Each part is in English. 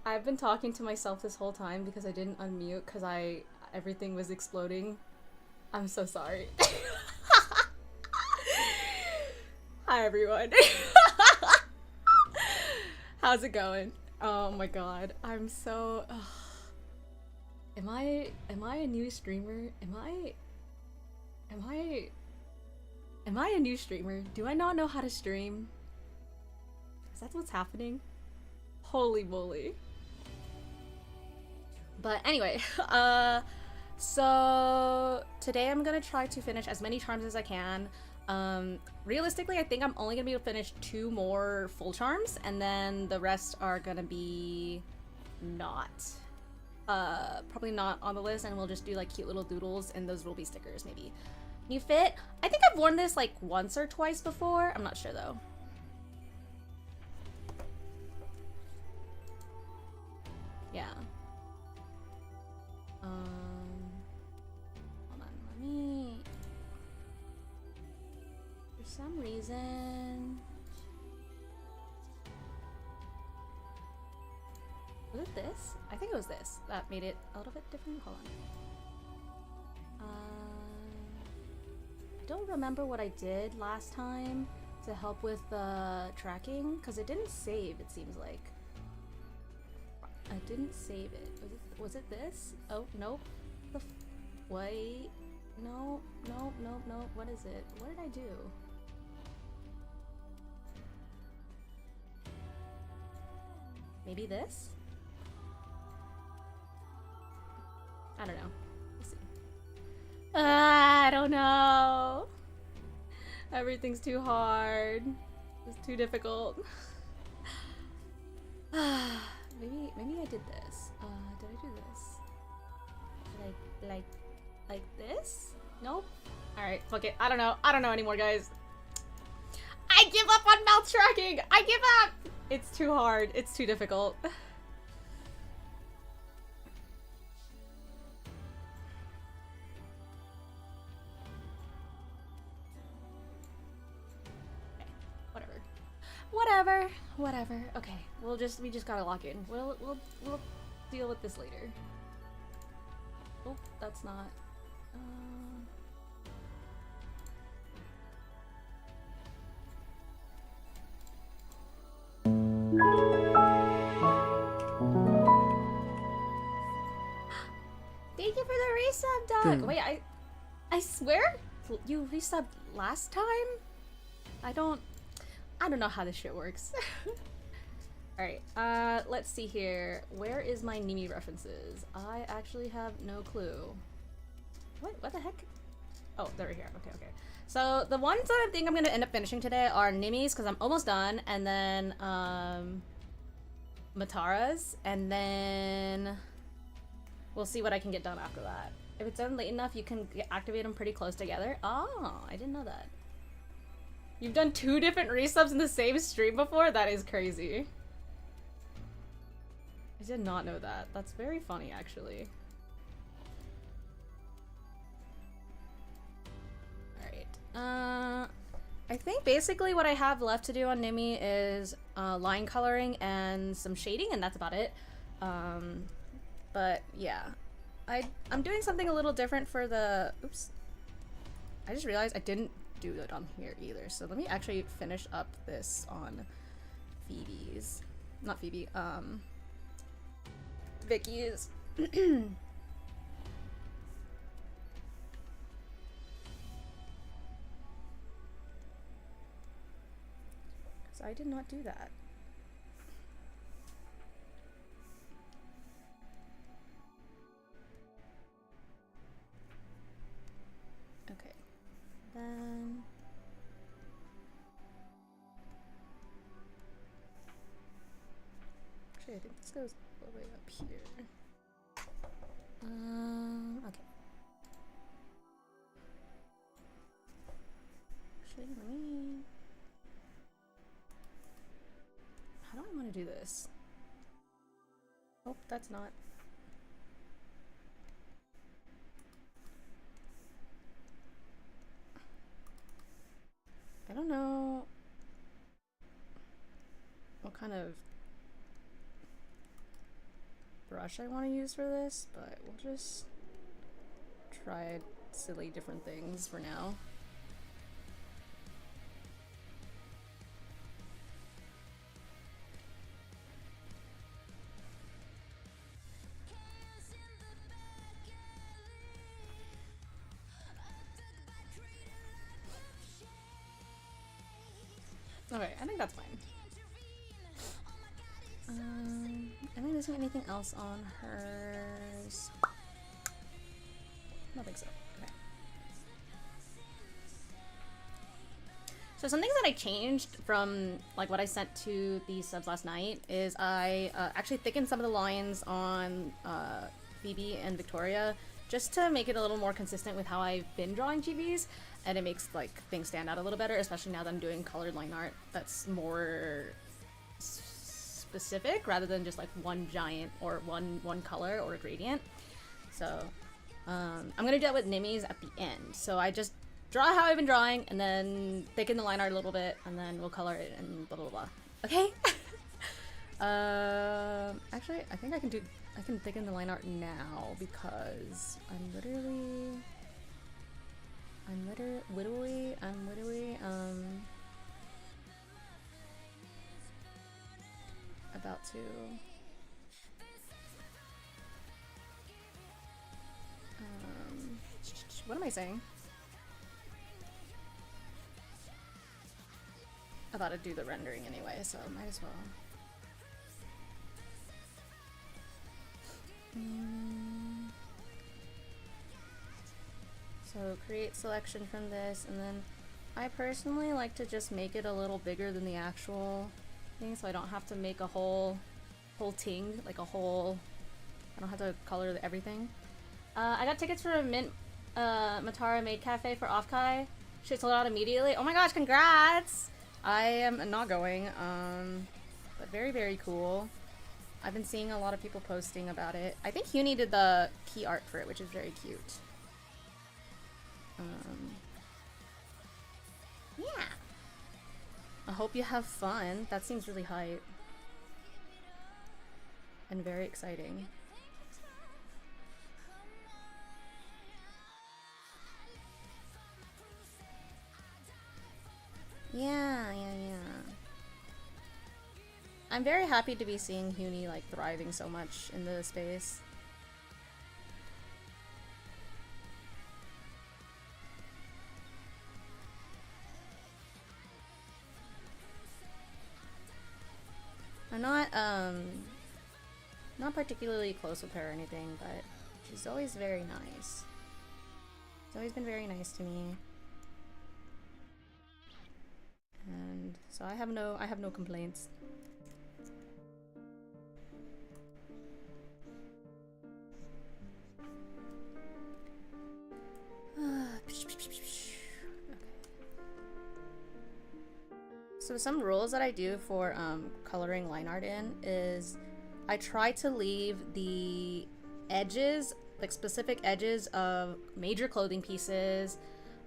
I've been talking to myself this whole time because I didn't unmute because everything was exploding. I'm so sorry. Hi everyone. How's it going? Oh my god. I'm so Am I a new streamer? Am I a new streamer? Do I not know how to stream? Is that what's happening? Holy moly. But anyway, so today I'm gonna try to finish as many charms as I can. Realistically, I think I'm only gonna be able to finish 2 more full charms, and then the rest are gonna be not. Probably not on the list, and we'll just do like cute little doodles, and those will be stickers, maybe. New fit? I think I've worn this like once or twice before. I'm not sure though. Yeah. Hold on, let me... For some reason... Was it this? I think it was this that made it a little bit different. Hold on. I don't remember what I did last time to help with the tracking, because it didn't save, it seems like. I didn't save it. Was it this? Oh, nope. Wait. No, no, no, no. What is it? What did I do? Maybe this? I don't know. We'll see. I don't know. Everything's too hard. It's too difficult. Maybe I did this. Did I do this? Like this? Nope. Alright, fuck it. I don't know. I don't know anymore, guys. I give up on mouth tracking! I give up! It's too hard. It's too difficult. Whatever. Okay, we just gotta lock in. We'll deal with this later. Oh, that's not. Thank you for the resub, dog. Wait, I swear you resubbed last time. I don't know how this shit works. Alright, let's see here. Where is my Nimi references? I actually have no clue. What the heck? Oh, they're right here. Okay. So the ones that I think I'm gonna end up finishing today are Nimis, because I'm almost done, and then, Mataras, and then we'll see what I can get done after that. If it's done late enough, you can activate them pretty close together. Oh, I didn't know that. You've done 2 different resubs in the same stream before? That is crazy. I did not know that. That's very funny, actually. Alright. I think basically what I have left to do on Nimi is line coloring and some shading, and that's about it. But yeah. I'm doing something a little different for the... Oops. I just realized I didn't do it on here either, so let me actually finish up this on Phoebe's, not Phoebe, Vicky's. So I did not do that. Okay. Then actually I think this goes all the way up here. Okay. Actually, let me... How do I want to do this? Oh, that's not... I don't know what kind of brush I want to use for this, but we'll just try silly different things for now. Okay, I think that's fine. Am I missing anything else on hers? I don't think so. Okay. So something that I changed from like what I sent to the subs last night is I actually thickened some of the lines on Phoebe and Victoria just to make it a little more consistent with how I've been drawing GBs, and it makes like things stand out a little better, especially now that I'm doing colored line art that's more specific rather than just like one giant or one color or a gradient. So I'm gonna do that with Nimmies at the end. So I just draw how I've been drawing and then thicken the line art a little bit and then we'll color it and blah blah blah. Okay? Actually I think I can thicken the line art now because I'm literally about to what am I saying? I thought I'd do the rendering anyway, so might as well. So create selection from this, and then I personally like to just make it a little bigger than the actual thing, so I don't have to make a whole ting, like a whole, I don't have to color everything. I got tickets for a Mint Matara Maid Cafe for Offkai. Shit sold out immediately. Oh my gosh, congrats! I am not going, but very, very cool. I've been seeing a lot of people posting about it. I think Huni did the key art for it, which is very cute. Yeah. I hope you have fun. That seems really hype. And very exciting. Yeah. I'm very happy to be seeing Huni like thriving so much in the space. I'm not particularly close with her or anything, but she's always very nice. She's always been very nice to me. And so I have no complaints. So some rules that I do for coloring line art in is I try to leave the edges, like specific edges of major clothing pieces,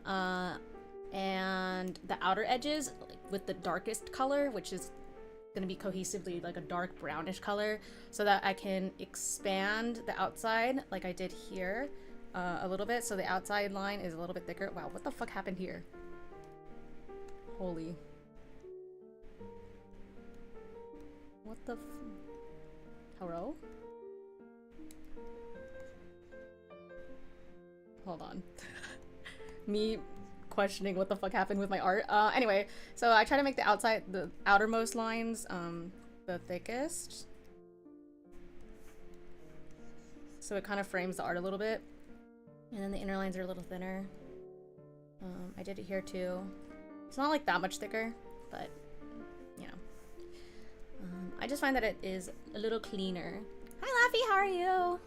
and the outer edges with the darkest color, which is going to be cohesively like a dark brownish color, so that I can expand the outside like I did here a little bit, so the outside line is a little bit thicker. Wow, what the fuck happened here? Holy. What the hello? Hold on. Me questioning what the fuck happened with my art. Anyway, so I try to make the outermost lines, the thickest. So it kind of frames the art a little bit. And then the inner lines are a little thinner. I did it here too. It's not like that much thicker, but you know. I just find that it is a little cleaner. Hi Laffy, how are you?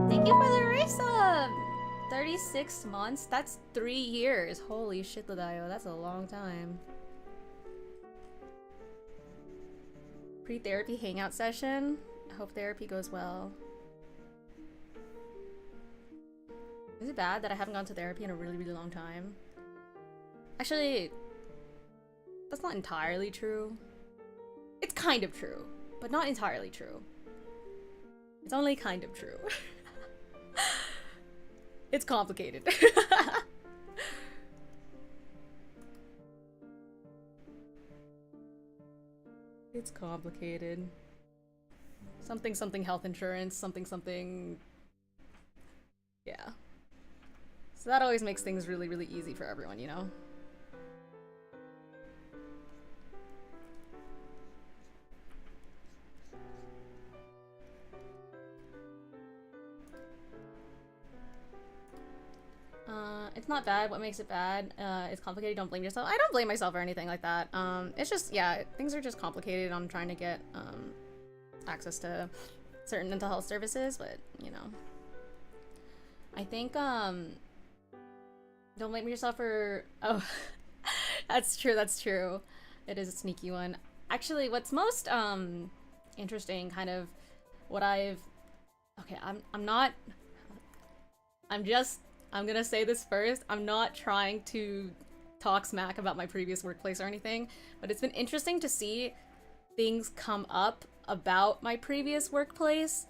Thank you for the resub! 36 months? That's 3 years. Holy shit, Ladayo, that's a long time. Pre-therapy hangout session. I hope therapy goes well. Is it bad that I haven't gone to therapy in a really, really long time? Actually, That's not entirely true. It's kind of true, but not entirely true. It's only kind of true. It's complicated. It's complicated. Something something health insurance, something something... Yeah. So that always makes things really, really easy for everyone, you know? It's not bad. What makes it bad? It's complicated. Don't blame yourself. I don't blame myself or anything like that. It's just, yeah, things are just complicated. I'm trying to get access to certain mental health services, but, you know. I think, don't blame yourself for... Oh, that's true, that's true. It is a sneaky one. Actually, what's most, interesting, kind of, what I've... Okay, I'm gonna say this first. I'm not trying to talk smack about my previous workplace or anything, but it's been interesting to see things come up about my previous workplace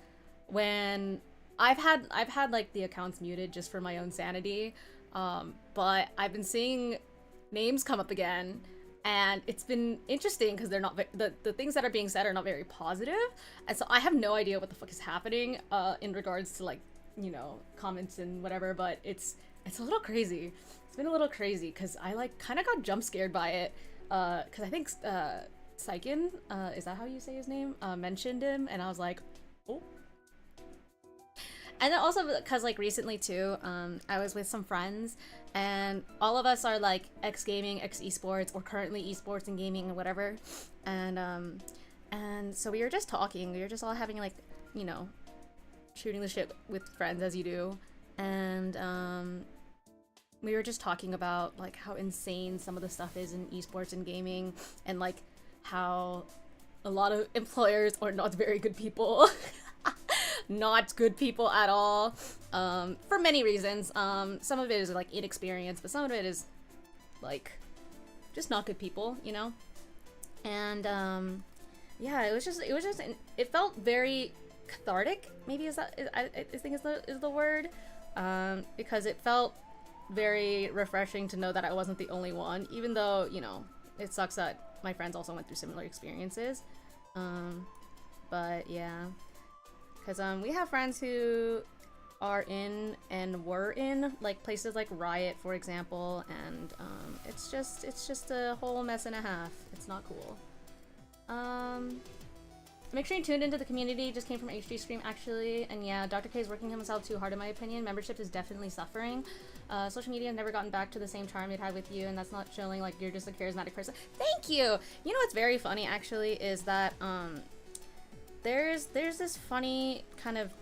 when I've had like the accounts muted just for my own sanity, but I've been seeing names come up again, and it's been interesting because they're not the things that are being said are not very positive, and so I have no idea what the fuck is happening in regards to, like, you know, comments and whatever, but it's a little crazy. It's been a little crazy because I like kind of got jump scared by it because I think Saikin, is that how you say his name, mentioned him, and I was like, oh. And then also because, like, recently too, I was with some friends, and all of us are like ex-gaming, ex-esports, or currently esports and gaming and whatever, and so we were just talking, we were just all having, like, you know, shooting the shit with friends as you do, and we were just talking about, like, how insane some of the stuff is in esports and gaming, and like how a lot of employers are not very good people. Not good people at all, for many reasons. Some of it is like inexperience, but some of it is like just not good people, you know. And yeah, it felt very cathartic, maybe I think is the word, because it felt very refreshing to know that I wasn't the only one, even though, you know, it sucks that my friends also went through similar experiences. But yeah, because we have friends who are in and were in like places like Riot, for example, and it's just a whole mess and a half. It's not cool. Make sure you tuned into the community. Just came from HD Stream, actually, and yeah, Dr. K is working himself too hard in my opinion. Membership is definitely suffering. Social media has never gotten back to the same charm it had with you, and that's not showing like you're just a charismatic person. Thank you! You know what's very funny, actually, is that there's this funny kind of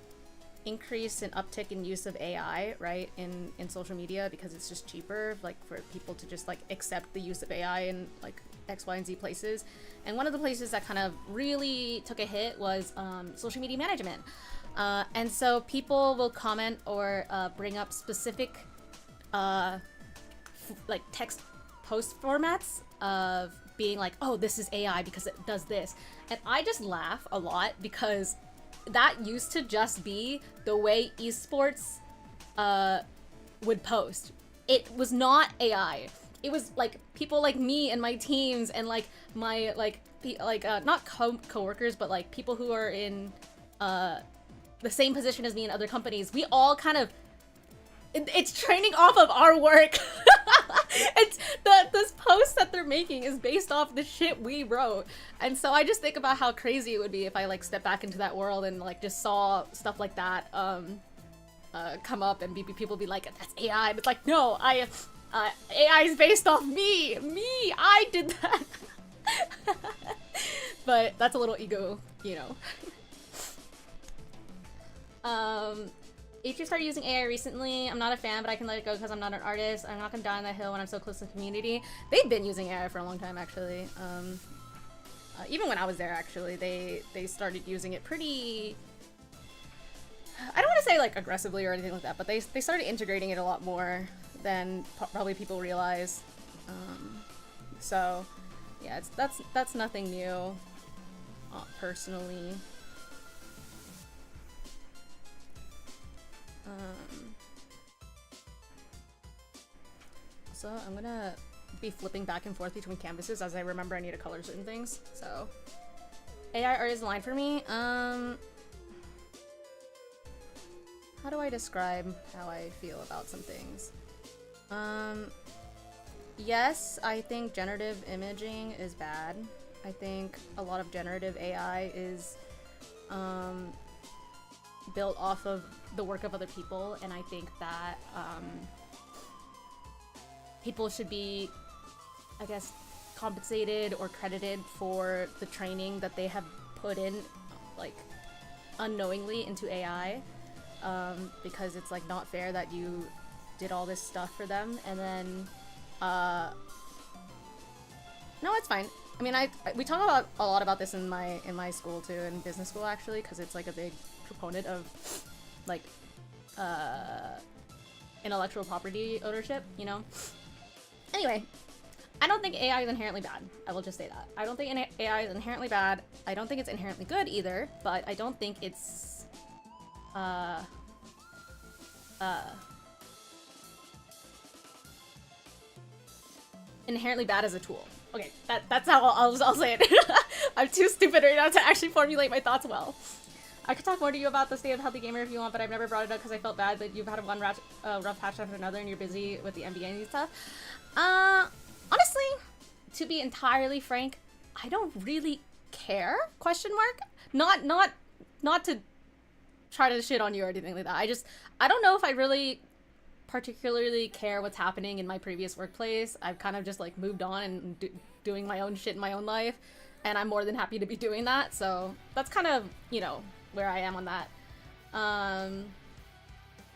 increase in uptick in use of AI, right, in social media, because it's just cheaper, like, for people to just like accept the use of AI in like X, Y, and Z places. And one of the places that kind of really took a hit was social media management. And so people will comment or bring up specific like text post formats of being like, oh, this is AI because it does this. And I just laugh a lot because that used to just be the way esports would post. It was not AI. It was like people like me and my teams and like my not co-workers, but like people who are in the same position as me in other companies. We all kind of, it's training off of our work. It's this post that they're making is based off the shit we wrote. And so I just think about how crazy it would be if I like stepped back into that world and like just saw stuff like that come up and people be like, that's AI. And it's like, no, AI is based off me, I did that. But that's a little ego, you know. HG started using AI recently. I'm not a fan, but I can let it go because I'm not an artist. I'm not gonna die on that hill when I'm so close to the community. They've been using AI for a long time, actually. Even when I was there, actually, they started using it pretty... I don't want to say like aggressively or anything like that, but they started integrating it a lot more than probably people realize. So Yeah, that's nothing new, personally. So I'm gonna be flipping back and forth between canvases as I remember I need to color certain things. So AI art is a line for me. How do I describe how I feel about some things? Yes, I think generative imaging is bad. I think a lot of generative AI is built off of the work of other people, and I think that people should be, I guess, compensated or credited for the training that they have put in, like, unknowingly into AI, because it's, like, not fair that you did all this stuff for them, and then, no, it's fine. I mean, we talk about a lot about this in my school, too, in business school, actually, because it's, like, a big proponent of, like, intellectual property ownership, you know? Anyway, I don't think AI is inherently bad. I will just say that. I don't think AI is inherently bad. I don't think it's inherently good either, but I don't think it's inherently bad as a tool. Okay, that's how I'll say it. I'm too stupid right now to actually formulate my thoughts well. I could talk more to you about the state of healthy gamer if you want, but I've never brought it up because I felt bad that you've had one rough patch after another and you're busy with the NBA and stuff. Honestly, to be entirely frank, I don't really care, question mark. Not to try to shit on you or anything like that. I don't know if I really particularly care what's happening in my previous workplace. I've kind of just like moved on and doing my own shit in my own life, and I'm more than happy to be doing that. So that's kind of, you know, where I am on that.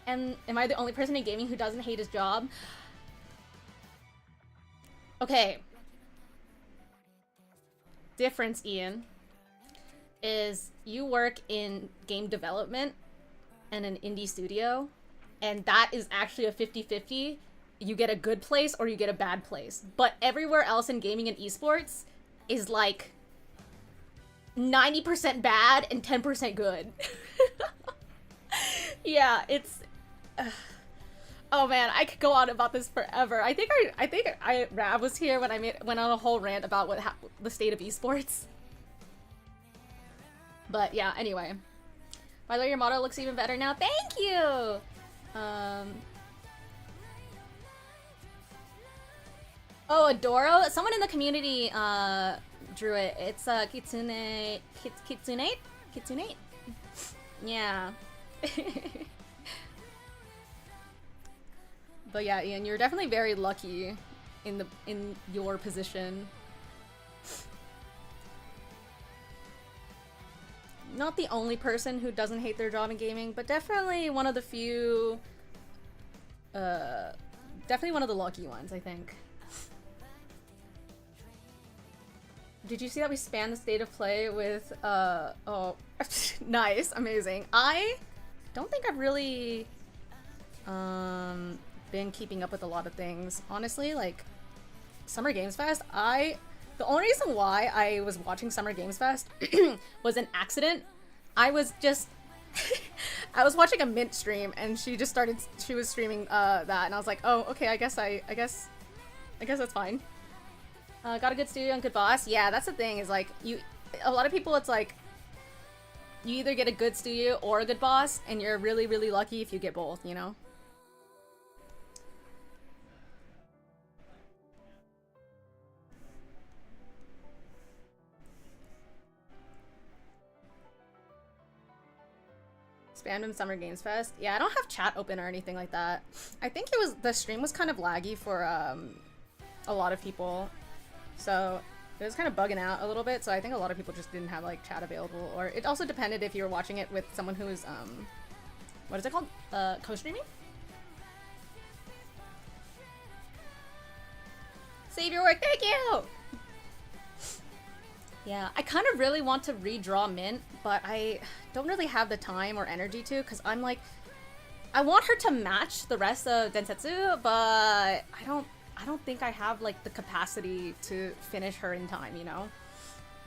And am I the only person in gaming who doesn't hate his job? Okay. Difference, Ian, is you work in game development and an indie studio, and that is actually a 50-50. You get a good place or you get a bad place. But everywhere else in gaming and esports is like 90% bad and 10% good. Yeah, it's... oh man, I could go on about this forever. I think Rav was here when I went on a whole rant about the state of esports. But yeah, anyway. By the way, your model looks even better now. Thank you! Oh, Adoro? Someone in the community drew it. It's Kitsune... Kitsune? Yeah. But yeah, Ian, you're definitely very lucky in your position. Not the only person who doesn't hate their job in gaming, but definitely one of the few, definitely one of the lucky ones, I think. Did you see that we spanned the state of play with, oh, nice, amazing. I don't think I've really, been keeping up with a lot of things. Honestly, like, Summer Games Fest, the only reason why I was watching Summer Games Fest was an accident. I was just... I was watching a Mint stream, and she was streaming that, and I was like, oh, okay, I guess that's fine. Got a good studio and good boss. Yeah, that's the thing, is like, a lot of people, it's like, you either get a good studio or a good boss, and you're really, really lucky if you get both, you know? Spammed Summer Games Fest. Yeah, I don't have chat open or anything like that. I think the stream was kind of laggy for a lot of people, so it was kind of bugging out a little bit. So I think a lot of people just didn't have like chat available, or it also depended if you were watching it with someone who was what is it called? Co-streaming? Save your work, thank you! Yeah, I kind of really want to redraw Mint, but I don't really have the time or energy to, because I'm like, I want her to match the rest of Densetsu, but I I don't think I have like the capacity to finish her in time, you know?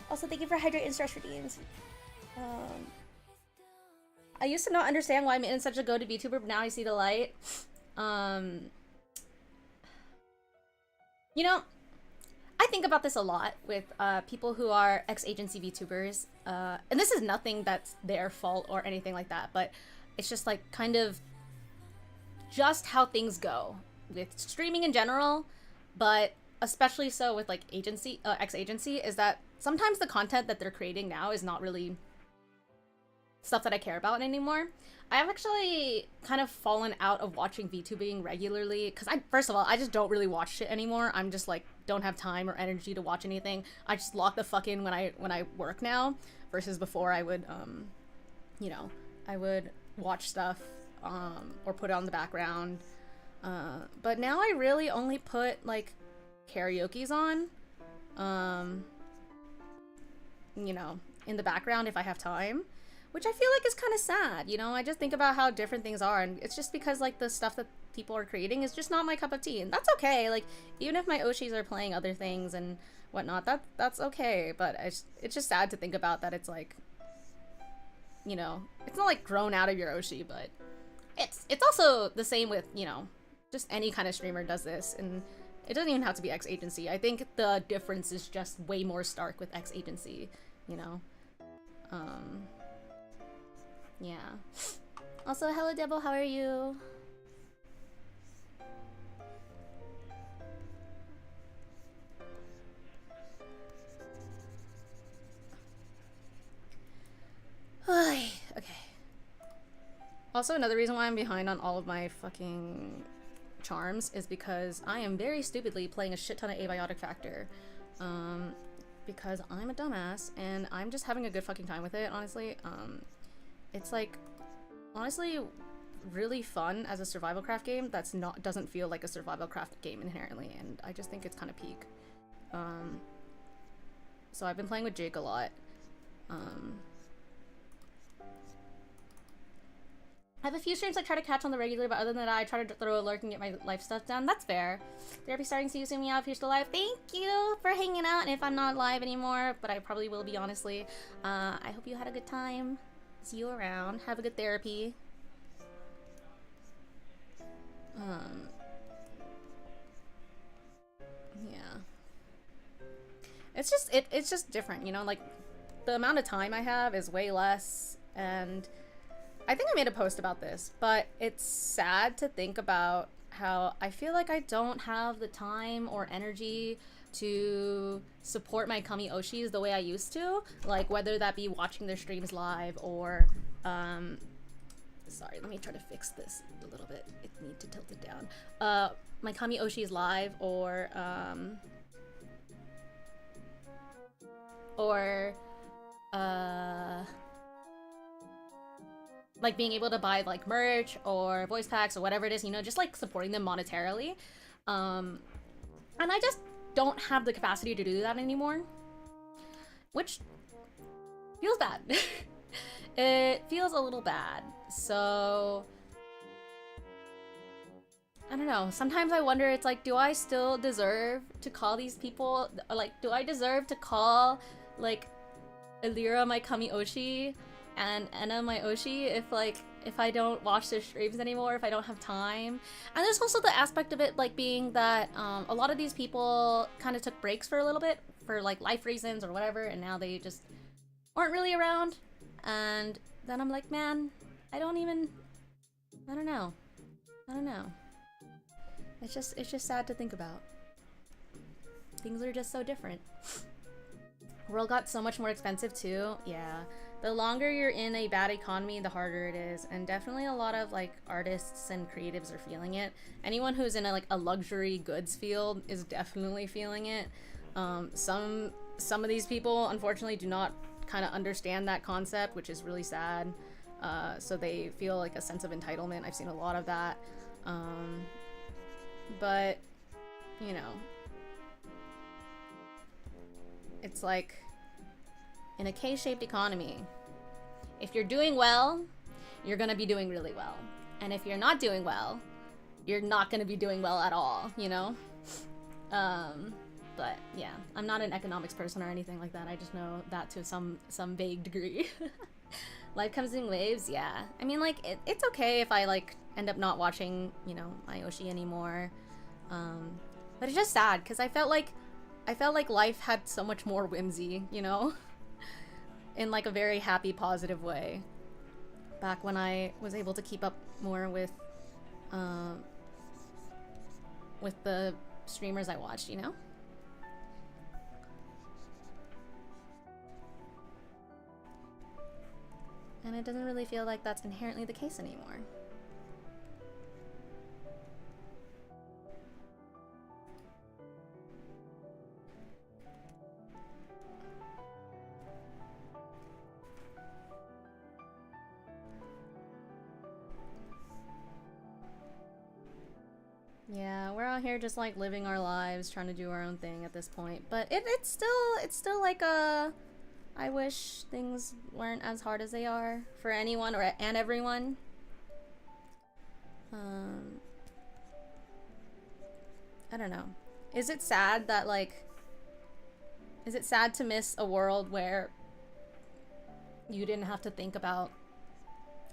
Also, thank you for hydrate and stress redeems. I used to not understand why I'm in such a go-to VTuber, but now I see the light. You know, I think about this a lot with people who are ex-agency VTubers, and this is nothing that's their fault or anything like that, but it's just like kind of just how things go with streaming in general, but especially so with like agency, ex-agency, is that sometimes the content that they're creating now is not really stuff that I care about anymore. I've actually kind of fallen out of watching VTubing regularly because first of all, I just don't really watch shit anymore. I'm just like don't have time or energy to watch anything. I just lock the fuck in when I work now, versus before I would you know, I would watch stuff or put it on the background. But now I really only put like karaoke's on, you know, in the background if I have time. Which I feel like is kind of sad, you know? I just think about how different things are, and it's just because, like, the stuff that people are creating is just not my cup of tea, and that's okay. Like, even if my Oshis are playing other things and whatnot, that's okay, but it's just sad to think about that it's, like, you know, it's not, like, grown out of your Oshi, but it's also the same with, you know, just any kind of streamer does this, and it doesn't even have to be X-Agency. I think the difference is just way more stark with X-Agency, you know? Yeah. Also, hello Debo, how are you? Okay. Also, another reason why I'm behind on all of my fucking charms is because I am very stupidly playing a shit ton of Abiotic Factor. Because I'm a dumbass and I'm just having a good fucking time with it, honestly. It's like, honestly, really fun as a survival craft game that's doesn't feel like a survival craft game inherently, and I just think it's kind of peak. So I've been playing with Jake a lot. I have a few streams I try to catch on the regular, but other than that, I try to throw a lurk and get my life stuff done. That's fair. Therapy starting, see you soon, Miao, if you're still live. Thank you for hanging out, and if I'm not live anymore, but I probably will be, honestly. I hope you had a good time. See you around. Have a good therapy. Yeah. It's just different, you know, like the amount of time I have is way less, and I think I made a post about this, but it's sad to think about how I feel like I don't have the time or energy to support my Kami Oshis the way I used to, like whether that be watching their streams live or sorry, let me try to fix this a little bit. I need to tilt it down. My Kami Oshis live or like being able to buy like merch or voice packs or whatever it is, you know, just like supporting them monetarily. And I just don't have the capacity to do that anymore, which feels bad. It feels a little bad. So I don't know. Sometimes I wonder, it's like, do I still deserve to call these people, like, do I deserve to call like Elira my Kami Oshi and Enna my Oshi if I don't watch their streams anymore, if I don't have time? And there's also the aspect of it like being that a lot of these people kind of took breaks for a little bit for like life reasons or whatever, and now they just aren't really around. And then I'm like, man, I don't know. It's just sad to think about. Things are just so different. World got so much more expensive too. Yeah. The longer you're in a bad economy, the harder it is. And definitely a lot of like artists and creatives are feeling it. Anyone who's in a luxury goods field is definitely feeling it. Some of these people unfortunately do not kind of understand that concept, which is really sad. So they feel like a sense of entitlement. I've seen a lot of that. But, you know, it's like, in a K-shaped economy, if you're doing well, you're gonna be doing really well. And if you're not doing well, you're not gonna be doing well at all, you know? But yeah, I'm not an economics person or anything like that. I just know that to some vague degree. Life comes in waves, yeah. I mean, like, it's okay if I, like, end up not watching, you know, Myoshi anymore. But it's just sad, because I felt like life had so much more whimsy, you know? In, like, a very happy, positive way. Back when I was able to keep up more with the streamers I watched, you know? And it doesn't really feel like that's inherently the case anymore. Yeah, we're out here just like living our lives, trying to do our own thing at this point. But it's still like a, I wish things weren't as hard as they are for anyone and everyone. I don't know. Is it sad that like, is it sad to miss a world where you didn't have to think about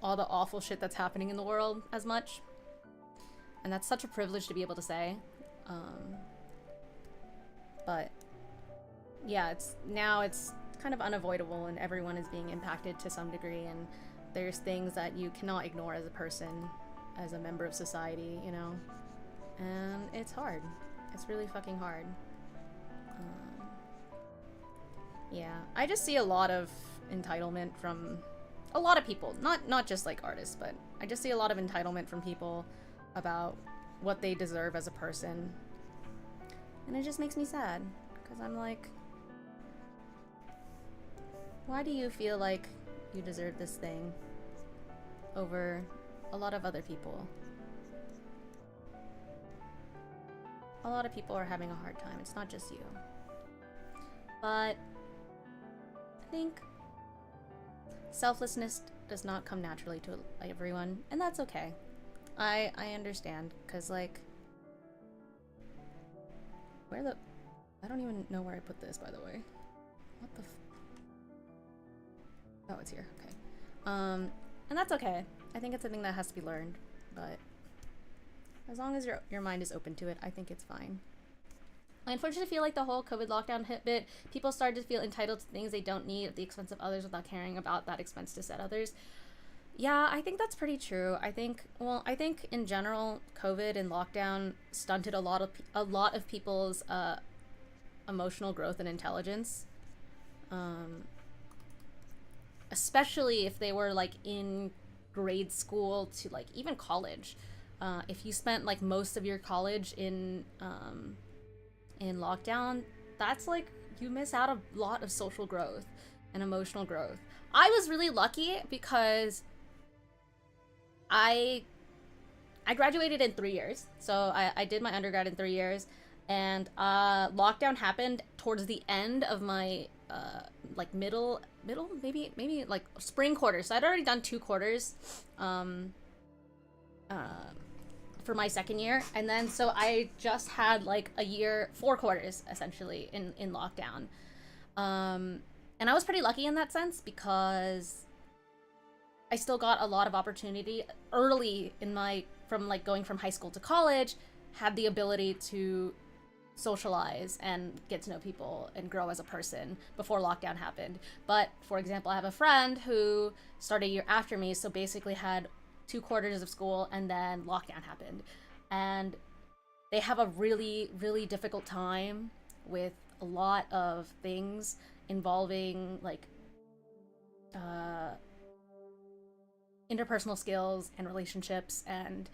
all the awful shit that's happening in the world as much? And that's such a privilege to be able to say. But yeah, it's kind of unavoidable and everyone is being impacted to some degree, and there's things that you cannot ignore as a person, as a member of society, you know? And it's hard. It's really fucking hard. Yeah, I just see a lot of entitlement from a lot of people, not just like artists, but I just see a lot of entitlement from people about what they deserve as a person, and it just makes me sad, because I'm like, why do you feel like you deserve this thing over a lot of other people? A lot of people are having a hard time, it's not just you. But I think selflessness does not come naturally to everyone, and that's okay. I understand, because, like, where the... I don't even know where I put this, by the way. What the oh, it's here. Okay. And that's okay. I think it's something that has to be learned, but as long as your mind is open to it, I think it's fine. I unfortunately feel like the whole COVID lockdown hit bit, people started to feel entitled to things they don't need at the expense of others without caring about that expense to set others. Yeah, I think that's pretty true. I think in general, COVID and lockdown stunted a lot of people's emotional growth and intelligence. Especially if they were like in grade school to like even college. If you spent like most of your college in lockdown, that's like, you miss out a lot of social growth and emotional growth. I was really lucky because I graduated in 3 years, so I did my undergrad in 3 years, and lockdown happened towards the end of my like middle maybe like spring quarter. So I'd already done 2 quarters for my second year, and then so I just had like a year, 4 quarters essentially in lockdown, and I was pretty lucky in that sense because I still got a lot of opportunity early in from going from high school to college, had the ability to socialize and get to know people and grow as a person before lockdown happened. But for example, I have a friend who started a year after me, so basically had 2 quarters of school, and then lockdown happened. And they have a really, really difficult time with a lot of things involving like interpersonal skills and relationships and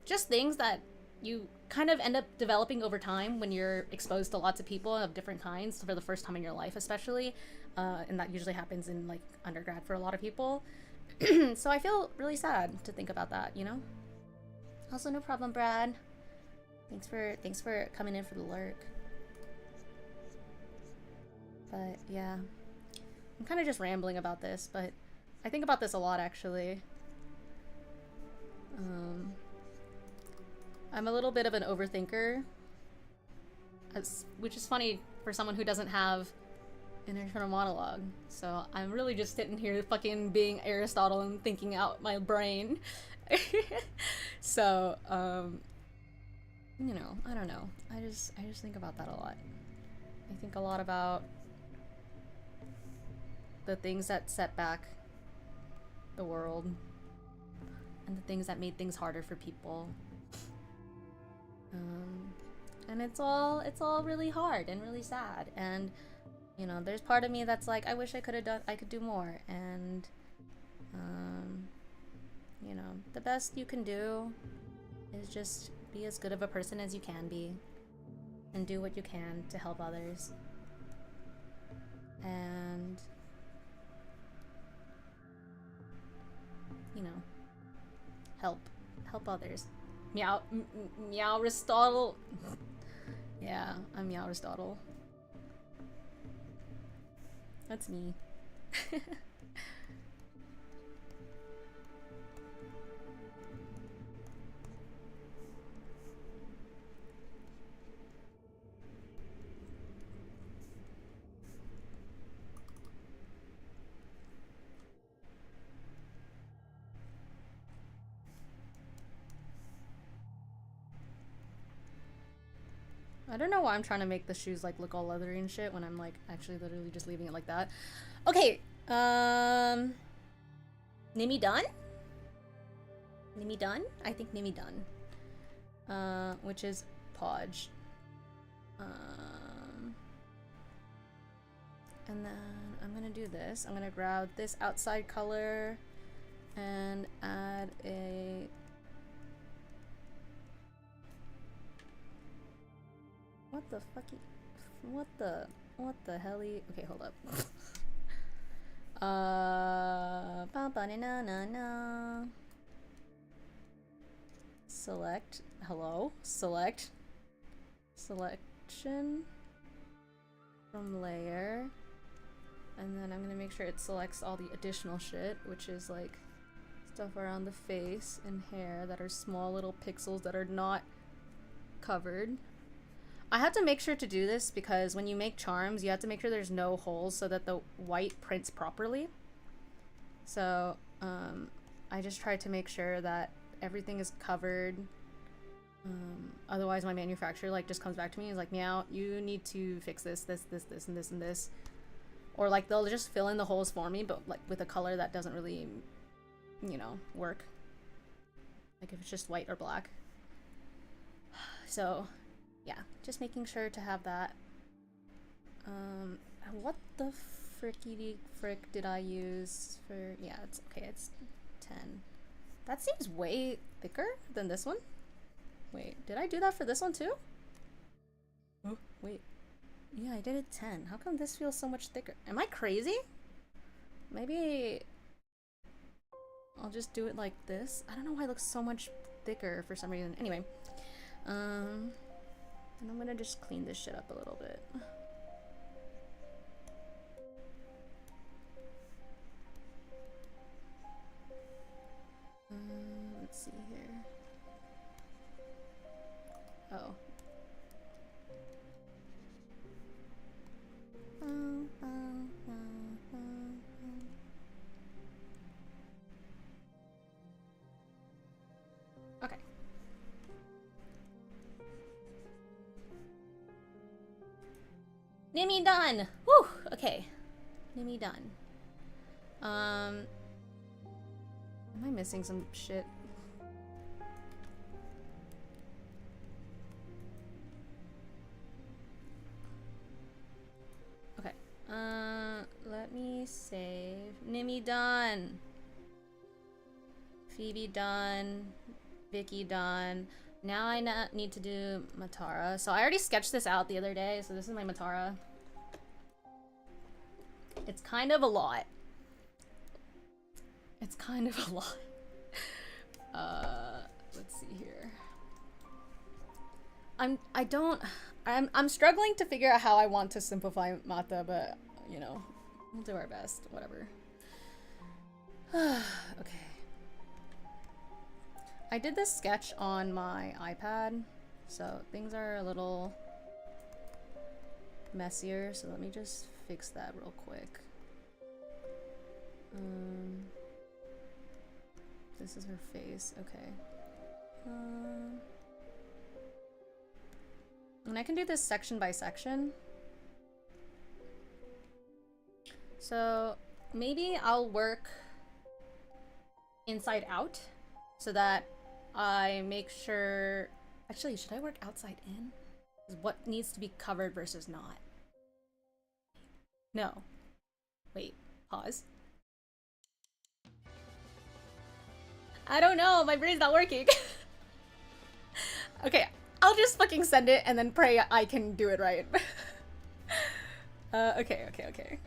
just things that you kind of end up developing over time when you're exposed to lots of people of different kinds for the first time in your life, especially, and that usually happens in like undergrad for a lot of people. So I feel really sad to think about that, you know? Also, no problem, Brad. Thanks for coming in for the lurk. But yeah, I'm kind of just rambling about this, but I think about this a lot, actually. I'm a little bit of an overthinker. Which is funny for someone who doesn't have an internal monologue. So I'm really just sitting here fucking being Aristotle and thinking out my brain. So, you know, I don't know. I just think about that a lot. I think a lot about the things that set back the world and the things that made things harder for people. And it's all really hard and really sad, and you know, there's part of me that's like, I wish I could do more, and you know, the best you can do is just be as good of a person as you can be and do what you can to help others. And you know, help others. Meow Aristotle. Yeah, I'm Meow Aristotle. That's me. I don't know why I'm trying to make the shoes like look all leathery and shit when I'm like actually literally just leaving it like that. Okay, Nimi done? Nimi done? I think Nimi done. Which is Podge. And then I'm gonna do this. I'm gonna grab this outside color and add a... What the fucky? What the helly? Okay, hold up. Ba-ba-na-na-na. Select. Hello? Select. Selection. From layer. And then I'm gonna make sure it selects all the additional shit, which is like stuff around the face and hair that are small little pixels that are not covered. I have to make sure to do this because when you make charms, you have to make sure there's no holes so that the white prints properly. So, I just tried to make sure that everything is covered. Otherwise my manufacturer like just comes back to me and is like, Meow, you need to fix this, and this, and this. Or like they'll just fill in the holes for me, but like with a color that doesn't really, you know, work. Like if it's just white or black. So... yeah, just making sure to have that. What the frick did I use for... yeah, it's okay, it's 10. That seems way thicker than this one. Wait, did I do that for this one too? Oh, wait. Yeah, I did it 10. How come this feels so much thicker? Am I crazy? Maybe I'll just do it like this. I don't know why it looks so much thicker for some reason. Anyway, and I'm gonna just clean this shit up a little bit. Let's see here. Oh. Okay. Nimi done! Whew! Okay. Nimi done. Am I missing some shit? Okay. Let me save. Nimi done. Phoebe done. Vicky done. Now I need to do Matara. So I already sketched this out the other day, so this is my Matara. It's kind of a lot. It's kind of a lot. Let's see here. I'm struggling to figure out how I want to simplify Mata, but you know, we'll do our best, whatever. Okay. I did this sketch on my iPad, so things are a little messier, so let me just fix that real quick. This is her face, okay. And I can do this section by section. So maybe I'll work inside out so that I make sure... Actually, should I work outside in? What needs to be covered versus not? No. Wait, pause. I don't know, my brain's not working. Okay, I'll just fucking send it and then pray I can do it right. Okay.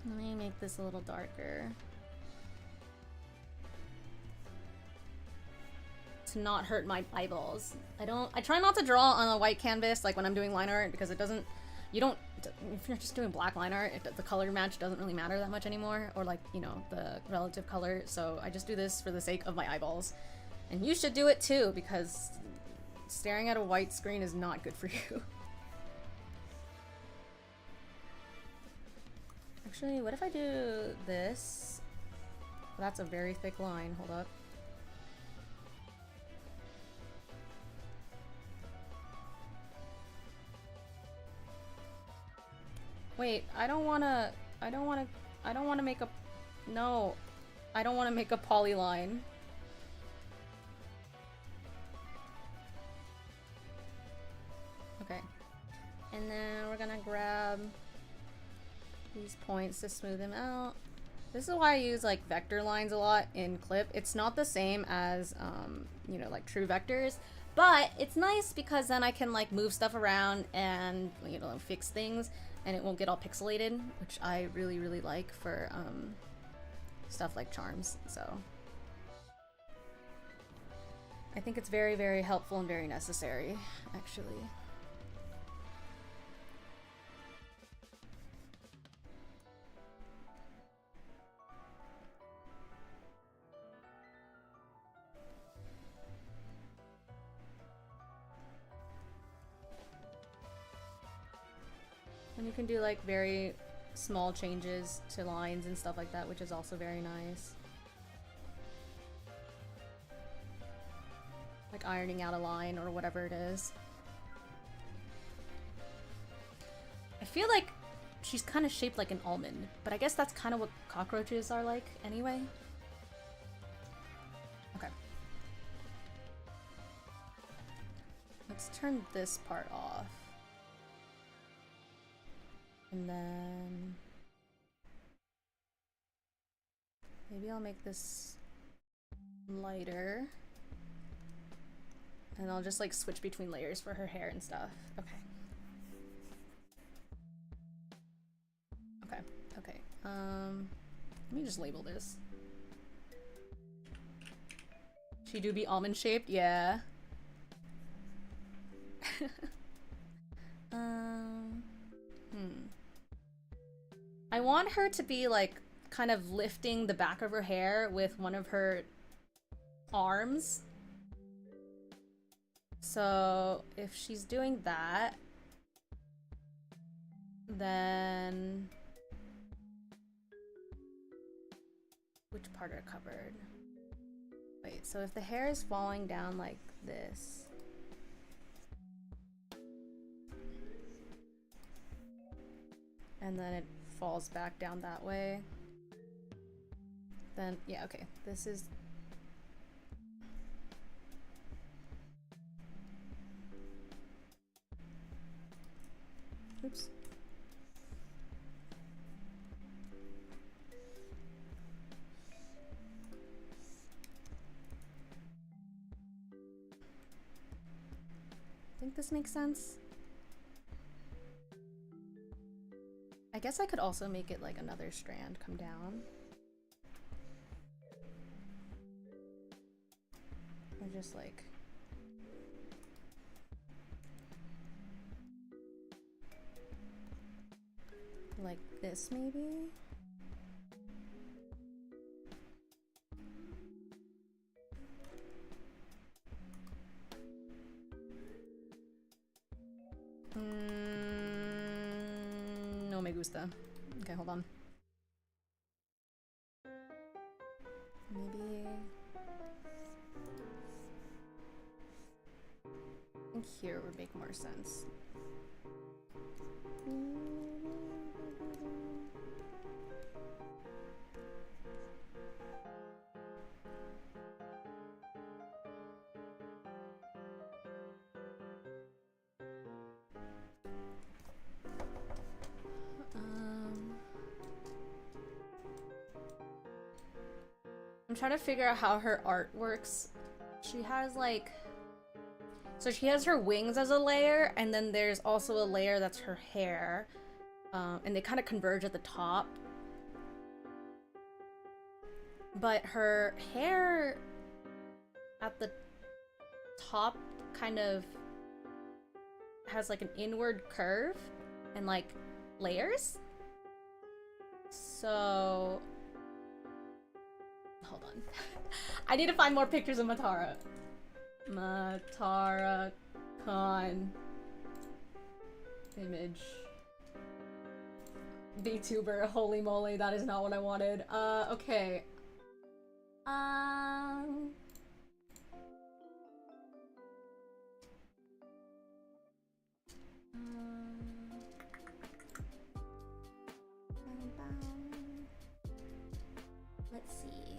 Let me make this a little darker. To not hurt my eyeballs. I try not to draw on a white canvas like when I'm doing line art because it doesn't, if you're just doing black line art, the color match doesn't really matter that much anymore, or like, you know, the relative color, so I just do this for the sake of my eyeballs. And you should do it too, because staring at a white screen is not good for you. Actually, what if I do this? Well, that's a very thick line, hold up. Wait, I don't wanna make a, no, I don't wanna make a polyline. Okay. And then we're gonna grab these points to smooth them out. This is why I use like vector lines a lot in Clip. It's not the same as, you know, like true vectors, but it's nice because then I can like move stuff around and, you know, fix things. And it won't get all pixelated, which I really, really like for stuff like charms, so. I think it's very, very helpful and very necessary, actually. And you can do like very small changes to lines and stuff like that, which is also very nice. Like ironing out a line or whatever it is. I feel like she's kind of shaped like an almond, but I guess that's kind of what cockroaches are like anyway. Okay. Let's turn this part off. And then maybe I'll make this lighter. And I'll just like switch between layers for her hair and stuff. Okay. Okay. Let me just label this. She do be almond shaped? Yeah. I want her to be like kind of lifting the back of her hair with one of her arms. So if she's doing that, then which part are covered? Wait, so if the hair is falling down like this, and then it falls back down that way, then yeah, okay, this is oops. I think this makes sense. I guess I could also make it like another strand come down. Or just like this maybe? No me gusta. Okay, hold on. Maybe... I think here would make more sense. I'm trying to figure out how her art works. She has like... So she has her wings as a layer, and then there's also a layer that's her hair. And they kind of converge at the top. But her hair at the top kind of has like an inward curve and like layers. So... Hold on. I need to find more pictures of Matara. Matara Khan. Image. VTuber. Holy moly, that is not what I wanted. Okay. Let's see.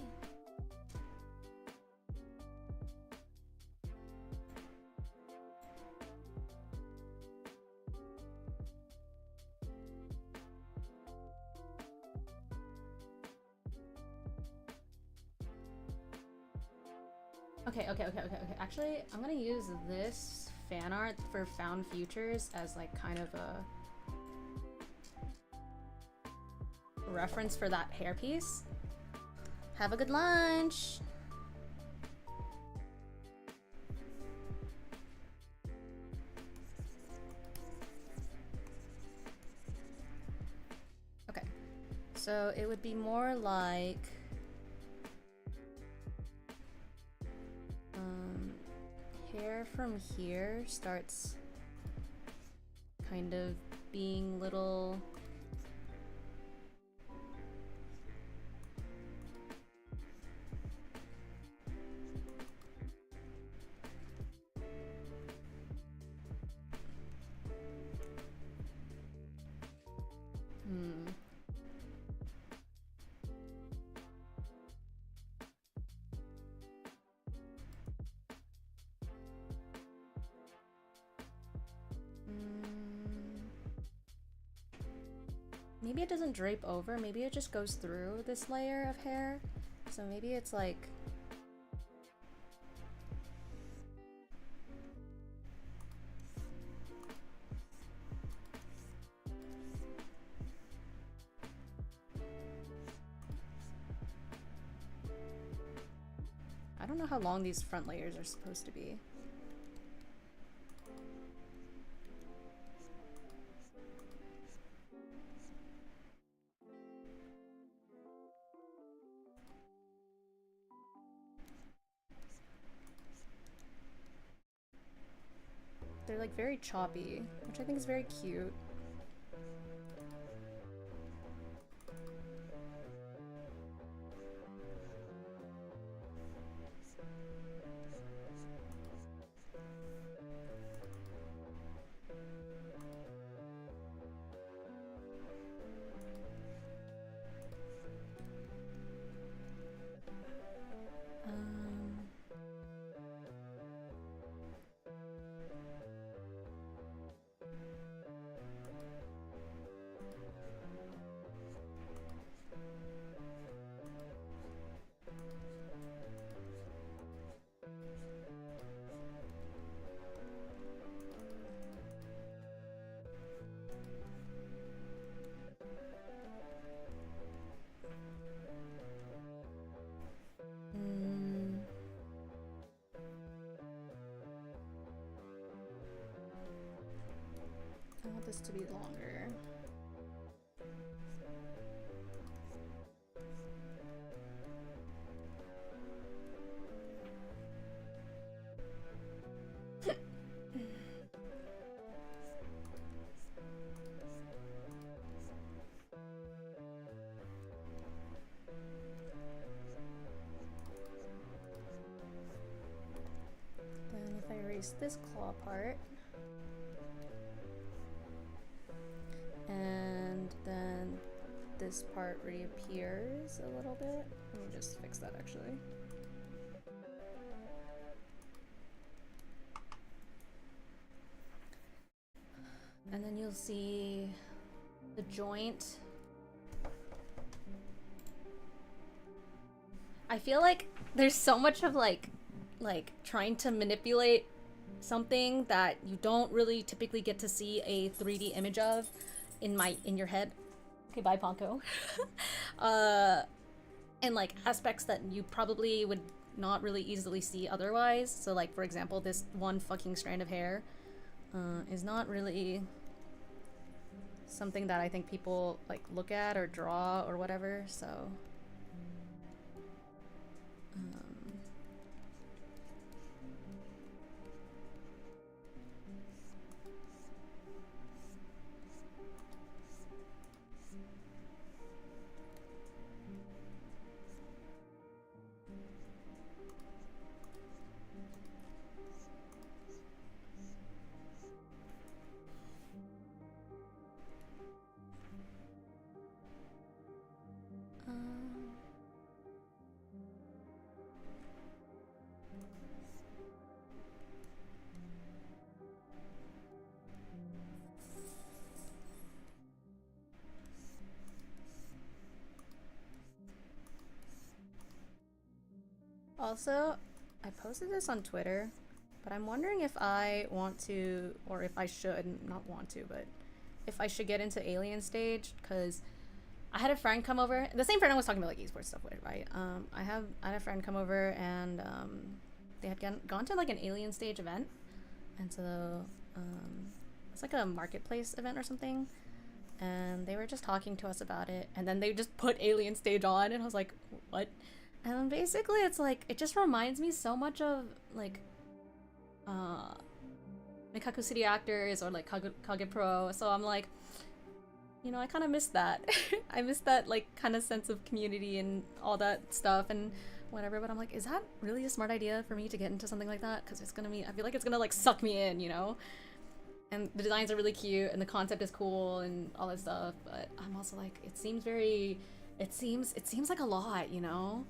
Okay. Actually, I'm gonna use this fan art for Found Futures as like kind of a reference for that hairpiece. Have a good lunch! Okay, so it would be more like hair from here starts kind of being little maybe it doesn't drape over, maybe it just goes through this layer of hair. So maybe it's like... I don't know how long these front layers are supposed to be. They're like very choppy, which I think is very cute. I want this to be longer. erase this claw part. And then this part reappears a little bit. Let me just fix that actually. And then you'll see the joint. I feel like there's so much of like trying to manipulate something that you don't really typically get to see a 3D image of in your head. Okay, bye Ponko. And like aspects that you probably would not really easily see otherwise. So like for example, this one fucking strand of hair is not really something that I think people like look at or draw or whatever, so also, I posted this on Twitter, but I'm wondering if I want to, or if I should, not want to, but if I should get into Alien Stage, because I had a friend come over, the same friend I was talking about like esports stuff with, right? I had a friend come over and they had gone to like an Alien Stage event, and so it's like a marketplace event or something, and they were just talking to us about it, and then they just put Alien Stage on, and I was like, what? And basically it's like, it just reminds me so much of like Mikaku City Actors or like Kage Pro, so I'm like, you know, I kind of miss that. I miss that like kind of sense of community and all that stuff and whatever, but I'm like, is that really a smart idea for me to get into something like that? Because it's gonna be, I feel like it's gonna like suck me in, you know? And the designs are really cute and the concept is cool and all that stuff, but I'm also like, it seems like a lot, you know?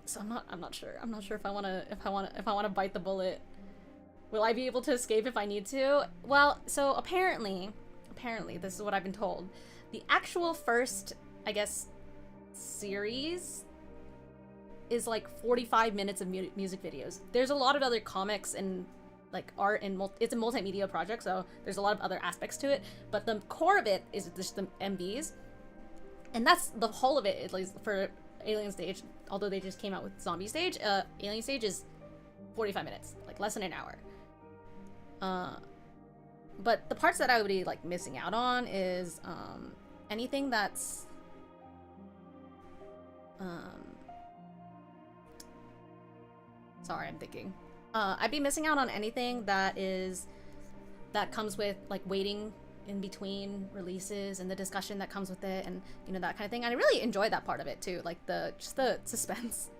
So I'm not sure. I'm not sure if I wanna bite the bullet. Will I be able to escape if I need to? Well, so apparently, this is what I've been told. The actual first, I guess, series is like 45 minutes of music videos. There's a lot of other comics and like art and it's a multimedia project, so there's a lot of other aspects to it, but the core of it is just the MVs. And that's the whole of it, at least for Alien Stage, although they just came out with Zombie Stage. Alien Stage is 45 minutes, like less than an hour. But the parts that I would be like missing out on is anything that's sorry, I'm thinking. I'd be missing out on anything that comes with like waiting in between releases and the discussion that comes with it, and you know, that kind of thing. And I really enjoyed that part of it too, like just the suspense.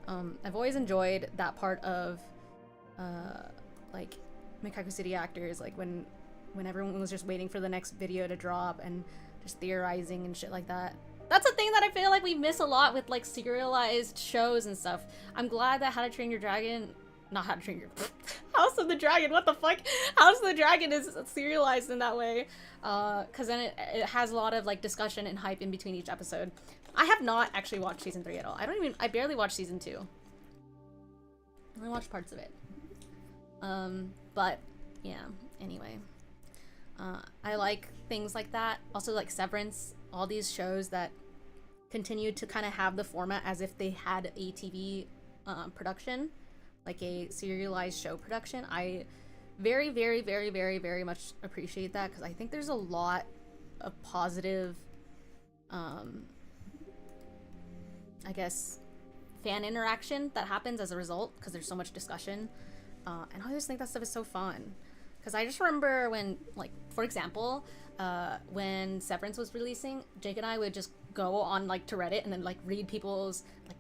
I've always enjoyed that part of like Mikaku City Actors, like when everyone was just waiting for the next video to drop and just theorizing and shit like that. That's a thing that I feel like we miss a lot with like serialized shows and stuff. I'm glad that How to Train Your Dragon, not How to Train Your House of the Dragon, what the fuck? House of the Dragon is serialized in that way, because then it has a lot of like discussion and hype in between each episode. I have not actually watched season 3 at all. I barely watched season 2. I only watched parts of it. But yeah, anyway. I like things like that. Also like Severance, all these shows that continue to kind of have the format as if they had a TV production, like a serialized show production. I very, very, very, very, very much appreciate that, because I think there's a lot of positive, I guess, fan interaction that happens as a result, because there's so much discussion. And I just think that stuff is so fun. Because I just remember when, like, for example, when Severance was releasing, Jake and I would just go on, like, to Reddit and then, like, read people's, like,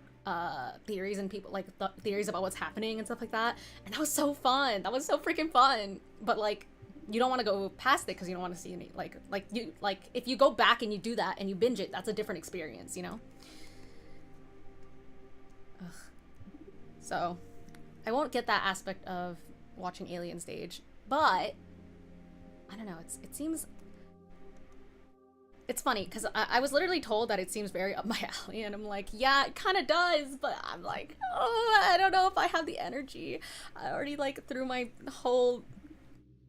theories and people like theories about what's happening and stuff like that, and that was so fun. That was so freaking fun. But like, you don't want to go past it because you don't want to see any like if you go back and you do that and you binge it, that's a different experience, you know. Ugh. So I won't get that aspect of watching Alien Stage, but I don't know, it seems, it's funny because I was literally told that it seems very up my alley, and I'm like, yeah, it kind of does, but I'm like, oh, I don't know if I have the energy. I already like threw my whole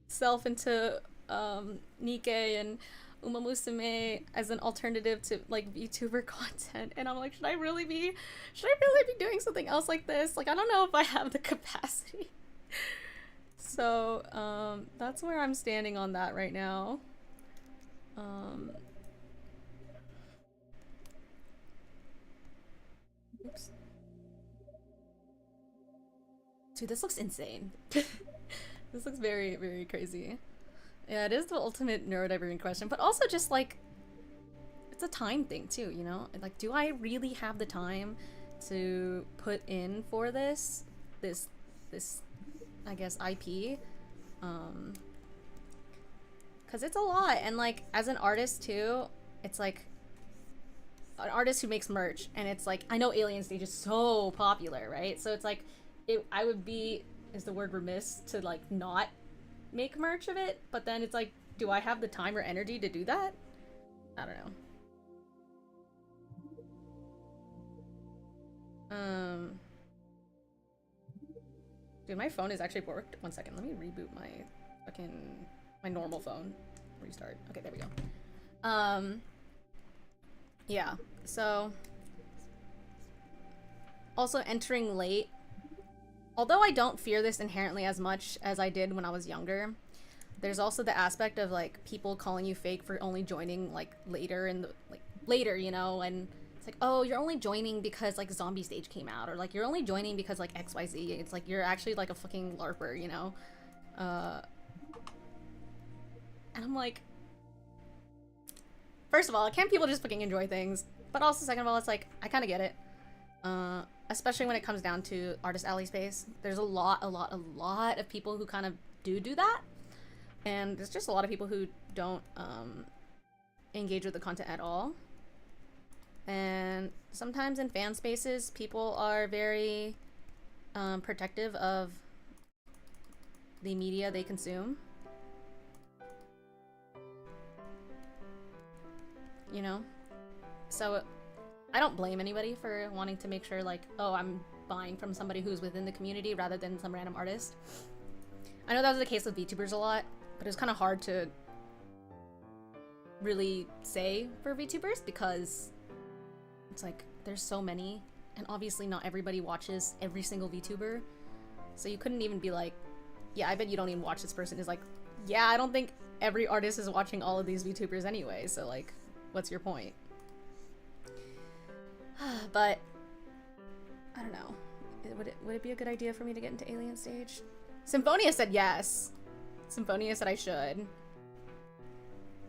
self into Nikkei and Uma Musume as an alternative to like VTuber content, and I'm like, should I really be doing something else like this? Like, I don't know if I have the capacity. So that's where I'm standing on that right now. Oops. Dude, this looks insane. This looks very, very crazy. Yeah, it is the ultimate neurodivergent question, but also just like, it's a time thing too, you know? Like, do I really have the time to put in for this, I guess, IP? Cause it's a lot, and like, as an artist too, it's like, an artist who makes merch, and it's like, I know Alien Stage is so popular, right? So it's like, I would be, is the word remiss to like not make merch of it, but then it's like, do I have the time or energy to do that? I don't know. Dude, my phone is actually worked. 1 second, let me reboot my normal phone. Restart. Okay, there we go. Yeah, so also entering late. Although I don't fear this inherently as much as I did when I was younger, there's also the aspect of like people calling you fake for only joining like later in the later, you know, and it's like, oh, you're only joining because like Zombie Stage came out, or like you're only joining because like XYZ. It's like you're actually like a fucking LARPer, you know? And I'm like, first of all, can't people just fucking enjoy things? But also, second of all, it's like, I kind of get it. Especially when it comes down to Artist Alley space. There's a lot of people who kind of do that. And there's just a lot of people who don't engage with the content at all. And sometimes in fan spaces, people are very protective of the media they consume. You know? So I don't blame anybody for wanting to make sure like, oh, I'm buying from somebody who's within the community rather than some random artist. I know that was the case with VTubers a lot, but it was kind of hard to really say for VTubers because it's like, there's so many, and obviously not everybody watches every single VTuber. So you couldn't even be like, yeah, I bet you don't even watch this person. Is like, yeah, I don't think every artist is watching all of these VTubers anyway, so like, what's your point? But I don't know. Would it be a good idea for me to get into Alien Stage? Symphonia said yes. Symphonia said I should.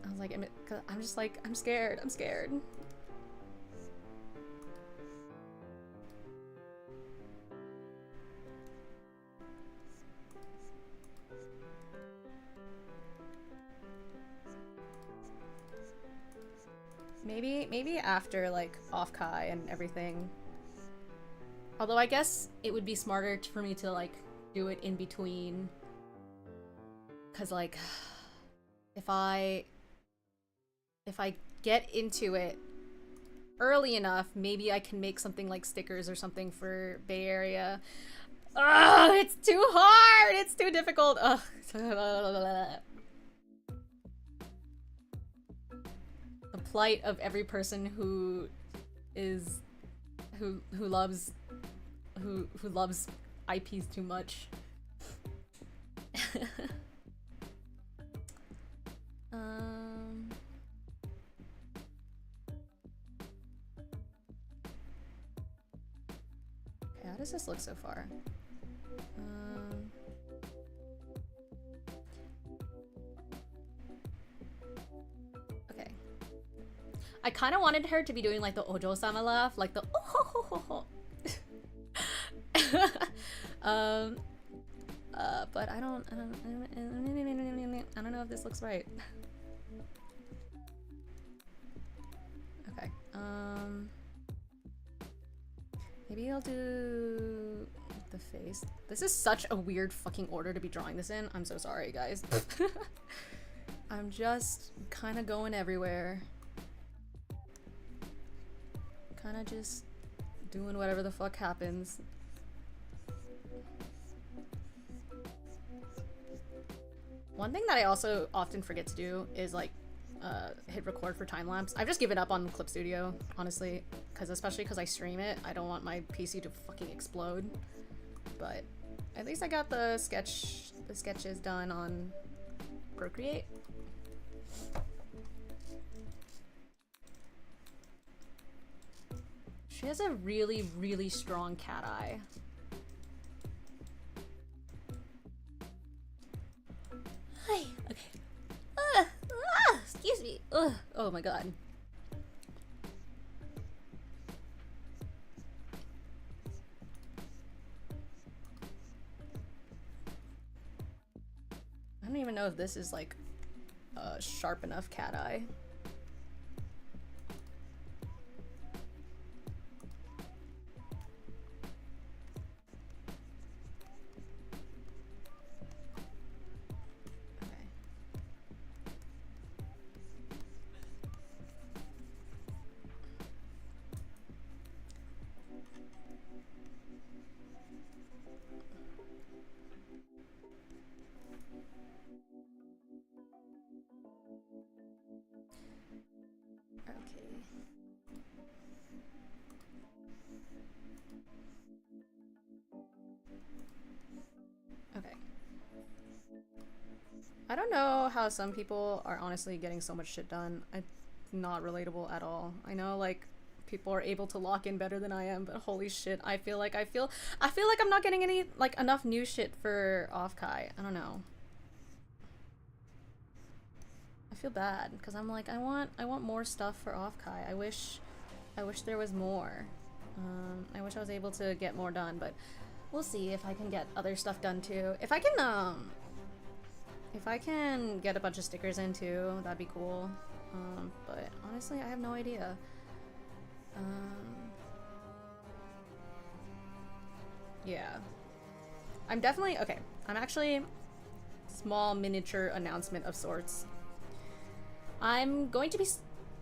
I was like, I'm just like, I'm scared. I'm scared. Maybe after like off Kai and everything. Although I guess it would be smarter for me to like do it in between. Cause like if I get into it early enough, maybe I can make something like stickers or something for Bay Area. Ugh, it's too hard! It's too difficult! Ugh. The plight of every person who loves IPs too much. Okay, how does this look so far? Okay. I kind of wanted her to be doing like the Ojo-sama laugh, like the oh ho ho ho ho. But I don't know if this looks right. Okay, maybe I'll do the face. This is such a weird fucking order to be drawing this in. I'm so sorry, guys. I'm just kind of going everywhere. Kind of just doing whatever the fuck happens. One thing that I also often forget to do is like hit record for time lapse. I've just given up on Clip Studio, honestly, especially because I stream it. I don't want my PC to fucking explode. But at least I got the sketches done on Procreate. She has a really, really strong cat eye. Hi. Okay. Excuse me. Oh my god. I don't even know if this is like a sharp enough cat eye. I don't know how some people are honestly getting so much shit done. It's not relatable at all. I know like people are able to lock in better than I am, but holy shit, I feel like I'm not getting any like enough new shit for Offkai. I don't know. I feel bad because I'm like I want more stuff for Offkai. I wish there was more. I wish I was able to get more done, but we'll see if I can get other stuff done too. If I can get a bunch of stickers in too, that'd be cool. But honestly, I have no idea. Yeah. I'm definitely, okay, I'm actually, small miniature announcement of sorts. I'm going to be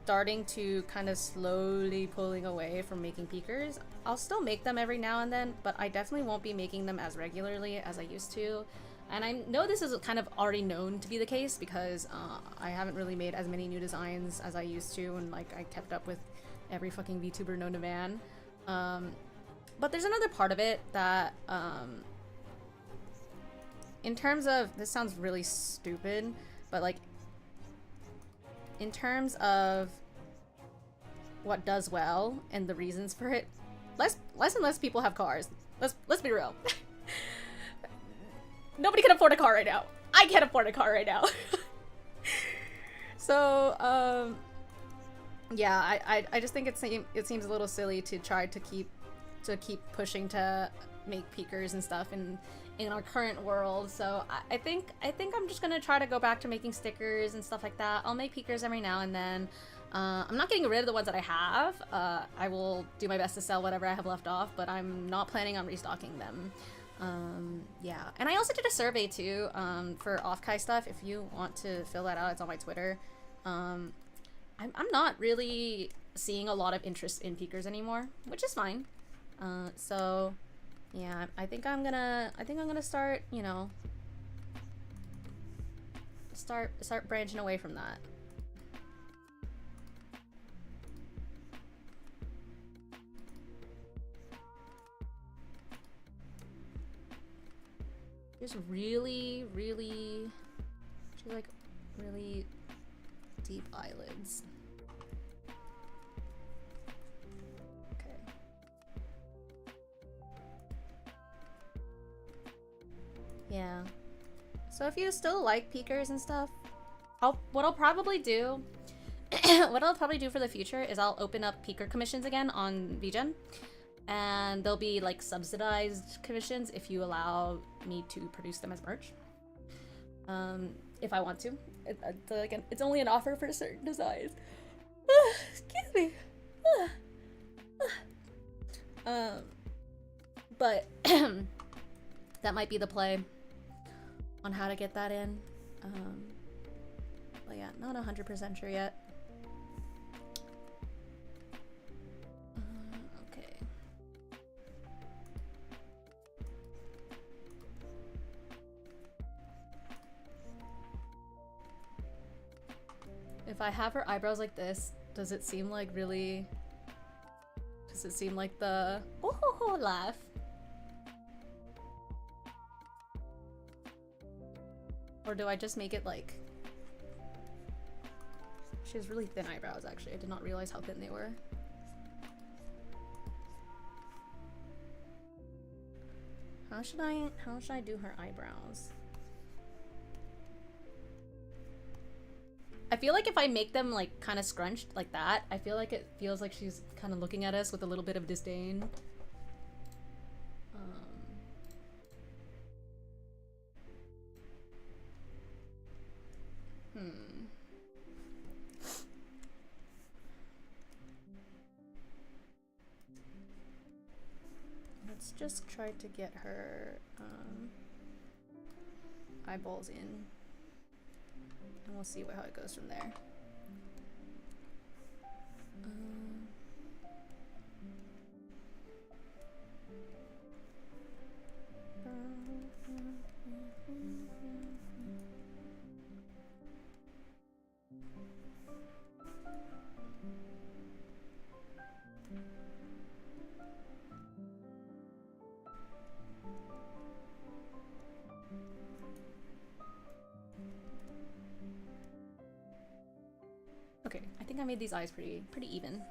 starting to kind of slowly pulling away from making peekers. I'll still make them every now and then, but I definitely won't be making them as regularly as I used to. And I know this is kind of already known to be the case because I haven't really made as many new designs as I used to, and like I kept up with every fucking VTuber known to man. But there's another part of it that, in terms of, this sounds really stupid, but like, in terms of what does well and the reasons for it, less and less people have cars. Let's be real. Nobody can afford a car right now. I can't afford a car right now. So, yeah, I just think it seems a little silly to try to keep pushing to make peekers and stuff in our current world. So I think I'm just gonna try to go back to making stickers and stuff like that. I'll make peekers every now and then. I'm not getting rid of the ones that I have. I will do my best to sell whatever I have left off, but I'm not planning on restocking them. Yeah, and I also did a survey too, for Offkai stuff. If you want to fill that out, it's on my Twitter. I'm not really seeing a lot of interest in peekers anymore, which is fine. So yeah, I think I'm gonna start, you know, start branching away from that. Just really, she's like really deep eyelids. Okay. Yeah. So if you still like peekers and stuff, what I'll probably do for the future is I'll open up peeker commissions again on VGen. and they'll be like subsidized commissions if you allow me to produce them as merch. If I want to. Again, it's only an offer for certain designs. Excuse me. But that might be the play on how to get that in. But yeah, not 100% sure yet. Okay. If I have her eyebrows like this, does it seem like really... Does it seem like the oh ho ho laugh? Or do I just make it like... She has really thin eyebrows actually. I did not realize how thin they were. How should I do her eyebrows? I feel like if I make them like kind of scrunched like that, I feel like it feels like she's kind of looking at us with a little bit of disdain. Let's just try to get her eyeballs in. And we'll see how it goes from there. Okay, I think I made these eyes pretty even.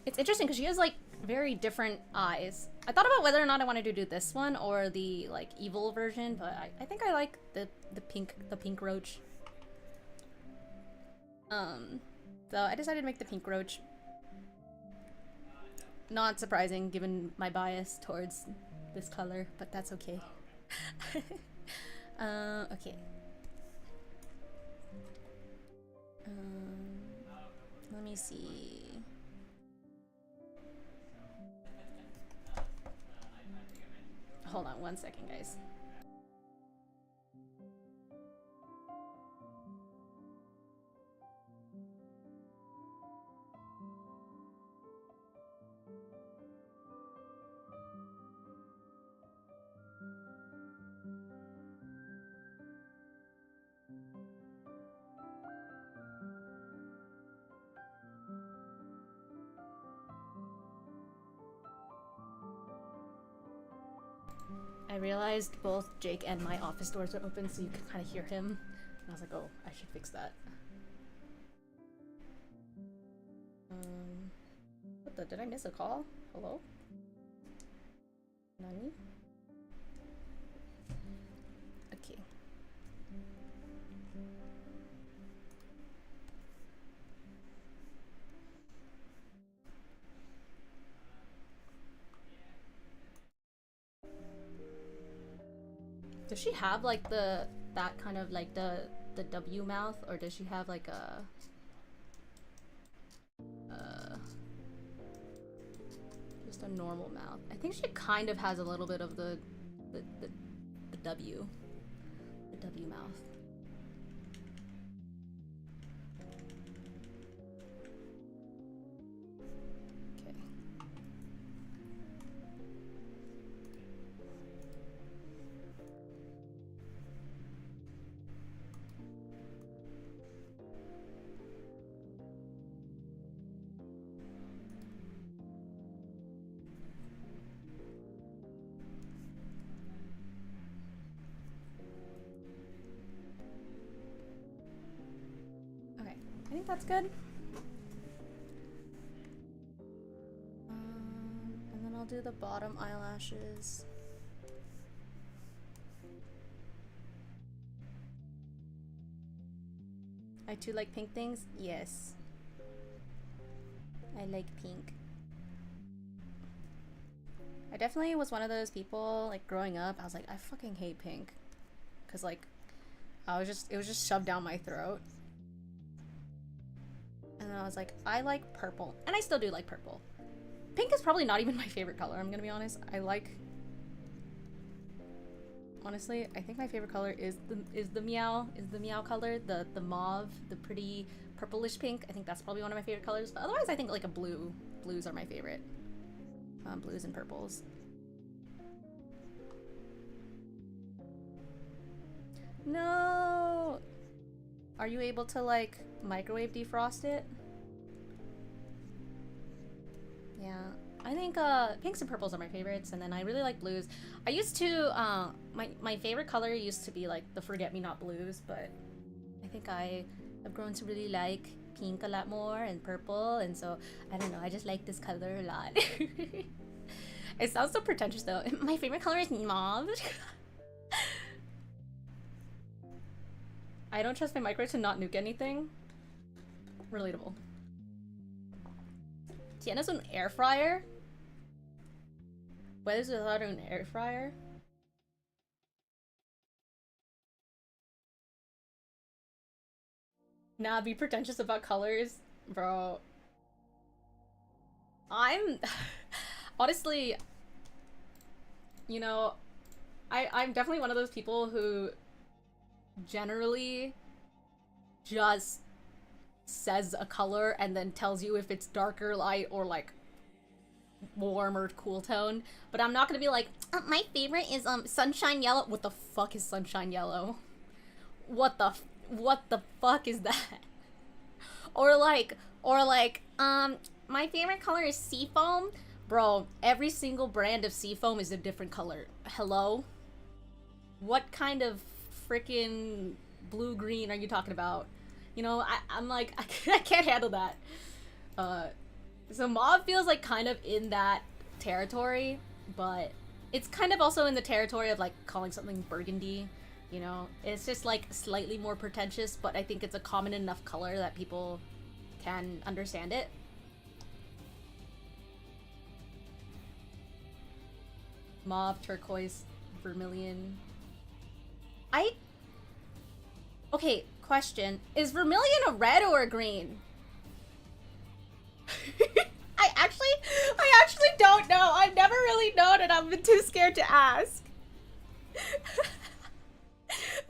It's interesting because she has like very different eyes. I thought about whether or not I wanted to do this one or the like evil version, but I think I like the pink roach. So I decided to make the pink roach. Not surprising given my bias towards this color, but that's okay. Okay. Let me see. Hold on one second, guys. I realized both Jake and my office doors are open, so you can kind of hear him. And I was like, oh, I should fix that. What the? Did I miss a call? Hello? Nani? Okay. Does she have like that kind of like the W mouth, or does she have like a just a normal mouth? I think she kind of has a little bit of the W mouth. Okay. I think that's good. And then I'll do the bottom eyelashes. I too like pink things? Yes. I like pink. I definitely was one of those people, like, growing up, I was like, I fucking hate pink. Because, like, it was just shoved down my throat. And then I was like, I like purple. And I still do like purple. Pink is probably not even my favorite color, I'm gonna be honest. Honestly, I think my favorite color is the Miao color, the mauve, the pretty purplish pink. I think that's probably one of my favorite colors. But otherwise, I think like blues are my favorite. Blues and purples. No! Are you able to like microwave defrost it? Yeah. I think pinks and purples are my favorites, and then I really like blues. I used to my favorite color used to be like the forget-me-not blues, but I think I have grown to really like pink a lot more and purple, and so I don't know, I just like this color a lot. It sounds so pretentious though. My favorite color is mauve. I don't trust my microwave to not nuke anything. Relatable. Tiena's an air fryer? What is without an air fryer? Nah, be pretentious about colors? Bro. I'm... Honestly, you know, I'm definitely one of those people who generally just says a color and then tells you if it's dark or light or like warm or cool tone, but I'm not gonna be like, my favorite is sunshine yellow. What the fuck is sunshine yellow? What the fuck is that? Or like my favorite color is seafoam. Bro, every single brand of seafoam is a different color. Hello? What kind of freaking blue-green are you talking about? You know, I'm like, I can't handle that. So mauve feels like kind of in that territory, but it's kind of also in the territory of like calling something burgundy, you know? It's just like slightly more pretentious, but I think it's a common enough color that people can understand it. Mauve, turquoise, vermilion. Okay, question. Is vermilion a red or a green? I actually don't know. I've never really known and I've been too scared to ask.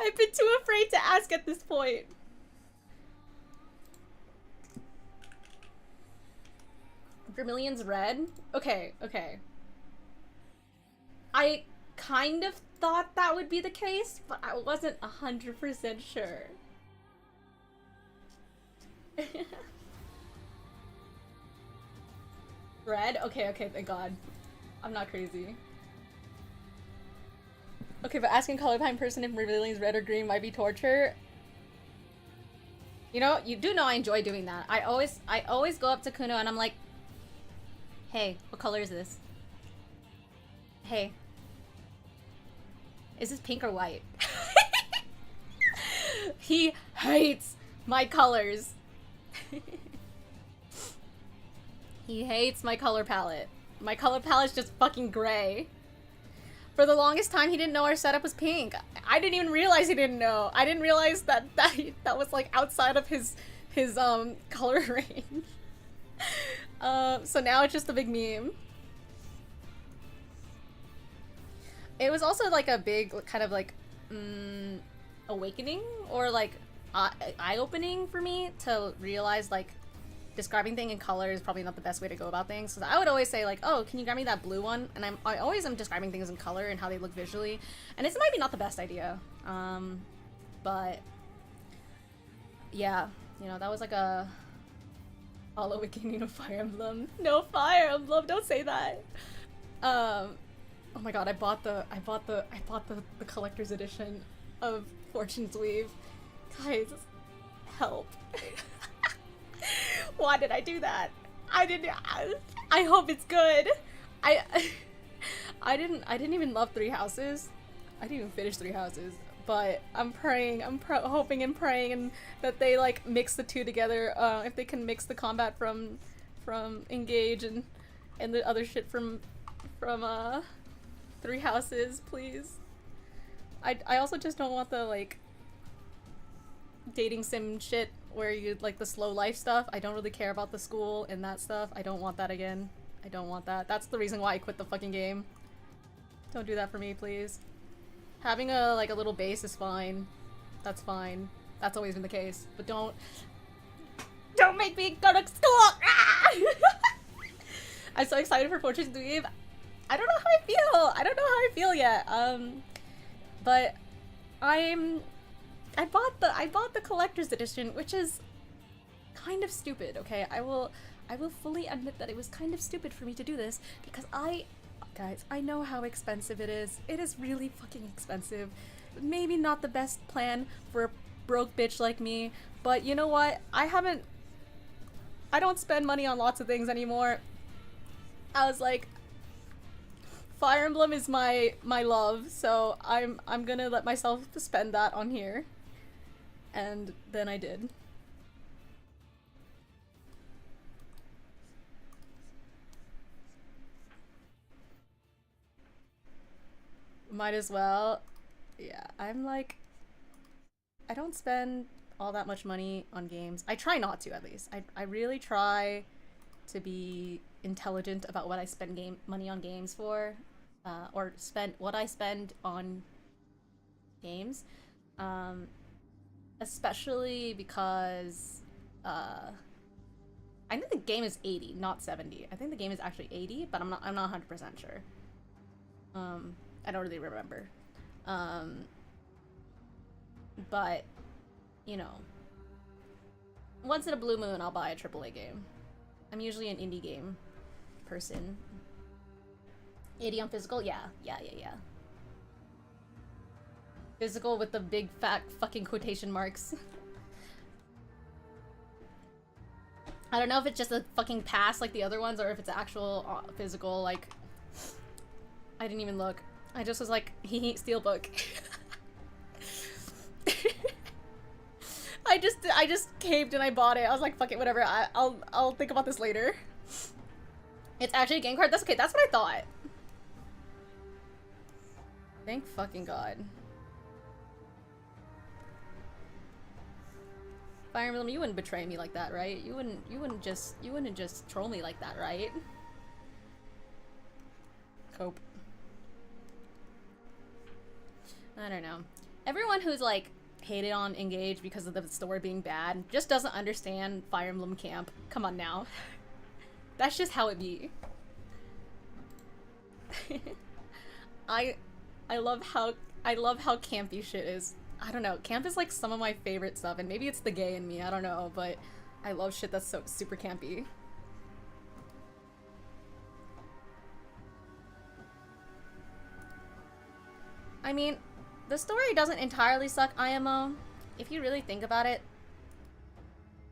I've been too afraid to ask at this point. Vermilion's red? Okay. I kind of thought that would be the case, but I wasn't 100% sure. Red? Okay, thank God. I'm not crazy. Okay, but asking colorblind person if Vermilion's red or green might be torture. You know, you do know I enjoy doing that. I always go up to Kuno and I'm like, hey, what color is this? Hey. Is this pink or white? He hates my colors. He hates my color palette. My color palette's just fucking gray. For the longest time, he didn't know our setup was pink. I didn't even realize he didn't know. I didn't realize that was like outside of his color range. So now it's just a big meme. It was also like a big kind of like awakening or like eye-opening for me to realize like describing thing in color is probably not the best way to go about things. So I would always say like, oh, can you grab me that blue one? And I always am describing things in color and how they look visually. And it's maybe not the best idea. But yeah, you know, that was like a all awakening of Fire Emblem. No Fire Emblem, don't say that. Oh my god, I bought the collector's edition of Fortune's Weave. Guys, help. Why did I do that? I hope it's good. I didn't even love Three Houses. I didn't even finish Three Houses, but I'm praying, hoping and praying and that they like mix the two together. If they can mix the combat from Engage and the other shit from from Three Houses, please. I also just don't want the like dating sim shit where you like the slow life stuff. I don't really care about the school and that stuff. I don't want that again. I don't want that. That's the reason why I quit the fucking game. Don't do that for me, please. Having a like a little base is fine. That's fine. That's always been the case. But don't make me go to school! Ah! I'm so excited for Fortune's Dweeb. I don't know how I feel. I don't know how I feel yet. But I bought the collector's edition, which is kind of stupid, okay? I will fully admit that it was kind of stupid for me to do this because guys, I know how expensive it is. It is really fucking expensive. Maybe not the best plan for a broke bitch like me, but you know what? I don't spend money on lots of things anymore. I was like, Fire Emblem is my love, so I'm gonna let myself spend that on here. And then I did. Might as well. Yeah, I'm like, I don't spend all that much money on games. I try not to, at least. I really try to be intelligent about what I spend money on games for, or what I spend on games, especially because I think the game is 80, not 70. I think the game is actually 80, but I'm not 100% sure. I don't really remember. But you know, once in a blue moon I'll buy a AAA game. I'm usually an indie game person. 80 on physical? Yeah. Physical with the big fat fucking quotation marks. I don't know if it's just a fucking pass like the other ones or if it's actual physical, like... I didn't even look. I just was like, steelbook. I just caved and I bought it. I was like, fuck it, whatever. I'll think about this later. It's actually a game card? That's okay, that's what I thought. Thank fucking God. Fire Emblem, you wouldn't betray me like that, right? You wouldn't just troll me like that, right? Cope. I don't know. Everyone who's like hated on Engage because of the story being bad just doesn't understand Fire Emblem Camp. Come on now. That's just how it be. I love how campy shit is. I don't know. Camp is like some of my favorite stuff, and maybe it's the gay in me. I don't know, but I love shit that's so super campy. I mean, the story doesn't entirely suck, IMO. If you really think about it,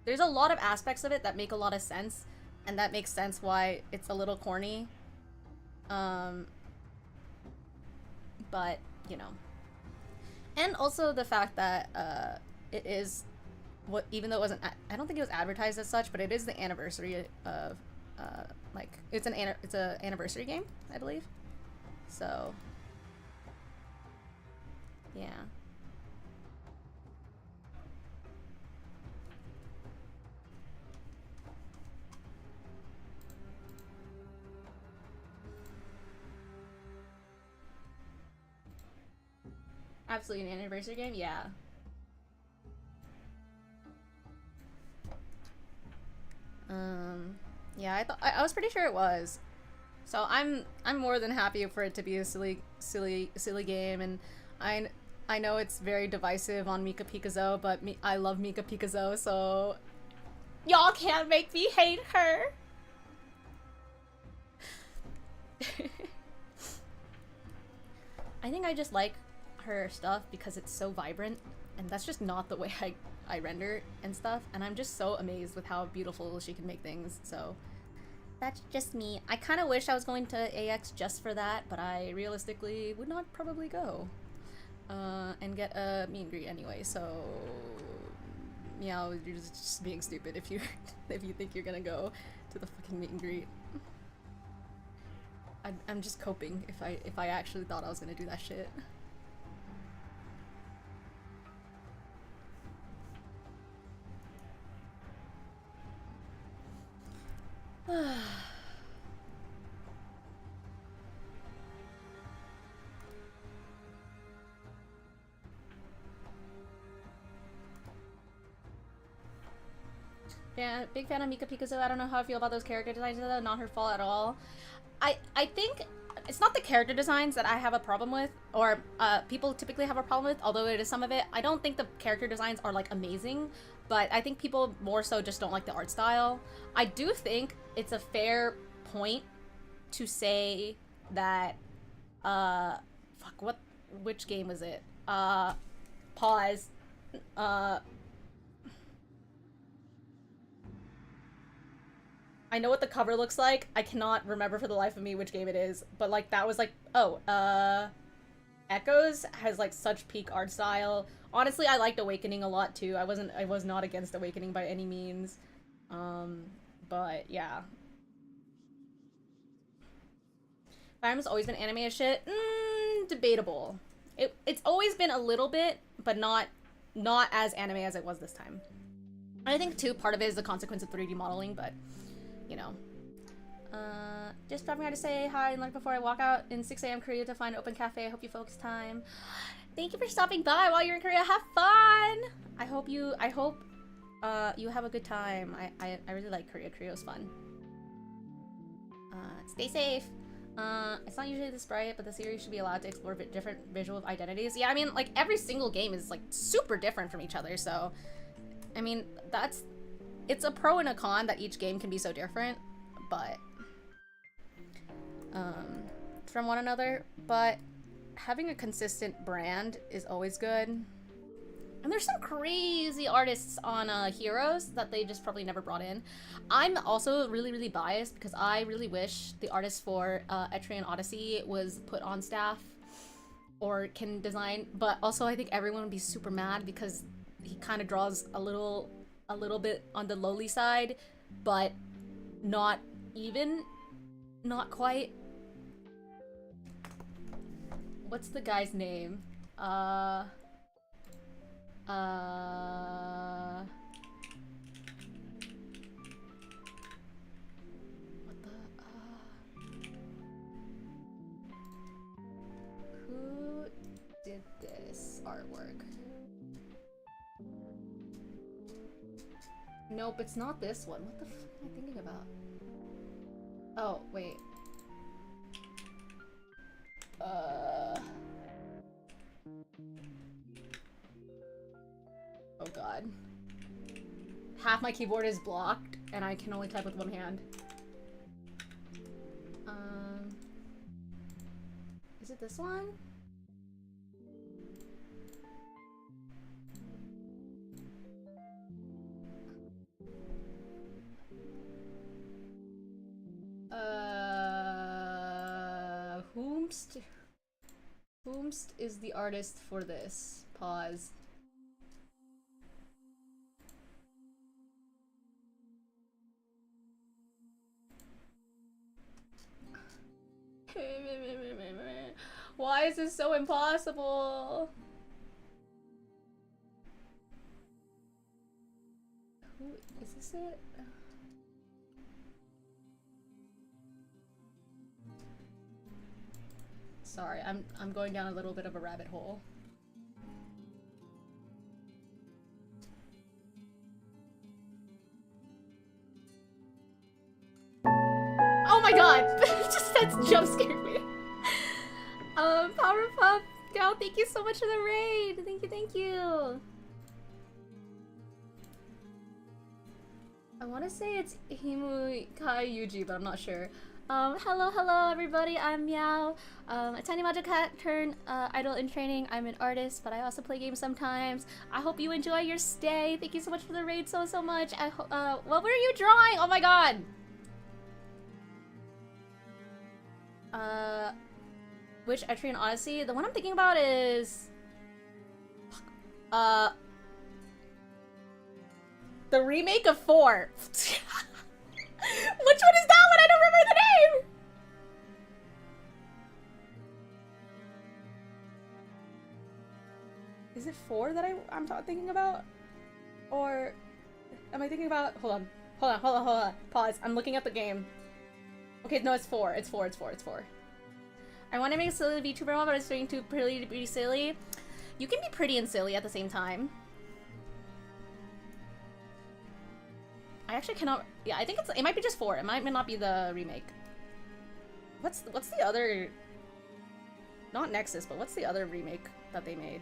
there's a lot of aspects of it that make a lot of sense, and that makes sense why it's a little corny. But, you know. And also the fact that it is what, even though it wasn't, I don't think it was advertised as such, but it is the anniversary of like it's an anniversary game, I believe. So yeah. Absolutely an anniversary game? Yeah. Yeah, I was pretty sure it was. So I'm more than happy for it to be a silly game, and I know it's very divisive on Mika Pikazo, but I love Mika Pikazo, so y'all can't make me hate her. I think I just like her stuff because it's so vibrant, and that's just not the way I render and stuff, and I'm just so amazed with how beautiful she can make things, so that's just me. I kind of wish I was going to AX just for that, but I realistically would not probably go and get a meet and greet anyway, so Miao, you're just being stupid if you think you're gonna go to the fucking meet and greet. I'm just coping if I actually thought I was gonna do that shit. Yeah, big fan of Mika Pikazu. I don't know how I feel about those character designs though. Not her fault at all. I think it's not the character designs that I have a problem with, or people typically have a problem with, although it is some of it. I don't think the character designs are like amazing, but I think people more so just don't like the art style. I do think it's a fair point to say that which game was it? Pause. I know what the cover looks like. I cannot remember for the life of me which game it is, but like that was like, oh, Echoes has like such peak art style. Honestly, I liked Awakening a lot too. I was not against Awakening by any means. But yeah. Fire Emblem's always been anime as shit. Debatable. It's always been a little bit, but not as anime as it was this time. I think too, part of it is the consequence of 3D modeling, but you know. Just dropping out to say hi and like before I walk out in 6 a.m. Korea to find an open cafe. I hope you folks time. Thank you for stopping by while you're in Korea. Have fun! I hope you have a good time. I really like Korea. Korea was fun. Stay safe. It's not usually this bright, but the series should be allowed to explore different visual identities. Yeah, I mean, like, every single game is, like, super different from each other, so... I mean, it's a pro and a con that each game can be so different, but... from one another, but having a consistent brand is always good. And there's some crazy artists on Heroes that they just probably never brought in. I'm also really, really biased because I really wish the artist for Etrian Odyssey was put on staff or can design, but also I think everyone would be super mad because he kind of draws a little bit on the lowly side, but not quite. What's the guy's name? What the, who did this artwork? Nope, it's not this one. What the f am I thinking about? Oh, wait. Oh god. Half my keyboard is blocked, and I can only type with one hand. Is it this one? Whomst is the artist for this? Pause. Why is this so impossible? Who is this it? Sorry, I'm going down a little bit of a rabbit hole. Oh my god! Just that jump scared me. Powerpuff Gal, thank you so much for the raid. Thank you. I want to say it's Himu Kai Yuji, but I'm not sure. Hello everybody, I'm Miao. A tiny magic cat turned idol in training. I'm an artist, but I also play games sometimes. I hope you enjoy your stay. Thank you so much for the raid so much. What were you drawing? Oh my god! Which Etrian Odyssey? The one I'm thinking about is... the remake of 4. Which one is that one? I don't remember the name! Is it 4 that I'm thinking about? Or am I thinking about... Hold on. Pause. I'm looking at the game. Okay, no, it's 4. It's 4. I want to make a silly VTuber one, but it's doing too pretty to be silly. You can be pretty and silly at the same time. I actually cannot... Yeah, I think it might be just 4. It might not be the remake. What's the other... Not Nexus, but what's the other remake that they made?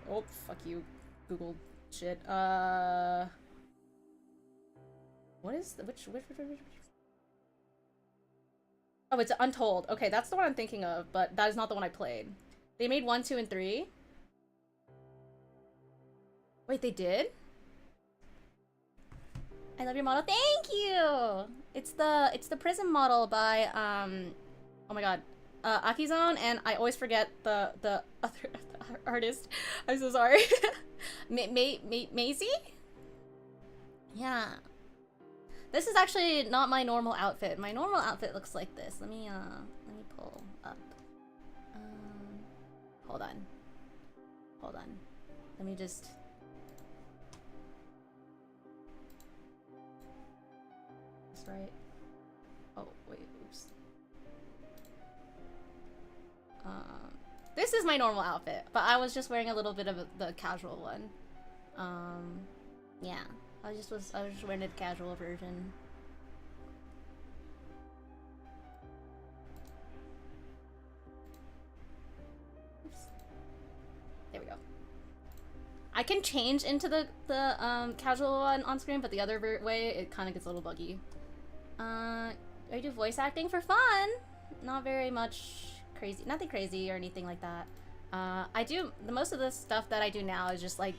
Oh, fuck you, Google shit. What is the... Which... Oh, it's Untold. Okay, that's the one I'm thinking of, but that is not the one I played. They made 1, 2, and 3. Wait, they did? I love your model. Thank you! It's the Prism model by, oh my god. Akizone, and I always forget the other artist. I'm so sorry. Maisie? Yeah. This is actually not my normal outfit. My normal outfit looks like this. Let me pull up. Hold on. Let me just... That's right. Oh, wait, oops. This is my normal outfit, but I was just wearing a little bit of the casual one. Yeah. I was just wearing a casual version. Oops. There we go. I can change into the casual one on screen, but the other way it kind of gets a little buggy. I do voice acting for fun. Not very much crazy, nothing crazy or anything like that. I do most of the stuff that I do now is just like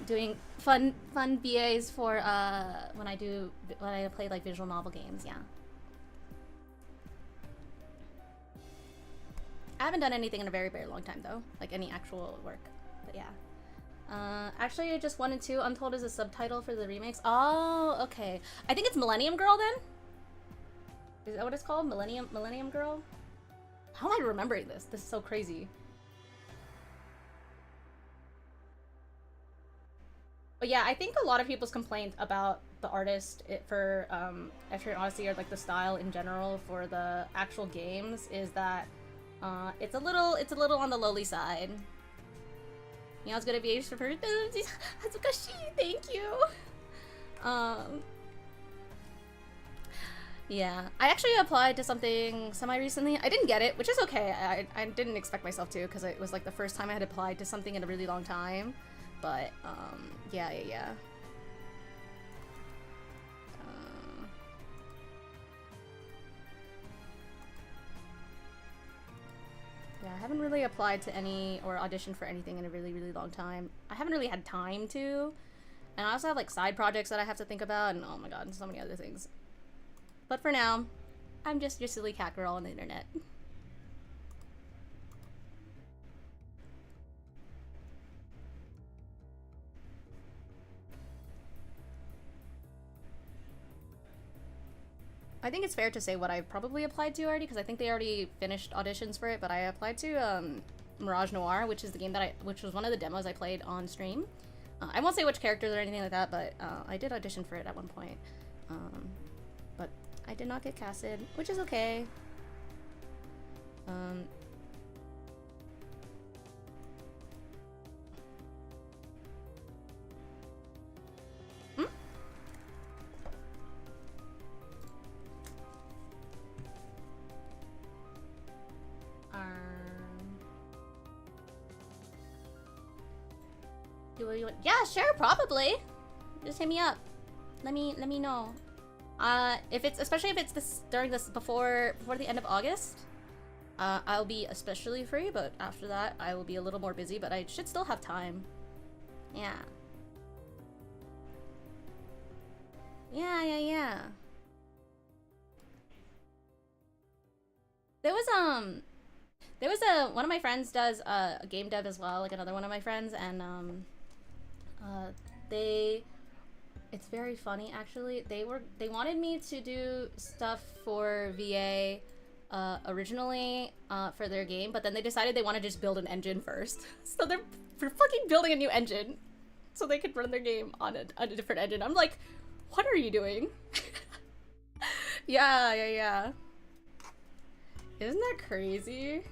doing fun VAs for when I play like visual novel games. Yeah, I haven't done anything in a very long time though, like any actual work. But yeah, actually I just wanted to Untold is a subtitle for the remakes. Oh, okay. I think it's Millennium Girl then. Is that what it's called? Millennium Girl? How am I remembering this? This is so crazy. But yeah, I think a lot of people's complaint about the artist for F-Train Odyssey, or like the style in general for the actual games, is that it's a little on the lowly side. Miao's gonna be aged for her. Hatsukashi, thank you. Yeah, I actually applied to something semi-recently. I didn't get it, which is okay. I didn't expect myself to, because it was like the first time I had applied to something in a really long time. But, yeah. Yeah, I haven't really applied to any or auditioned for anything in a really long time. I haven't really had time to. And I also have like side projects that I have to think about, and oh my god, and so many other things. But for now, I'm just your silly cat girl on the internet. I think it's fair to say what I've probably applied to already, because I think they already finished auditions for it, but I applied to Mirage Noir, which is the game that which was one of the demos I played on stream. I won't say which characters or anything like that, but I did audition for it at one point. But I did not get casted, which is okay. Yeah, sure, probably. Just hit me up. Let me know. Especially if it's before the end of August, I'll be especially free, but after that I will be a little more busy, but I should still have time. Yeah. Yeah. There was one of my friends does a game dev as well, like another one of my friends, and it's very funny actually. They wanted me to do stuff for VA originally for their game, but then they decided they want to just build an engine first. So they're fucking building a new engine so they could run their game on a different engine. I'm like, what are you doing? Yeah. Isn't that crazy?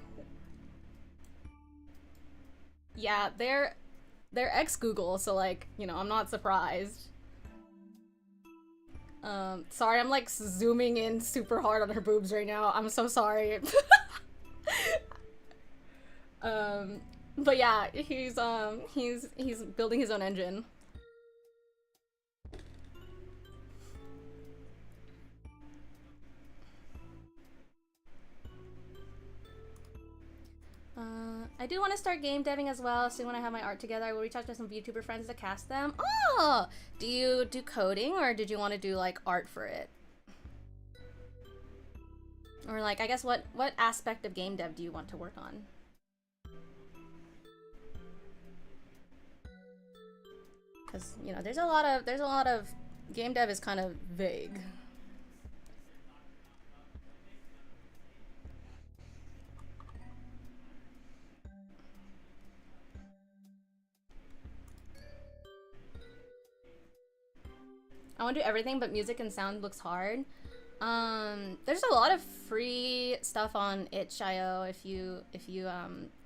Yeah, they're ex-Google, so like, you know, I'm not surprised. Sorry, I'm like zooming in super hard on her boobs right now. I'm so sorry. But yeah, he's building his own engine. I do want to start game deving as well. Soon when I have my art together, I will reach out to some VTuber friends to cast them. Oh! Do you do coding or did you want to do like art for it? Or like, I guess what aspect of game dev do you want to work on? Because, you know, there's a lot of game dev is kind of vague. I want to do everything, but music and sound looks hard. There's a lot of free stuff on itch.io if you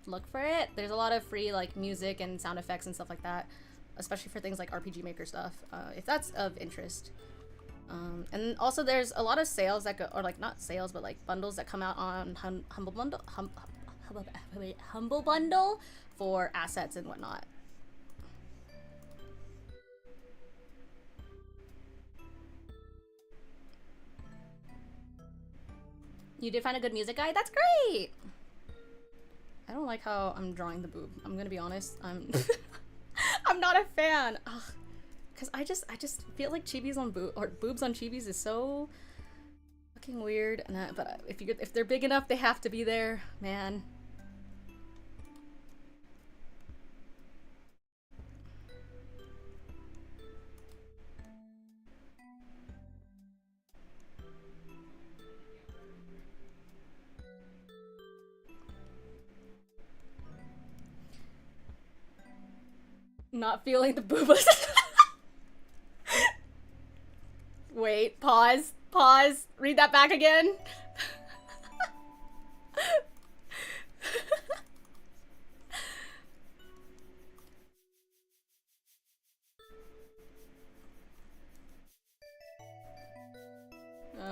look for it. There's a lot of free like music and sound effects and stuff like that, especially for things like RPG Maker stuff, if that's of interest. And also there's a lot of sales that go, or like not sales, but like bundles that come out on Humble Bundle for assets and whatnot. You did find a good music guide? That's great! I don't like how I'm drawing the boob. I'm gonna be honest. I'm I'm not a fan. Ugh. Cause I just feel like chibis on boobs on chibis is so fucking weird. And but if they're big enough, they have to be there, man. Not feeling the boobas. Wait, pause. Read that back again.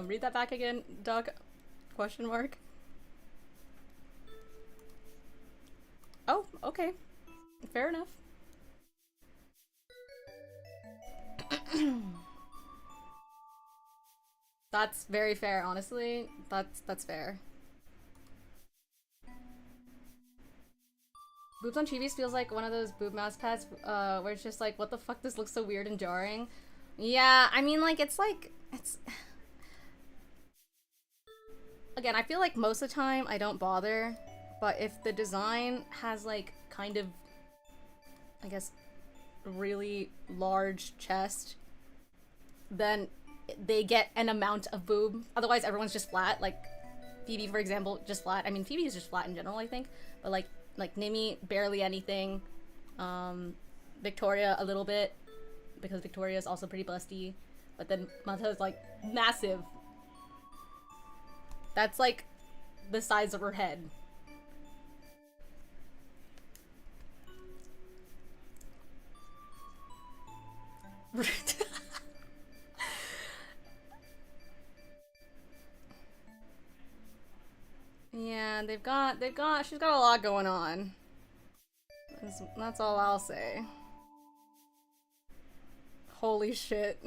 Read that back again, Doug? Question mark. Oh, okay. Fair enough. That's very fair, honestly. That's fair. Boobs on Chibis feels like one of those boob mouse pads where it's just like, what the fuck, this looks so weird and jarring. Yeah, I mean, like, it's again, I feel like most of the time I don't bother, but if the design has like kind of, I guess, really large chest, then they get an amount of boob. Otherwise everyone's just flat. Like Phoebe, for example, just flat. I mean, Phoebe is just flat in general, I think, but like Nimi, barely anything. Victoria a little bit, because Victoria is also pretty busty, but then Mata's like massive. That's like the size of her head. Yeah, she's got a lot going on. That's all I'll say. Holy shit.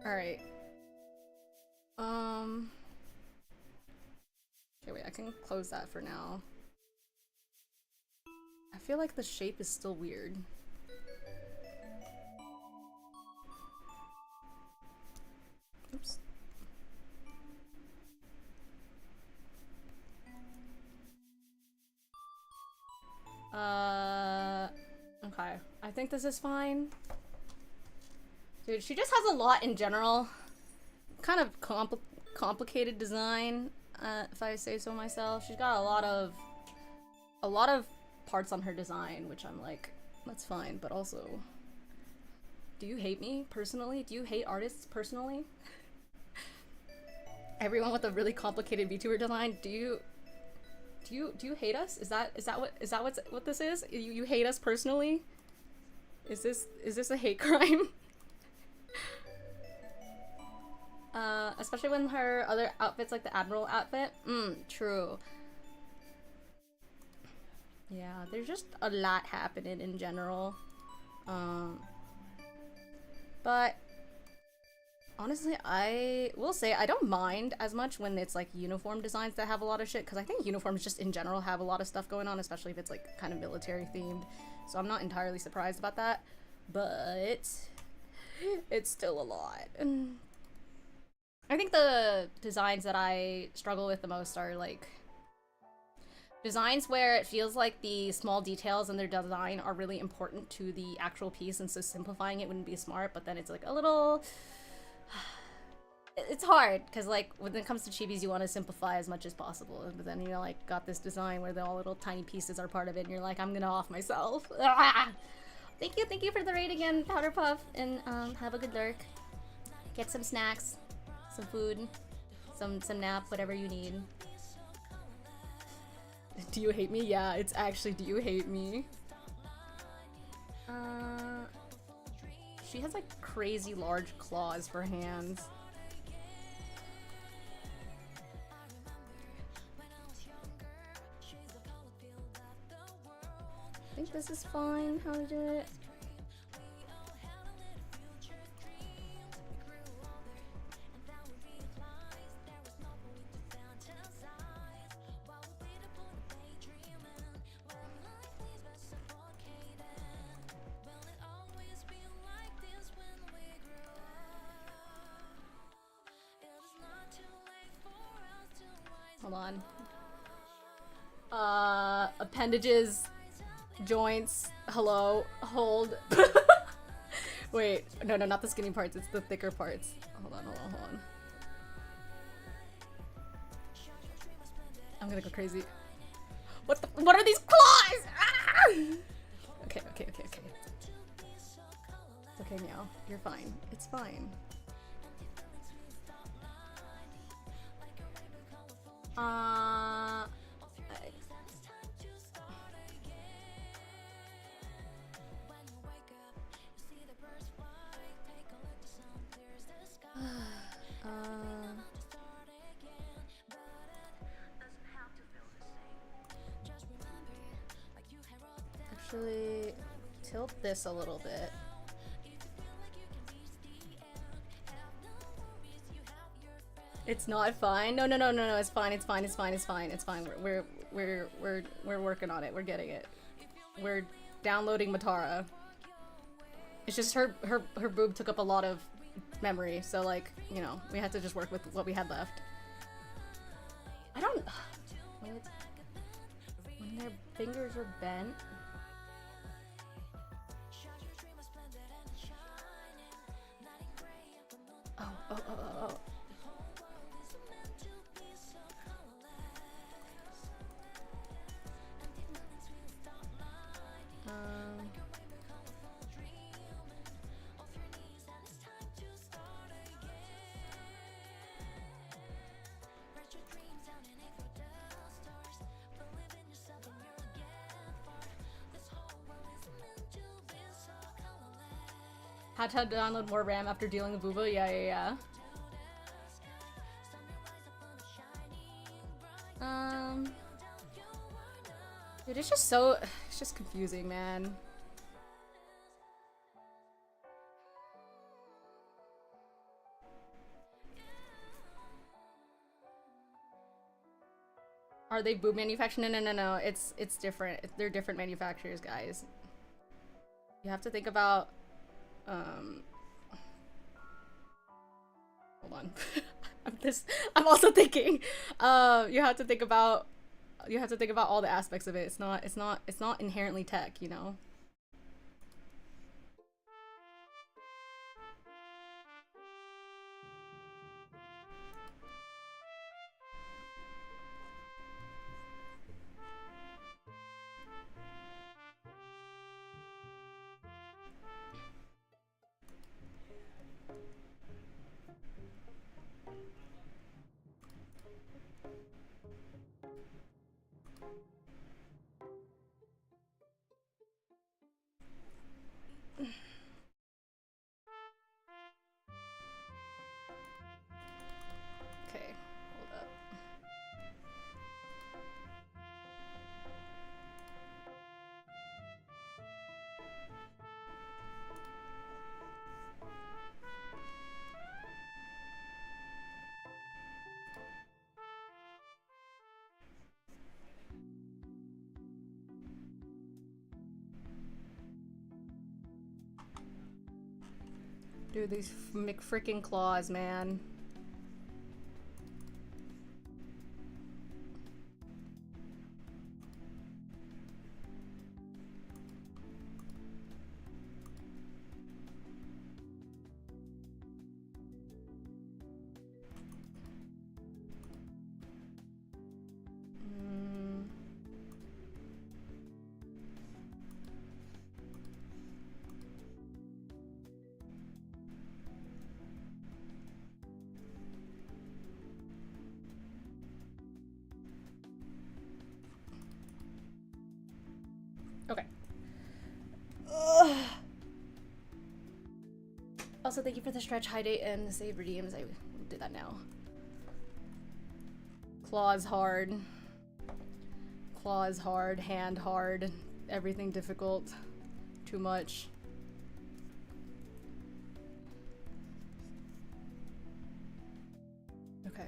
Alright. Okay, wait, I can close that for now. I feel like the shape is still weird. Oops. Okay. I think this is fine. Dude, she just has a lot in general. Kind of complicated design, if I say so myself. She's got a lot of parts on her design, which I'm like, that's fine, but also, do you hate me personally? Do you hate artists personally? Everyone with a really complicated VTuber design, do you hate us? Is that what this is? You hate us personally? Is this a hate crime? Especially when her other outfits, like the Admiral outfit. True. Yeah, there's just a lot happening in general. But honestly, I will say I don't mind as much when it's like uniform designs that have a lot of shit, because I think uniforms just in general have a lot of stuff going on, especially if it's like kind of military themed. So I'm not entirely surprised about that, but it's still a lot. I think the designs that I struggle with the most are like designs where it feels like the small details in their design are really important to the actual piece, and so simplifying it wouldn't be smart, but then it's like a little... It's hard, because like when it comes to chibis, you want to simplify as much as possible, but then you're like got this design where all little tiny pieces are part of it, and you're like, I'm gonna off myself. Thank you for the raid again, Powder Puff, and have a good lurk. Get some snacks, some food, some nap, whatever you need. Do you hate me? Yeah, it's actually, do you hate me? She has like crazy large claws for hands. I think this is fine, how to do it. Hold on. Appendages, joints, hello, hold. Wait, no, not the skinny parts, it's the thicker parts. Hold on. I'm gonna go crazy. What are these claws? Ah! Okay. It's okay, Miao. You're fine. It's fine. Actually, tilt this a little bit. It's not fine. No. It's fine. We're working on it. We're getting it. We're downloading Matara. It's just her boob took up a lot of memory, so like, you know, we had to just work with what we had left. I don't... When their fingers are bent... Oh. Had to download more RAM after dealing with Booba? Yeah. Dude, it's just confusing, man. Are they boob manufactured? No. It's different. They're different manufacturers, guys. You have to think about, hold on. I'm also thinking, you have to think about all the aspects of it. It's not inherently tech, you know? Dude, these McFrickin' claws, man. Okay. Ugh. Also, thank you for the stretch hydrate and the save redeems. I did that now. Claws hard. Claws hard. Hand hard. Everything difficult. Too much. Okay.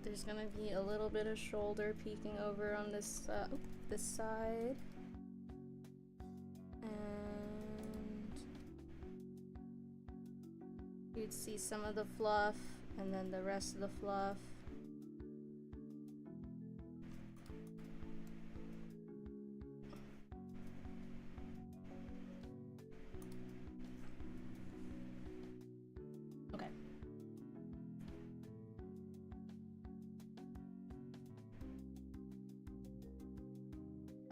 There's gonna be a little bit of shoulder peeking over on this this side, and you'd see some of the fluff, and then the rest of the fluff.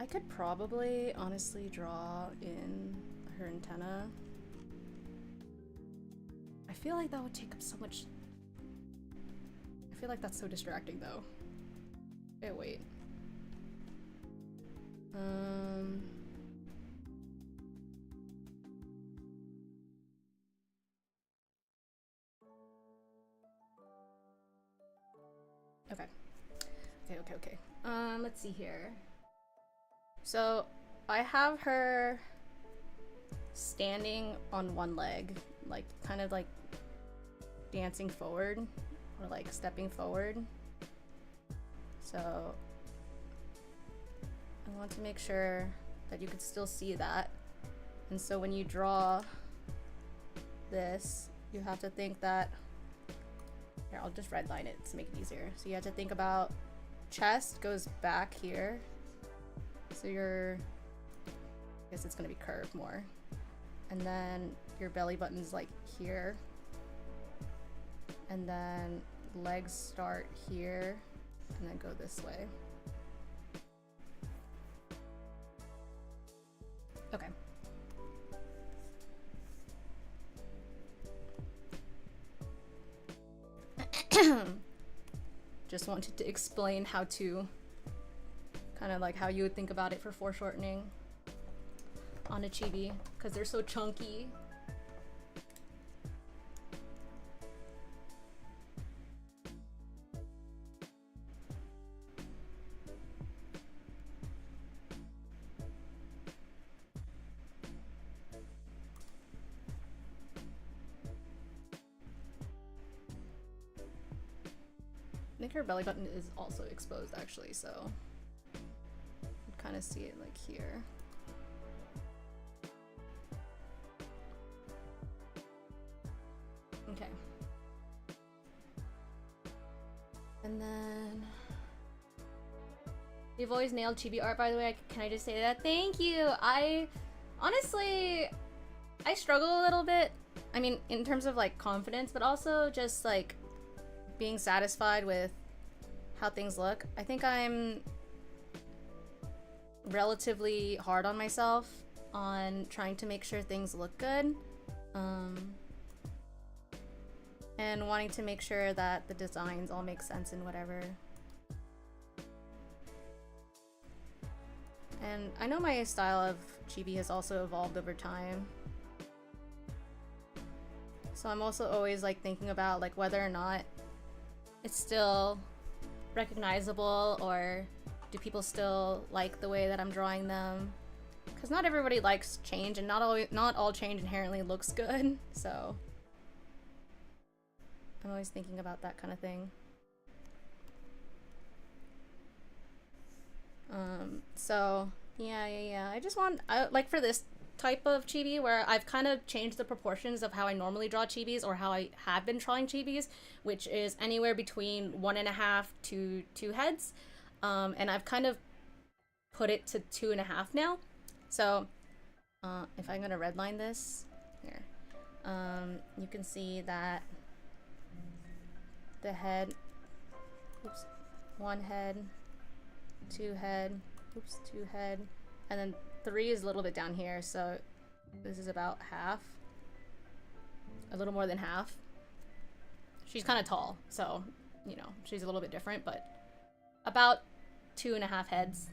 I could probably honestly draw in her antenna. I feel like that would take up so much. I feel like that's so distracting though. Okay, wait. Okay. Let's see here. So I have her standing on one leg, like kind of like dancing forward or like stepping forward. So I want to make sure that you could still see that. And so when you draw this, you have to think that, here, I'll just redline it to make it easier. So you have to think about chest goes back here. So I guess it's gonna be curved more. And then your belly button's like here. And then legs start here and then go this way. Okay. Just wanted to explain how to kind of like how you would think about it for foreshortening on a chibi, because they're so chunky. I think her belly button is also exposed actually, so you kind of see it like here. Okay. And then you've always nailed chibi art, by the way. Can I just say that? Thank you. Honestly, I struggle a little bit. I mean, in terms of like confidence, but also just like being satisfied with how things look. I think I'm relatively hard on myself on trying to make sure things look good, and wanting to make sure that the designs all make sense and whatever. And I know my style of chibi has also evolved over time, so I'm also always like thinking about like whether or not it's still recognizable, or do people still like the way that I'm drawing them? Because not everybody likes change, and not all change inherently looks good, so I'm always thinking about that kind of thing. So yeah. I just want, like for this type of chibi where I've kind of changed the proportions of how I normally draw chibis, or how I have been drawing chibis, which is anywhere between 1.5 to 2 heads. And I've kind of put it to 2.5 now. So if I'm gonna redline this here, you can see that the head, oops, 1 head, 2 head, oops, 2 head, and then 3 is a little bit down here, so this is about half, a little more than half. She's kind of tall, so you know, she's a little bit different, but about 2.5 heads,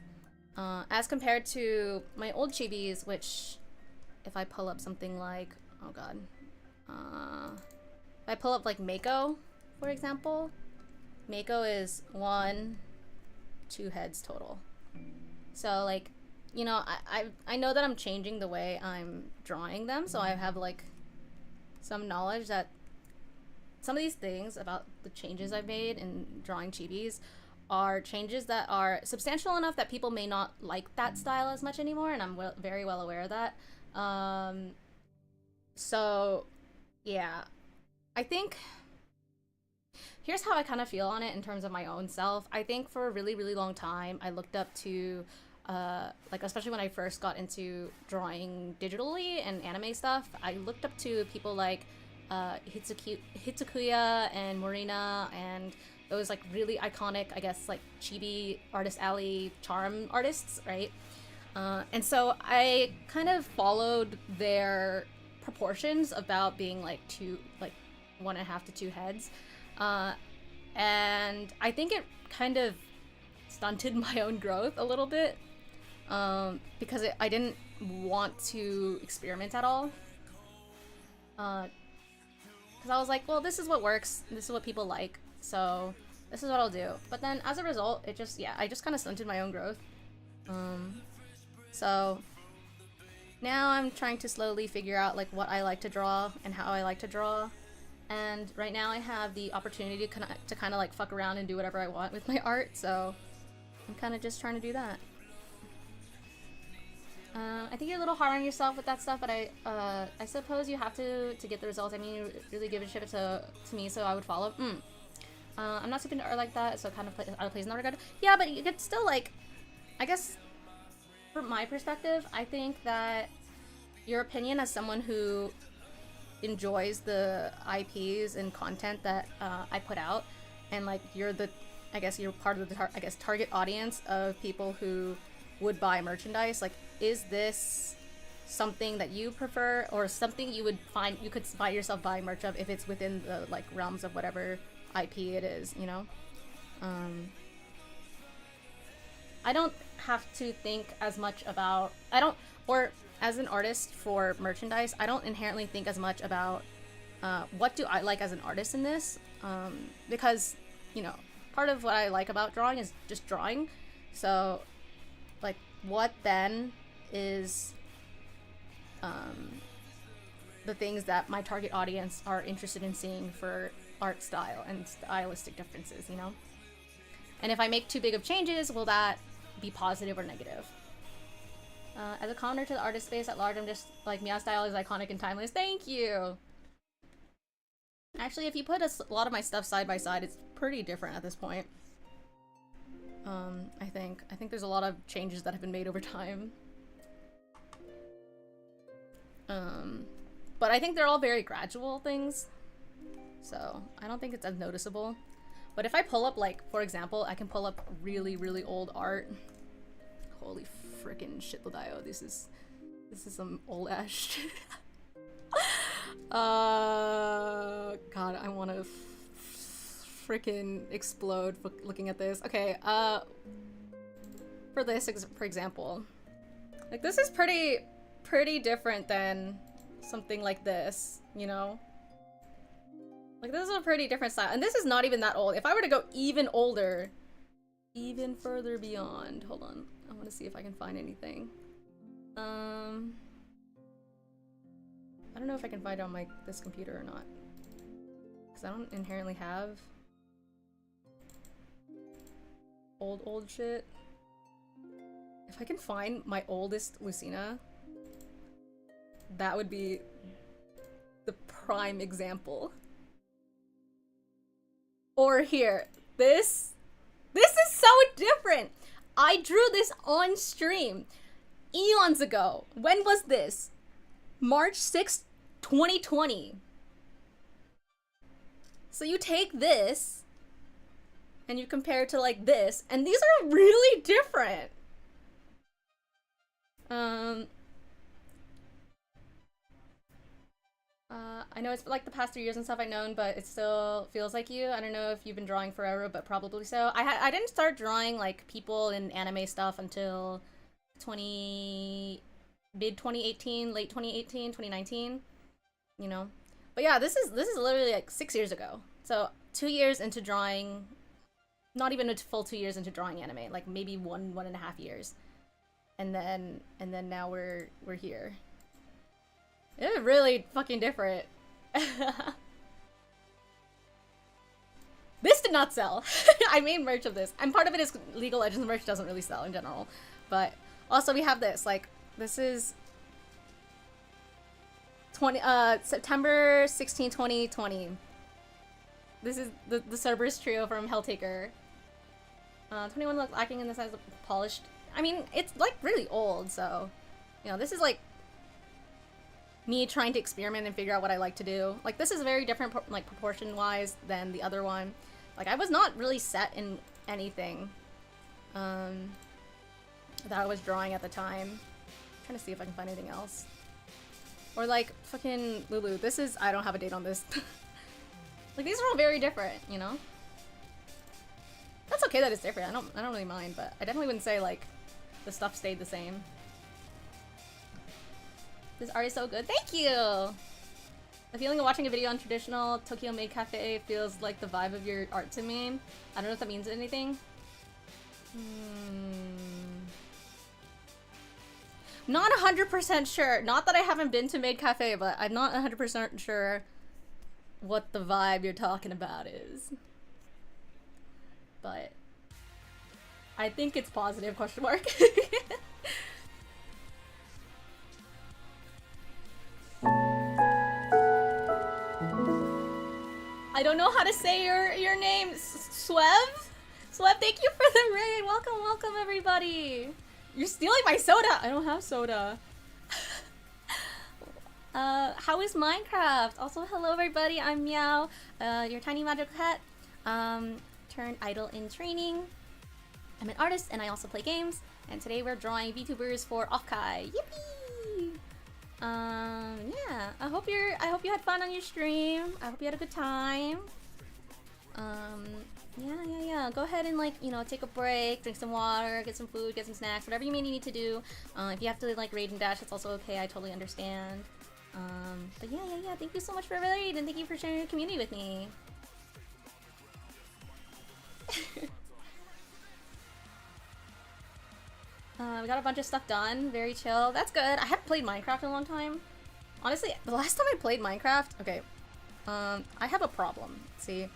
as compared to my old chibis, which if I pull up something like, oh god, if I pull up like Mako, for example, Mako is 1, 2 heads total. So like, you know, I know that I'm changing the way I'm drawing them, so I have like some knowledge that some of these things about the changes I've made in drawing chibis are changes that are substantial enough that people may not like that style as much anymore, and I'm very well aware of that. So yeah, I think here's how I kind of feel on it in terms of my own self. I think for a really long time I looked up to like, especially when I first got into drawing digitally and anime stuff, I looked up to people like Hitsukuya and Morina, and those like really iconic, I guess, like chibi Artist Alley charm artists, right? And so I kind of followed their proportions about being like 1.5 to 2 heads, and I think it kind of stunted my own growth a little bit, because I didn't want to experiment at all, because I was like, well, this is what works, this is what people like, so this is what I'll do. But then as a result, it just, yeah, I just kind of stunted my own growth. So now I'm trying to slowly figure out like what I like to draw and how I like to draw. And right now I have the opportunity to kind of like fuck around and do whatever I want with my art, so I'm kind of just trying to do that. I think you're a little hard on yourself with that stuff, but I suppose you have to get the results. I mean, you really give a shit to me, so I would follow. I'm not super into art like that, so it kind of out of place in that regard. Yeah, but you could still, like, I guess, from my perspective, I think that your opinion as someone who enjoys the IPs and content that I put out, and like you're part of the target audience of people who would buy merchandise. Like, is this something that you prefer, or something you could find yourself buying merch of if it's within the like realms of whatever IP it is, you know? I don't have to think as much about, or as an artist for merchandise, I don't inherently think as much about what do I like as an artist in this, because, you know, part of what I like about drawing is just drawing. So, like, what then is the things that my target audience are interested in seeing for art style and stylistic differences, you know? And if I make too big of changes, will that be positive or negative? As a commenter to the artist space at large, I'm just like, Miao style is iconic and timeless. Thank you! Actually, if you put a lot of my stuff side by side, it's pretty different at this point. I think there's a lot of changes that have been made over time. But I think they're all very gradual things, so I don't think it's as noticeable. But if I pull up, like, for example, I can pull up really old art. Holy frickin' shitlodio, this is some old ass shit. God, I want to freaking explode looking at this. Okay, for this, for example, like, this is pretty different than something like this, you know? Like, this is a pretty different style, and this is not even that old. If I were to go even older, even further beyond, hold on, I want to see if I can find anything. I don't know if I can find it on this computer or not. Because I don't inherently have old shit. If I can find my oldest Lucina, that would be the prime example. Or here, this is so different. I drew this on stream eons ago. When was this? March 6th, 2020. So you take this and you compare it to like this, and these are really different. I know it's like the past 3 years and stuff I've known, but it still feels like you. I don't know if you've been drawing forever, but probably so. I didn't start drawing like people in anime stuff until mid 2018, late 2018, 2019, you know. But yeah, this is literally like 6 years ago. So 2 years into drawing, not even a full 2 years into drawing anime, like maybe one and a half years. And then now we're here. It's really fucking different. This did not sell. I made merch of this. And part of it is League of Legends merch doesn't really sell in general. But also we have this. Like, this is September 16, 2020. This is the Cerberus trio from Helltaker. 21 look lacking in the size of polished. I mean, it's like really old, so you know, this is like me trying to experiment and figure out what I like to do. Like, this is very different, like, proportion-wise than the other one. Like, I was not really set in anything that I was drawing at the time. I'm trying to see if I can find anything else. Or, like, fucking Lulu. This is... I don't have a date on this. Like, these are all very different, you know? That's okay that it's different. I don't really mind, but I definitely wouldn't say, like, the stuff stayed the same. This art is so good. Thank you! The feeling of watching a video on traditional Tokyo Maid Cafe feels like the vibe of your art to me. I don't know if that means anything. Not 100% sure. Not that I haven't been to Maid Cafe, but I'm not 100% sure what the vibe you're talking about is. But I think it's positive, question mark. I don't know how to say your name. Swev? Swev, thank you for the raid. Welcome everybody. You're stealing my soda. I don't have soda. How is Minecraft? Also, hello everybody. I'm Miao, your tiny magical cat. Turned idle in training. I'm an artist and I also play games. And today we're drawing VTubers for Offkai. Yippee! Yeah. I hope you had fun on your stream. I hope you had a good time. Yeah. Go ahead and, like, you know, take a break, drink some water, get some food, get some snacks, whatever you may need to do. If you have to, like, raid and dash, that's also okay. I totally understand. But yeah. Thank you so much for the raid, and thank you for sharing your community with me. We got a bunch of stuff done. Very chill. That's good. I haven't played Minecraft in a long time. Honestly, the last time I played Minecraft... Okay. I have a problem. See?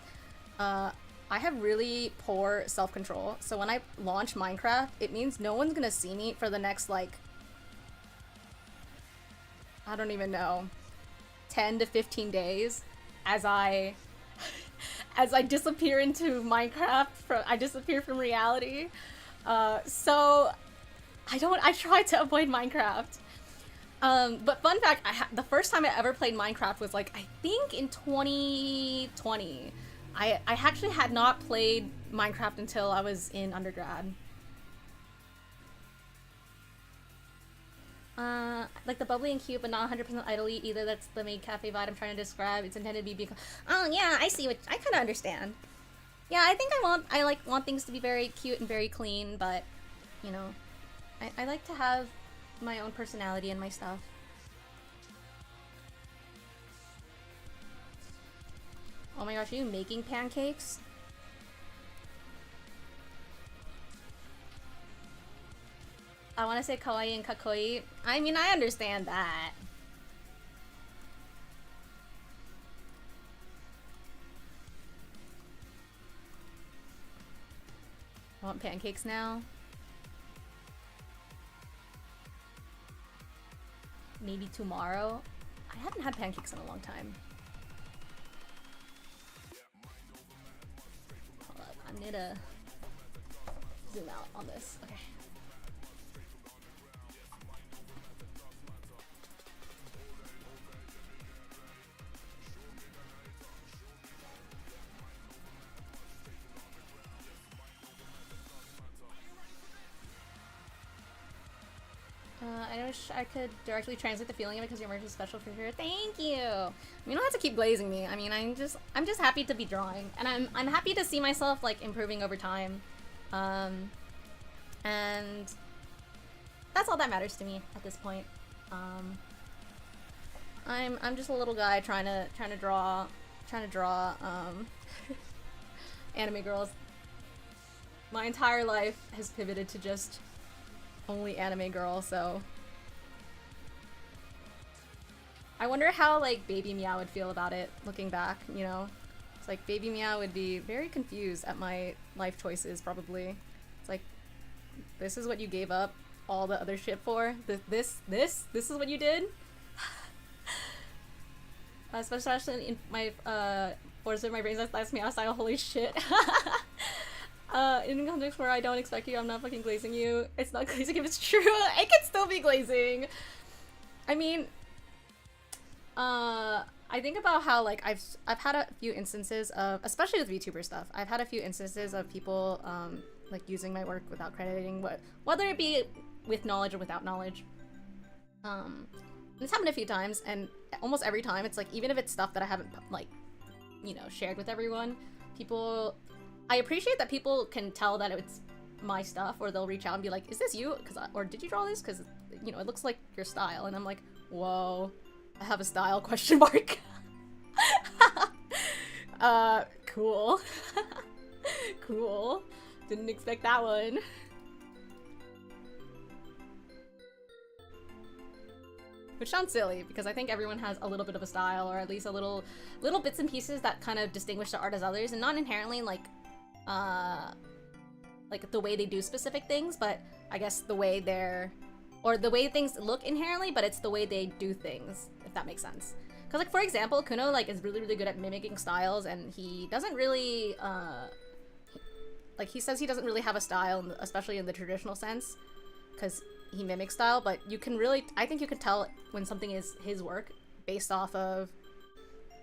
I have really poor self-control. So when I launch Minecraft, it means no one's gonna see me for the next, like... I don't even know. 10 to 15 days. As I... as I disappear into Minecraft. I disappear from reality. So... I try to avoid Minecraft. But fun fact, the first time I ever played Minecraft was, like, I think in 2020. I actually had not played Minecraft until I was in undergrad. Like the bubbly and cute, but not 100% idly either. That's the Maid Cafe vibe I'm trying to describe. It's intended to be oh yeah, I see what I kind of understand. Yeah, I think I want things to be very cute and very clean, but you know, I like to have my own personality in my stuff. Oh my gosh, are you making pancakes? I want to say kawaii and kakoi. I mean, I understand that. I want pancakes now. Maybe tomorrow. I haven't had pancakes in a long time. Hold up, I need to zoom out on this. Okay. I wish I could directly translate the feeling of it because your merch is special for sure. Thank you. You don't have to keep glazing me. I mean, I'm just happy to be drawing, and I'm happy to see myself like improving over time, and that's all that matters to me at this point. I'm just a little guy trying to draw anime girls. My entire life has pivoted to just only anime girl, so I wonder how like baby Miao would feel about it looking back, you know? It's like baby Miao would be very confused at my life choices probably. It's like, this is what you gave up all the other shit for? This is what you did? Especially in my Forza in my brain that's Miao style, holy shit. In context where I don't expect you, I'm not fucking glazing you. It's not glazing if it's true. It can still be glazing. I mean, I think about how like I've had a few instances of, especially with VTuber stuff, I've had a few instances of people like using my work without crediting, whether it be with knowledge or without knowledge. It's happened a few times, and almost every time it's like, even if it's stuff that I haven't like, you know, shared with everyone, I appreciate that people can tell that it's my stuff, or they'll reach out and be like, is this you? Or did you draw this? Because, you know, it looks like your style. And I'm like, whoa, I have a style, question mark. Cool. Cool. Didn't expect that one. Which sounds silly, because I think everyone has a little bit of a style, or at least a little bits and pieces that kind of distinguish the art as others, and not inherently like the way they do specific things, but I guess the way the way things look inherently, but it's the way they do things, if that makes sense. Because like, for example, Kuno like is really good at mimicking styles, and he doesn't really like, he says he doesn't really have a style, especially in the traditional sense, because he mimics style, but you can really, I think you can tell when something is his work based off of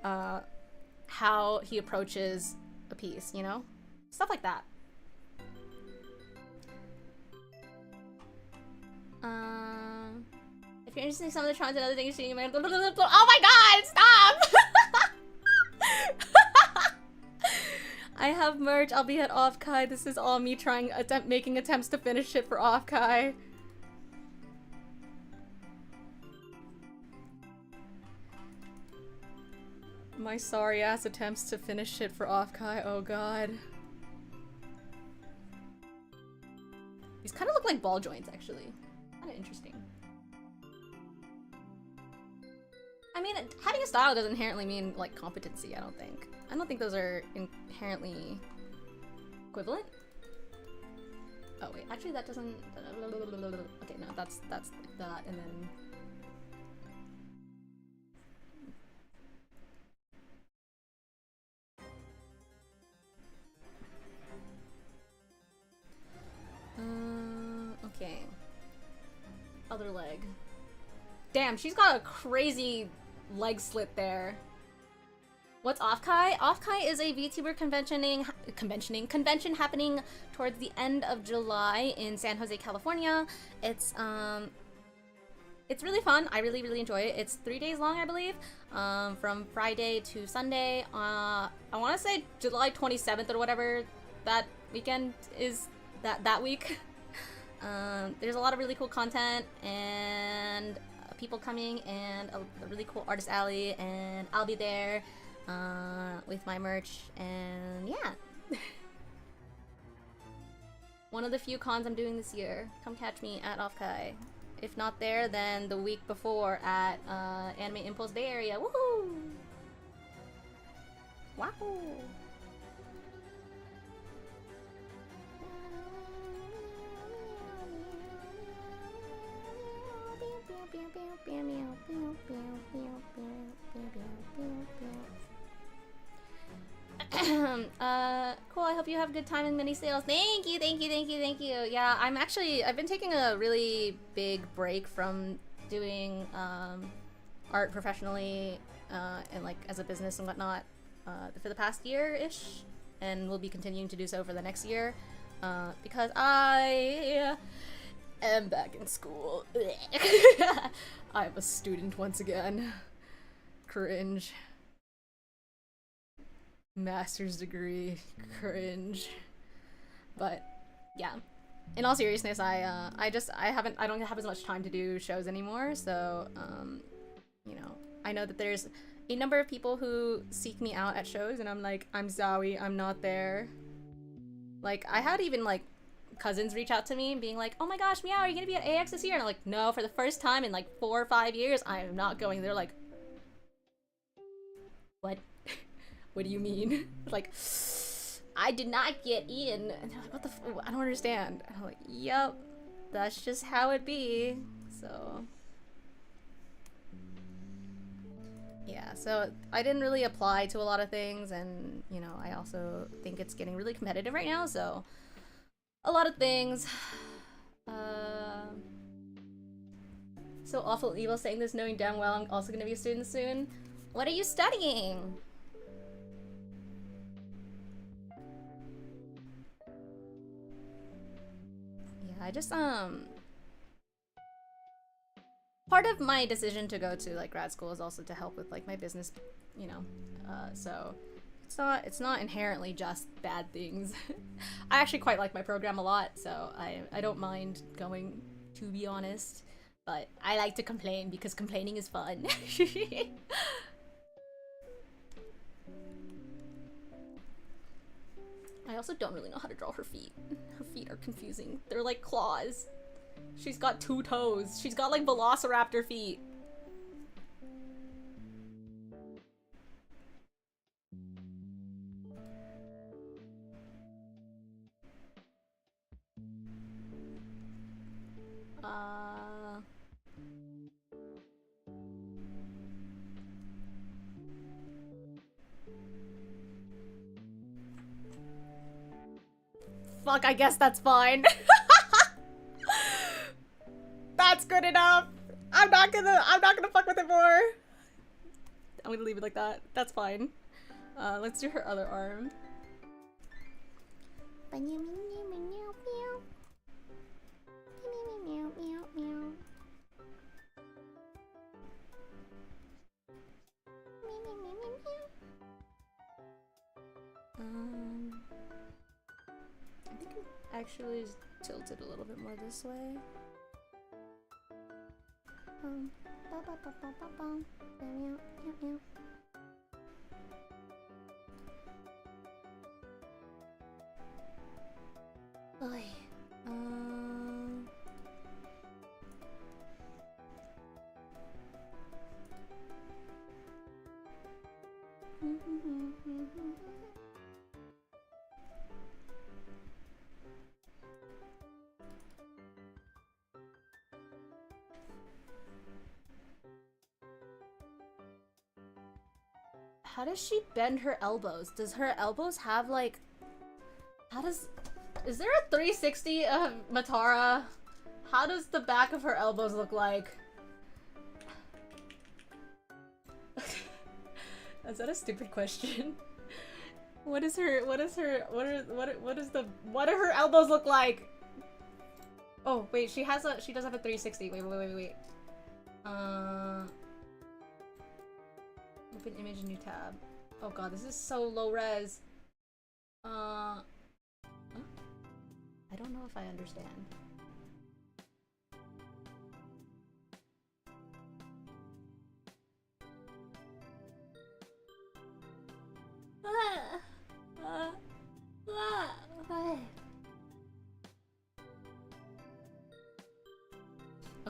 how he approaches a piece, you know? Stuff like that. If you're interested in some of the trends and other things, oh my god, stop! I have merch, I'll be at Off-Kai. This is all me making attempts to finish it for Off-Kai. My sorry ass attempts to finish shit for Off-Kai, oh god. These kind of look like ball joints, actually. Kind of interesting. I mean, having a style doesn't inherently mean, like, competency, I don't think. I don't think those are inherently equivalent. Oh, wait, actually that doesn't... Okay, no, that's that, and then... Okay. Other leg. Damn, she's got a crazy leg slit there. What's Off-Kai? Off-Kai is a VTuber convention happening towards the end of July in San Jose, California. It's really fun. I really enjoy it. It's 3 days long, I believe, from Friday to Sunday. I want to say July 27th or whatever that weekend is. That week. There's a lot of really cool content and people coming, and a really cool artist alley, and I'll be there with my merch, and yeah. One of the few cons I'm doing this year. Come catch me at Offkai. If not there, then the week before at Anime Impulse Bay Area. Woohoo! Wahoo! Cool, I hope you have a good time in mini sales. Thank you, thank you, thank you, thank you. Yeah, I've been taking a really big break from doing art professionally and like as a business and whatnot for the past year-ish, and will be continuing to do so for the next year because I am back in school. I'm a student once again. Cringe. Master's degree, cringe. But yeah, in all seriousness, I don't have as much time to do shows anymore. So you know, I know that there's a number of people who seek me out at shows, and I'm like, I'm sorry, I'm not there. Like, I had even like cousins reach out to me being like, oh my gosh, Miao, are you gonna be at AX this year? And I'm like, no, for the first time in like 4 or 5 years, I am not going. They're like, what? What do you mean? Like, I did not get in. And they're like, what the I don't understand. And I'm like, yep, that's just how it be. So yeah, so I didn't really apply to a lot of things, and you know, I also think it's getting really competitive right now, so a lot of things. So awful evil saying this knowing damn well I'm also gonna be a student soon. What are you studying? I just, part of my decision to go to, like, grad school is also to help with, like, my business, you know, so it's not inherently just bad things. I actually quite like my program a lot, so I don't mind going, to be honest, but I like to complain because complaining is fun. I also don't really know how to draw her feet. Her feet are confusing. They're like claws. She's got 2 toes. She's got like velociraptor feet. Fuck, I guess that's fine. That's good enough. I'm not gonna fuck with it more. I'm gonna leave it like that. That's fine. Let's do her other arm. I think it actually is tilted a little bit more this way. Oy. How does she bend her elbows? Does her elbows have like... Is there a 360 of Matara? How does the back of her elbows look like? Is that a stupid question? What do her elbows look like? Oh, wait, she does have a 360. Wait. Open image, new tab. Oh god, this is so low res. I don't know if I understand.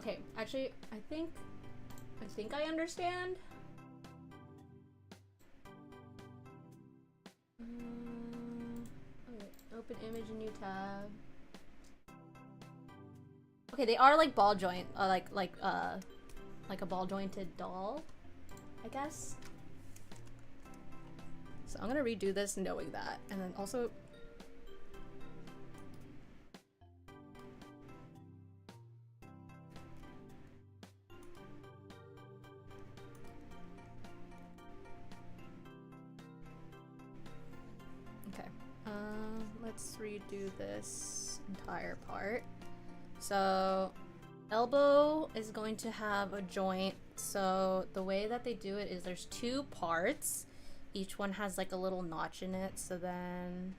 Okay, actually, I think I understand. Okay, open image, a new tab. Okay, they are like ball joint, like a ball jointed doll, I guess. So I'm gonna redo this knowing that, and then also. Okay, let's redo this entire part. So, elbow is going to have a joint. So the way that they do it is there's two parts. Each one has like a little notch in it. So then...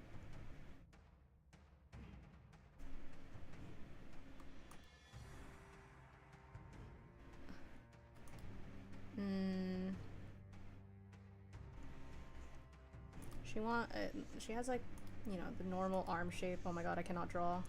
She has like, you know, the normal arm shape. Oh my god, I cannot draw.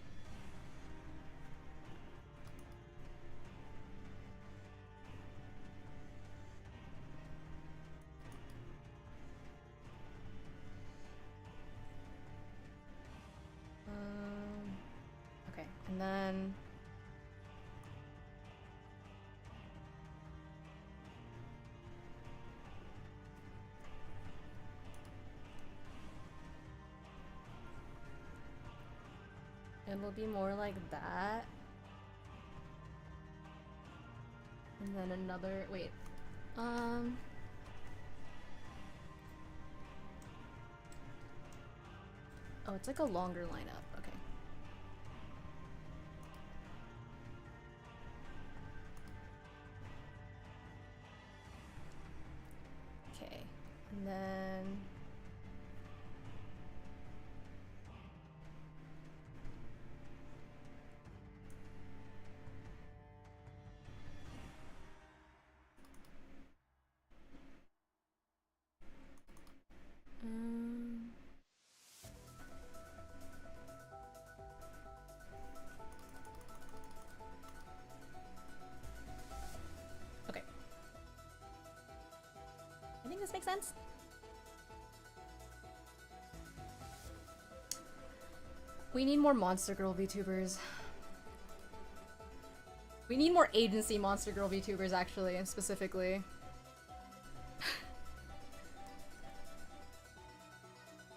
Okay, and then... it will be more like that. And then another, wait. Oh, it's like a longer lineup. Okay. Okay. And then... okay. I think this makes sense. We need more Monster Girl VTubers. We need more agency Monster Girl VTubers, actually, specifically.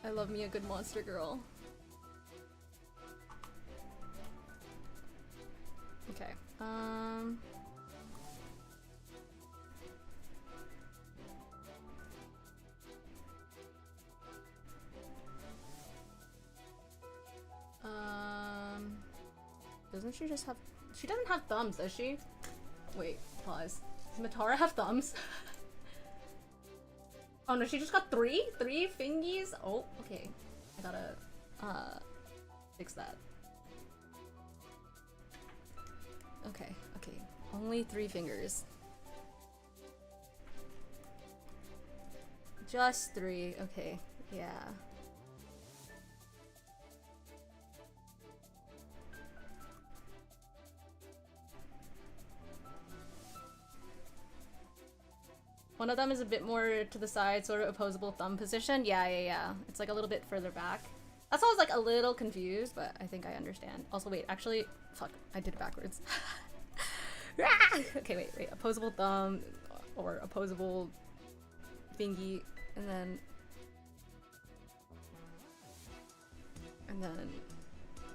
I love me a good Monster Girl. Okay, doesn't she just have... She doesn't have thumbs, does she? Wait, pause. Does Matara have thumbs? Oh no, she just got three? Three fingies? Oh, okay. I gotta, fix that. Okay, okay. Only 3 fingers. Just 3, okay. Yeah. One of them is a bit more to the side, sort of opposable thumb position. Yeah. It's like a little bit further back. That's why I was like a little confused, but I think I understand. Also, wait, actually, fuck, I did it backwards. Okay, wait. Opposable thumb or opposable thingy, and then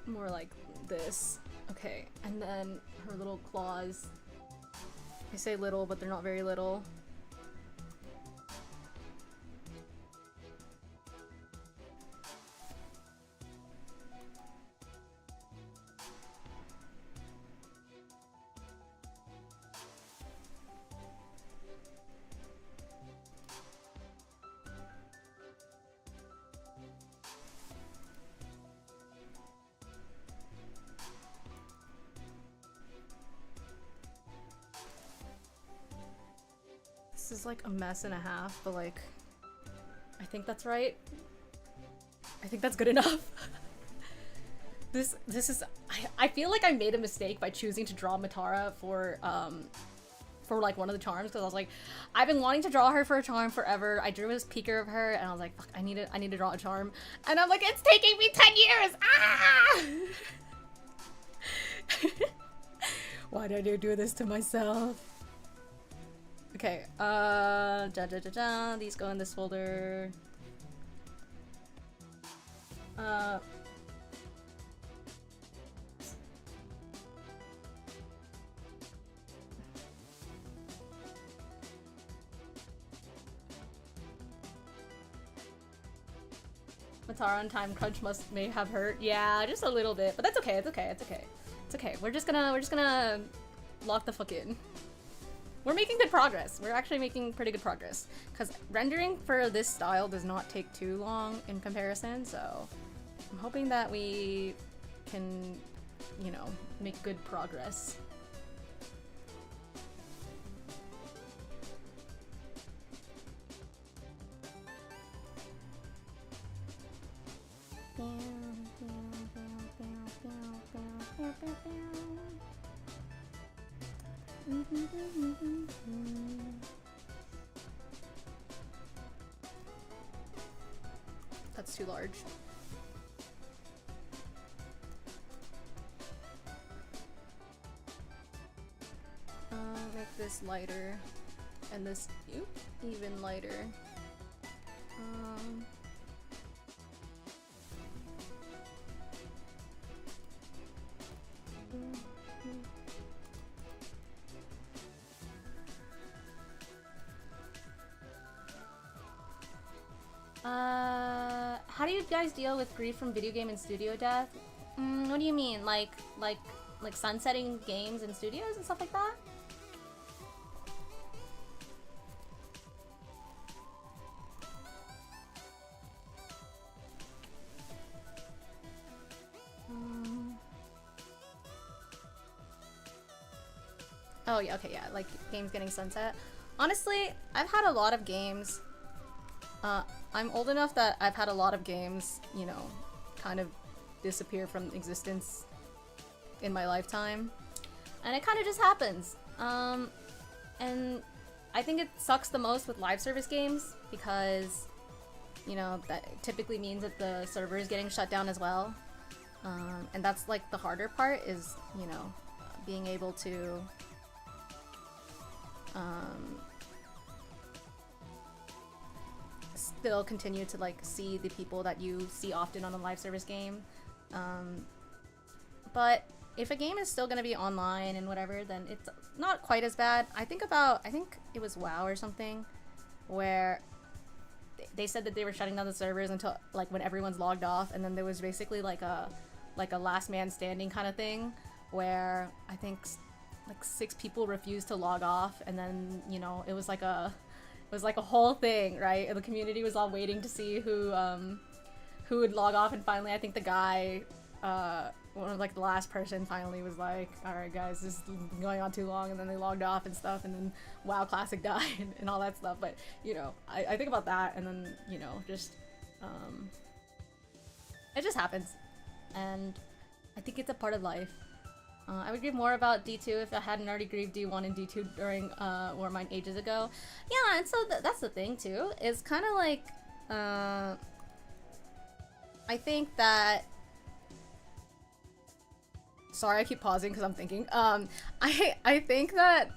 more like this. Okay, and then her little claws. I say little, but they're not very little. This is like a mess and a half, but like, I think that's right. I think that's good enough. This is I feel like I made a mistake by choosing to draw Matara for like one of the charms, because I was like, I've been wanting to draw her for a charm forever. I drew a peeker of her and I was like, fuck, I need to draw a charm. And I'm like, it's taking me 10 years! Ah! Why did I do this to myself? Okay, these go in this folder. Matara and time crunch may have hurt. Yeah, just a little bit, but that's okay. It's okay. It's okay. It's okay. We're just gonna lock the fuck in. We're making good progress. We're actually making pretty good progress, because rendering for this style does not take too long in comparison. So I'm hoping that we can, you know, make good progress. That's too large. Make this lighter, and this even lighter. How do you guys deal with grief from video game and studio death? What do you mean? Like sunsetting games and studios and stuff like that? Oh yeah, okay, yeah, like games getting sunset. Honestly, I've had a lot of games. I'm old enough that I've had a lot of games, you know, kind of disappear from existence in my lifetime. And it kind of just happens. And I think it sucks the most with live service games because, you know, that typically means that the server is getting shut down as well. And that's like the harder part is, you know, being able to still continue to like see the people that you see often on a live service game. But if a game is still gonna be online and whatever, then it's not quite as bad. I think it was WoW or something where they said that they were shutting down the servers until like when everyone's logged off, and then there was basically like a last man standing kind of thing where I think like 6 people refused to log off, and then, you know, it was like a whole thing, right? And the community was all waiting to see who would log off, and finally I think the guy, one of like the last person finally was like, alright guys, this is going on too long, and then they logged off and stuff, and then WoW Classic died and all that stuff. But, you know, I think about that, and then, you know, just, it just happens. And I think it's a part of life. I would grieve more about D2 if I hadn't already grieved D1 and D2 during Warmind ages ago. Yeah, and so that's the thing too. Is kind of like, I think that. Sorry, I keep pausing because I'm thinking. I think that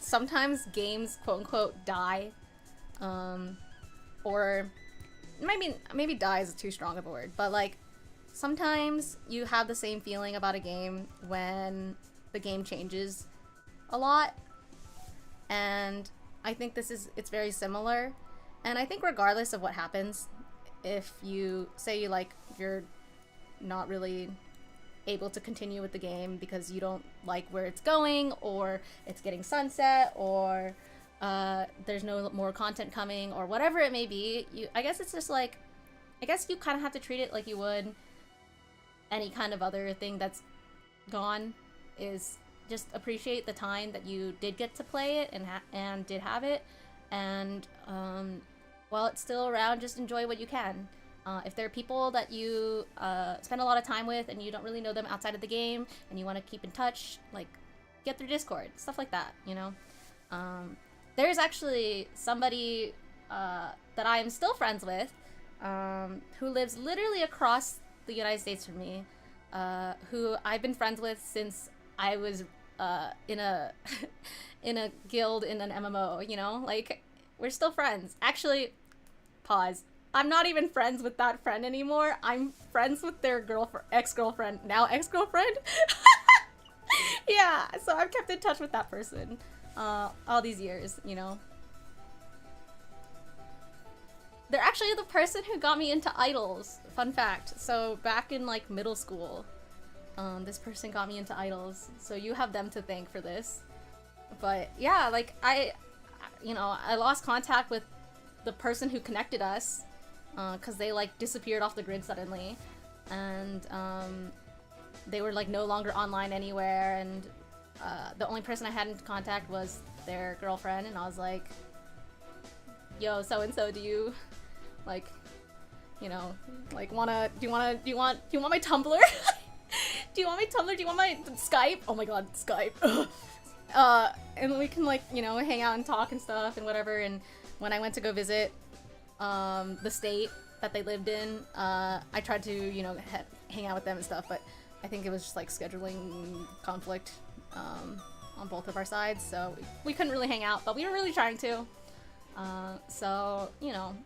sometimes games quote unquote die, or maybe die is too strong of a word, but like. Sometimes you have the same feeling about a game when the game changes a lot, and I think it's very similar. And I think regardless of what happens, if you say you're not really able to continue with the game because you don't like where it's going, or it's getting sunset, or there's no more content coming, or whatever it may be, I guess it's just like, I guess you kind of have to treat it like you would any kind of other thing that's gone. Is just appreciate the time that you did get to play it and did have it, and while it's still around, just enjoy what you can. If there are people that you spend a lot of time with and you don't really know them outside of the game and you want to keep in touch, like, get their Discord, stuff like that, you know? There's actually somebody that I am still friends with who lives literally across the United States from me, who I've been friends with since I was in a in a guild in an MMO, you know? Like, we're still friends. Actually, pause. I'm not even friends with that friend anymore. I'm friends with their ex-girlfriend, now ex-girlfriend. Yeah, so I've kept in touch with that person all these years, you know? They're actually the person who got me into idols. Fun fact. So back in like middle school, this person got me into idols. So you have them to thank for this. But yeah, like I lost contact with the person who connected us because they like disappeared off the grid suddenly, and they were like no longer online anywhere, and the only person I had in contact was their girlfriend, and I was like, yo, so and so, do you like, you know, like do you want my Tumblr? Do you want my Tumblr? Do you want my Skype? Oh my god, Skype. And we can like, you know, hang out and talk and stuff and whatever. And when I went to go visit the state that they lived in, I tried to, you know, hang out with them and stuff, but I think it was just like scheduling conflict on both of our sides, so we couldn't really hang out, but we were really trying to. So, you know,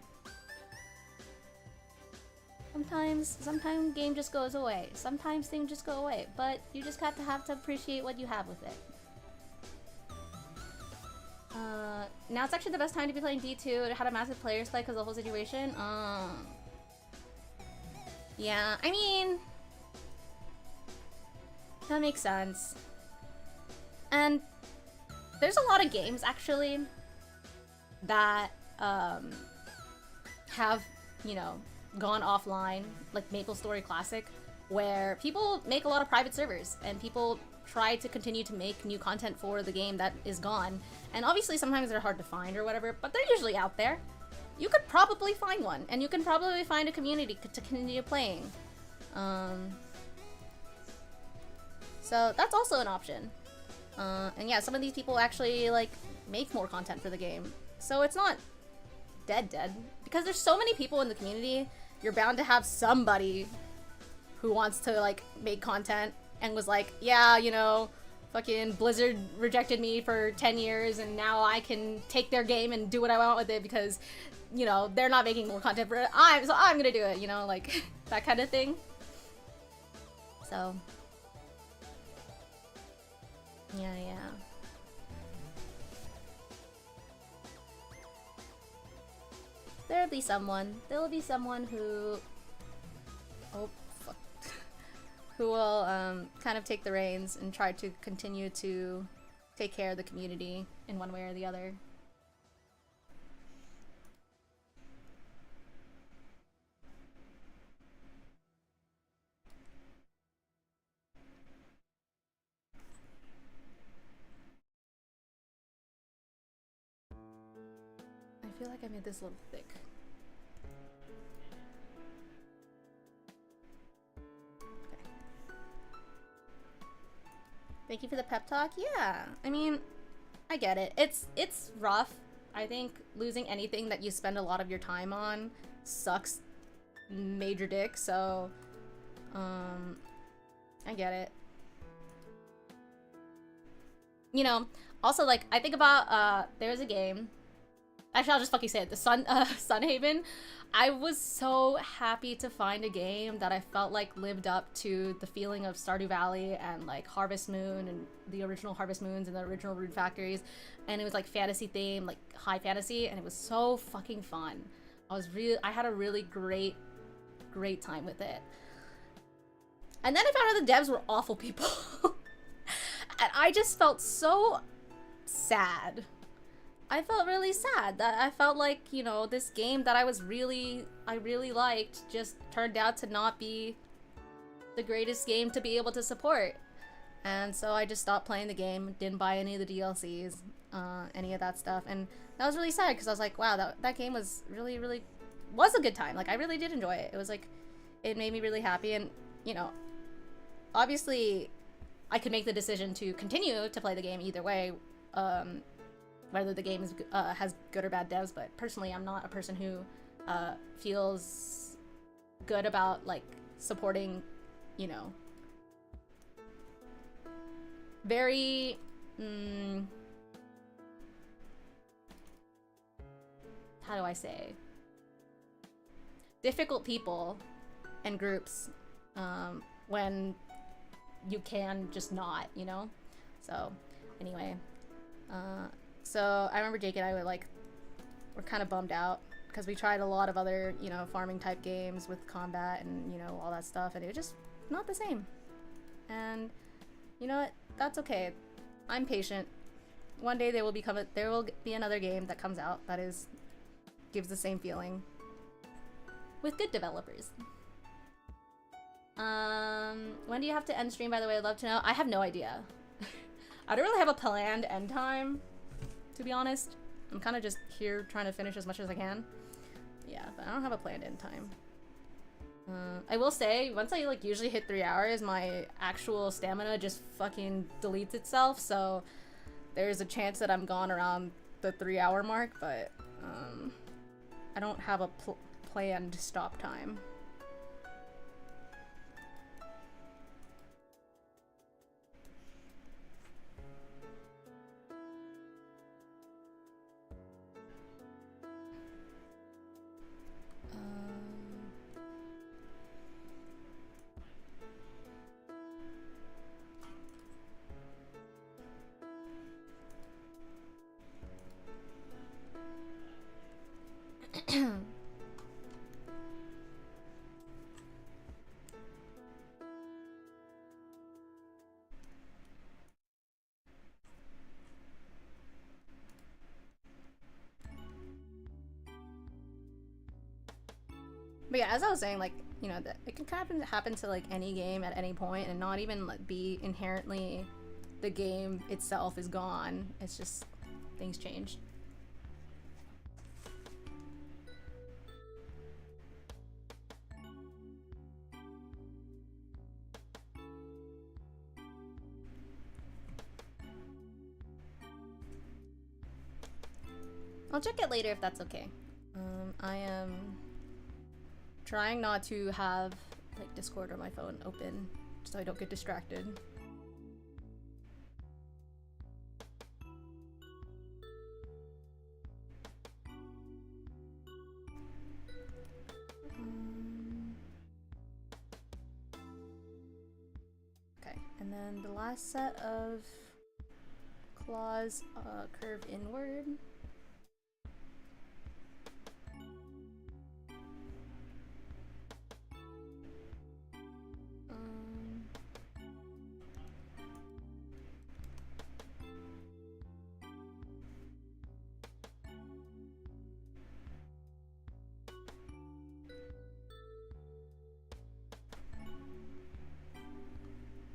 sometimes game just goes away. Sometimes things just go away, but you just have to appreciate what you have with it. Now it's actually the best time to be playing D2. It had a massive player spike because of the whole situation. Yeah, I mean, that makes sense. And there's a lot of games actually that have, you know, gone offline, like MapleStory Classic, where people make a lot of private servers and people try to continue to make new content for the game that is gone. And obviously sometimes they're hard to find or whatever, but they're usually out there. You could probably find one, and you can probably find a community to continue playing. So that's also an option. And yeah, some of these people actually like make more content for the game. So it's not dead. Because there's so many people in the community, you're bound to have somebody who wants to like make content and was like, yeah, you know, fucking Blizzard rejected me for 10 years and now I can take their game and do what I want with it because, you know, they're not making more content for it. So I'm gonna do it, you know, like that kind of thing. So yeah. There'll be someone who, oh fuck, who will kind of take the reins and try to continue to take care of the community in one way or the other. I feel like I made this a little thick. Okay. Thank you for the pep talk. Yeah, I mean, I get it. It's rough. I think losing anything that you spend a lot of your time on sucks major dick, so I get it. You know, also like I think about there's a game. Actually, I'll just fucking say it. The Sunhaven. I was so happy to find a game that I felt like lived up to the feeling of Stardew Valley and like Harvest Moon and the original Harvest Moons and the original Rune Factories, and it was like fantasy themed, like high fantasy, and it was so fucking fun. I had a really great time with it. And then I found out the devs were awful people, and I just felt so sad. I felt really sad that I felt like, you know, this game that I really liked just turned out to not be the greatest game to be able to support. And so I just stopped playing the game, didn't buy any of the DLCs, any of that stuff. And that was really sad because I was like, wow, that game was really was a good time. Like, I really did enjoy it. It was like, it made me really happy. And, you know, obviously I could make the decision to continue to play the game either way, whether the game is, has good or bad devs. But personally, I'm not a person who feels good about, like, supporting, you know, very how do I say, difficult people and groups when you can just not, you know? So anyway, so I remember Jake and I were kind of bummed out because we tried a lot of other, you know, farming type games with combat and, you know, all that stuff, and it was just not the same. And you know what? That's okay. I'm patient. One day there will be another game that comes out that gives the same feeling with good developers. When do you have to end stream, by the way? I'd love to know. I have no idea. I don't really have a planned end time, to be honest. I'm kind of just here trying to finish as much as I can. Yeah, but I don't have a planned end time. I will say, once I like usually hit 3 hours, my actual stamina just fucking deletes itself, so there's a chance that I'm gone around the 3 hour mark, but I don't have a planned stop time. But yeah, as I was saying, like, you know, it can happen to like any game at any point, and not even like be inherently the game itself is gone. It's just things change. I'll check it later if that's okay. I am trying not to have like Discord or my phone open so I don't get distracted. Okay, and then the last set of claws curve inward.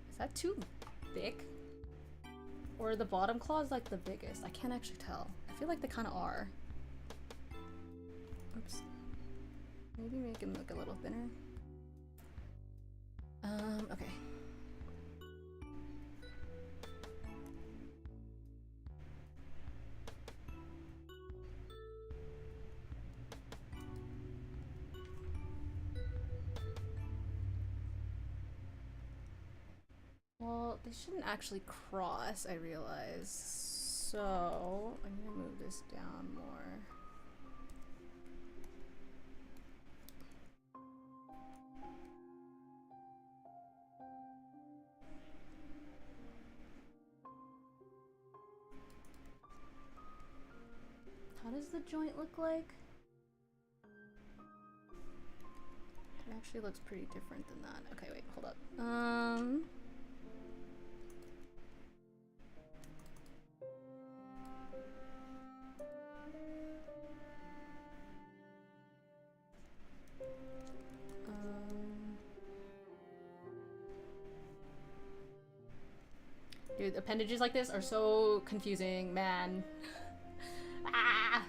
Is that too big? Or the bottom claw is like the biggest? I can't actually tell. I feel like they kind of are. Oops. Maybe make him look a little thinner. Okay. Well, they shouldn't actually cross, I realize. So, I'm gonna move this down more. How does the joint look like? It actually looks pretty different than that. Okay, wait, hold up. Dude, appendages like this are so confusing, man. Ah!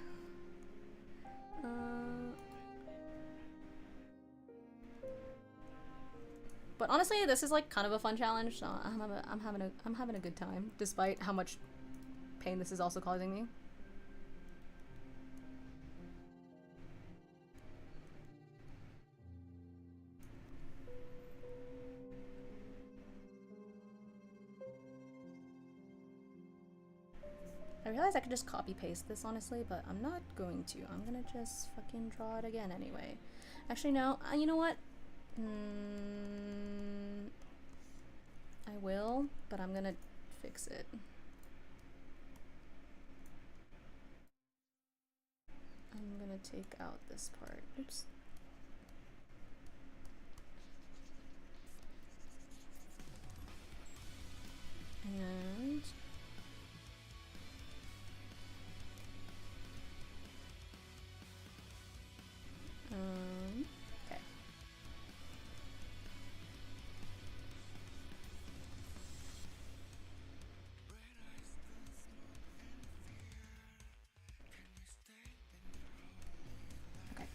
But honestly, this is like kind of a fun challenge, so I'm having a good time, despite how much pain this is also causing me. I realize I could just copy paste this honestly, but I'm not going to. I'm gonna just fucking draw it again anyway. Actually, no. You know what? I will, but I'm gonna fix it. I'm gonna take out this part. Oops. And okay.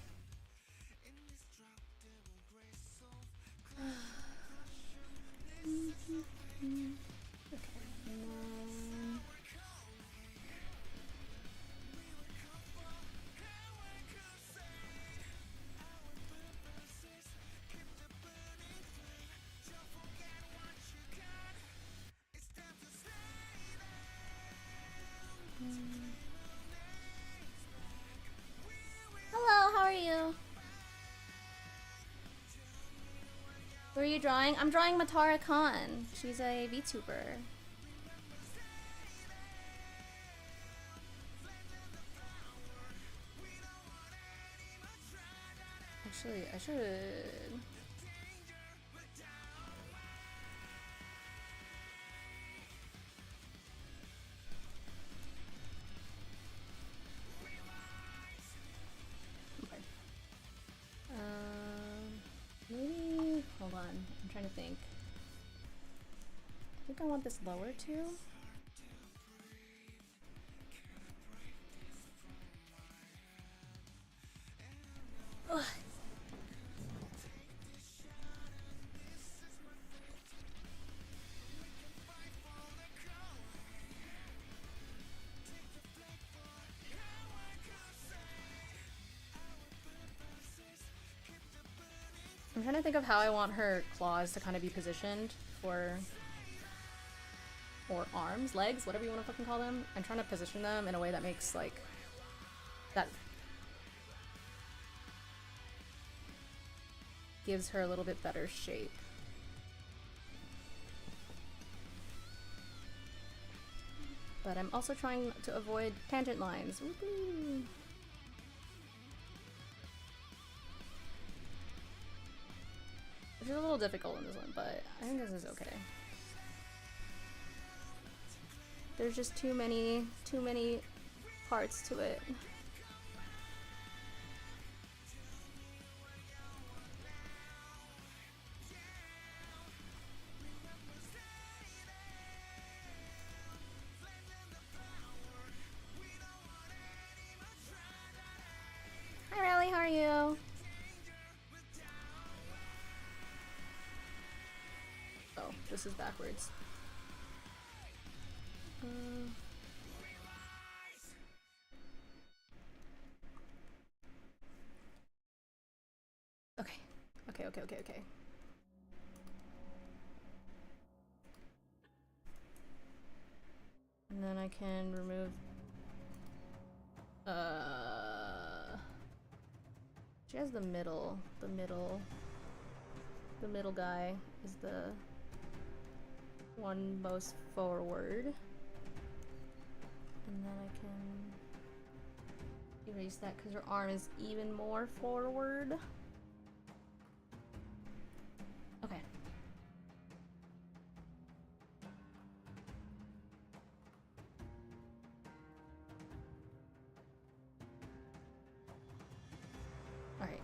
Okay. Hello, how are you? Who are you drawing? I'm drawing Matara Khan. She's a VTuber. Actually, I should. Okay. Maybe. Hold on. I'm trying to think. I think I want this lower too. Ugh. I'm trying to think of how I want her claws to kind of be positioned for, or arms, legs, whatever you want to fucking call them. I'm trying to position them in a way that makes like that gives her a little bit better shape. But I'm also trying to avoid tangent lines. Woohoo! Which is a little difficult in this one, but I think this is okay. There's just too many parts to it. Hi Riley, how are you? Oh, this is backwards. Okay. And then I can remove. She has the middle guy is the one most forward. And then I can erase that because her arm is even more forward. Okay. Alright.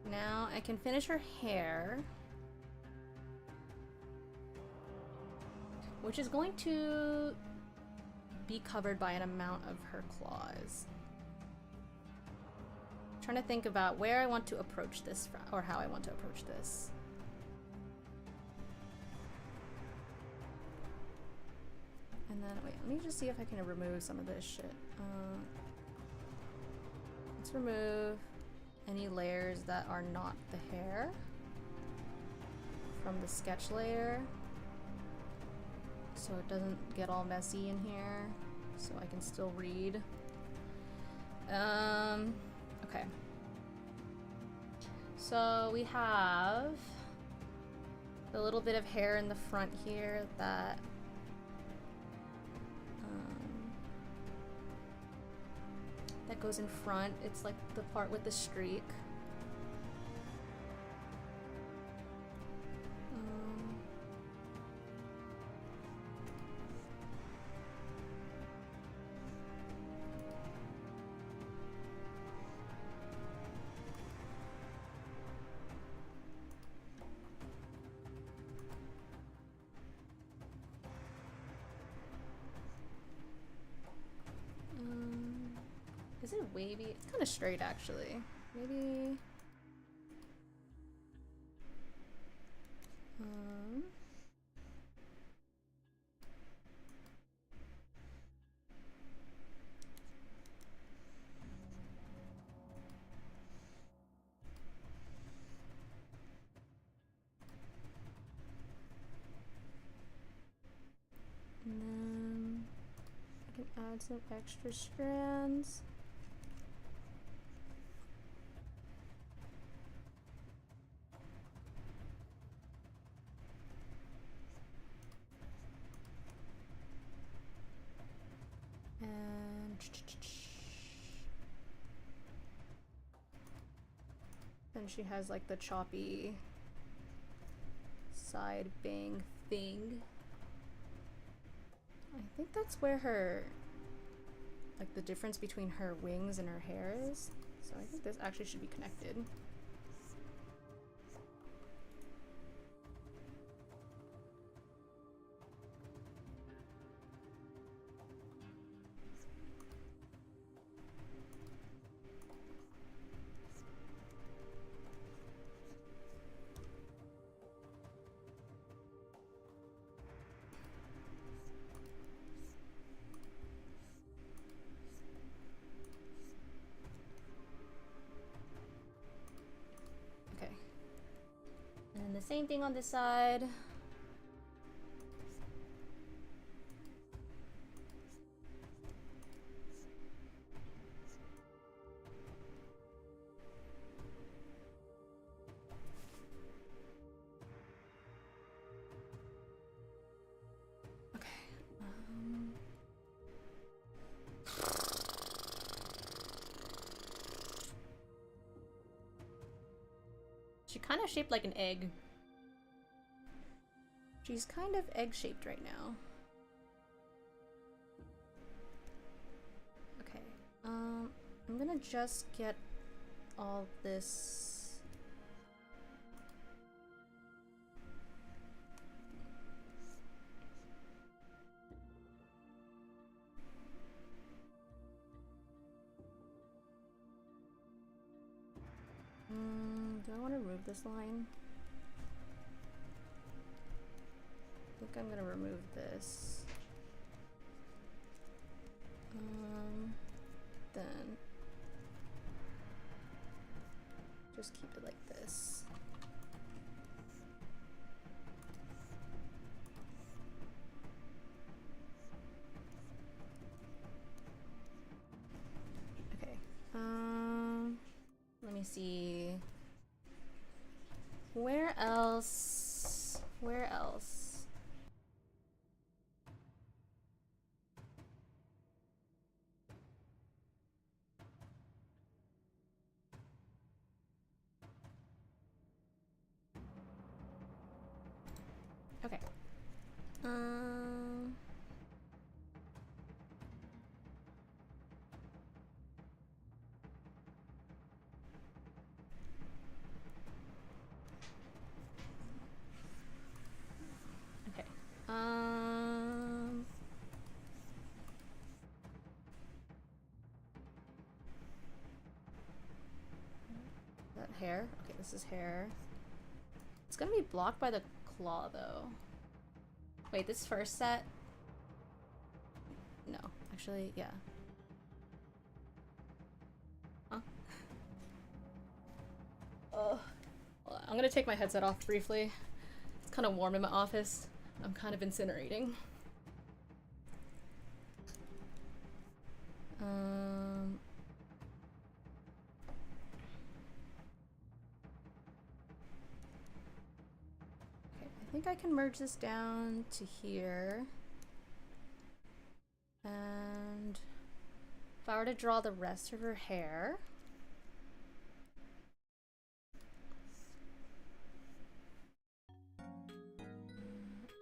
Now I can finish her hair, which is going to be covered by an amount of her claws. trying to think about where I want to approach this from, or how I want to approach this. And then, wait, let me just see if I can remove some of this shit. Let's remove any layers that are not the hair from the sketch layer, so it doesn't get all messy in here, so I can still read. Okay. So we have the little bit of hair in the front here that that goes in front. It's like the part with the streak. Is it wavy? It's kind of straight, actually. Maybe... And then I can add some extra strands. And then she has like the choppy side bang thing. I think that's where her, like the difference between her wings and her hair is. So I think this actually should be connected. And the same thing on this side. Okay. She kind of shaped like an egg. She's kind of egg-shaped right now. Okay. I'm gonna just get all this. Do I want to remove this line? I think I'm gonna remove this. Then just keep it like this. Okay. Let me see. Where else? Where else? Okay. Okay. hair? Okay, this is hair. It's gonna be blocked by the claw, though. Wait, this first set? No, actually, yeah. Huh? Ugh. Well, I'm gonna take my headset off briefly. It's kind of warm in my office. I'm kind of incinerating. Okay, I think I can merge this down to here. And if I were to draw the rest of her hair,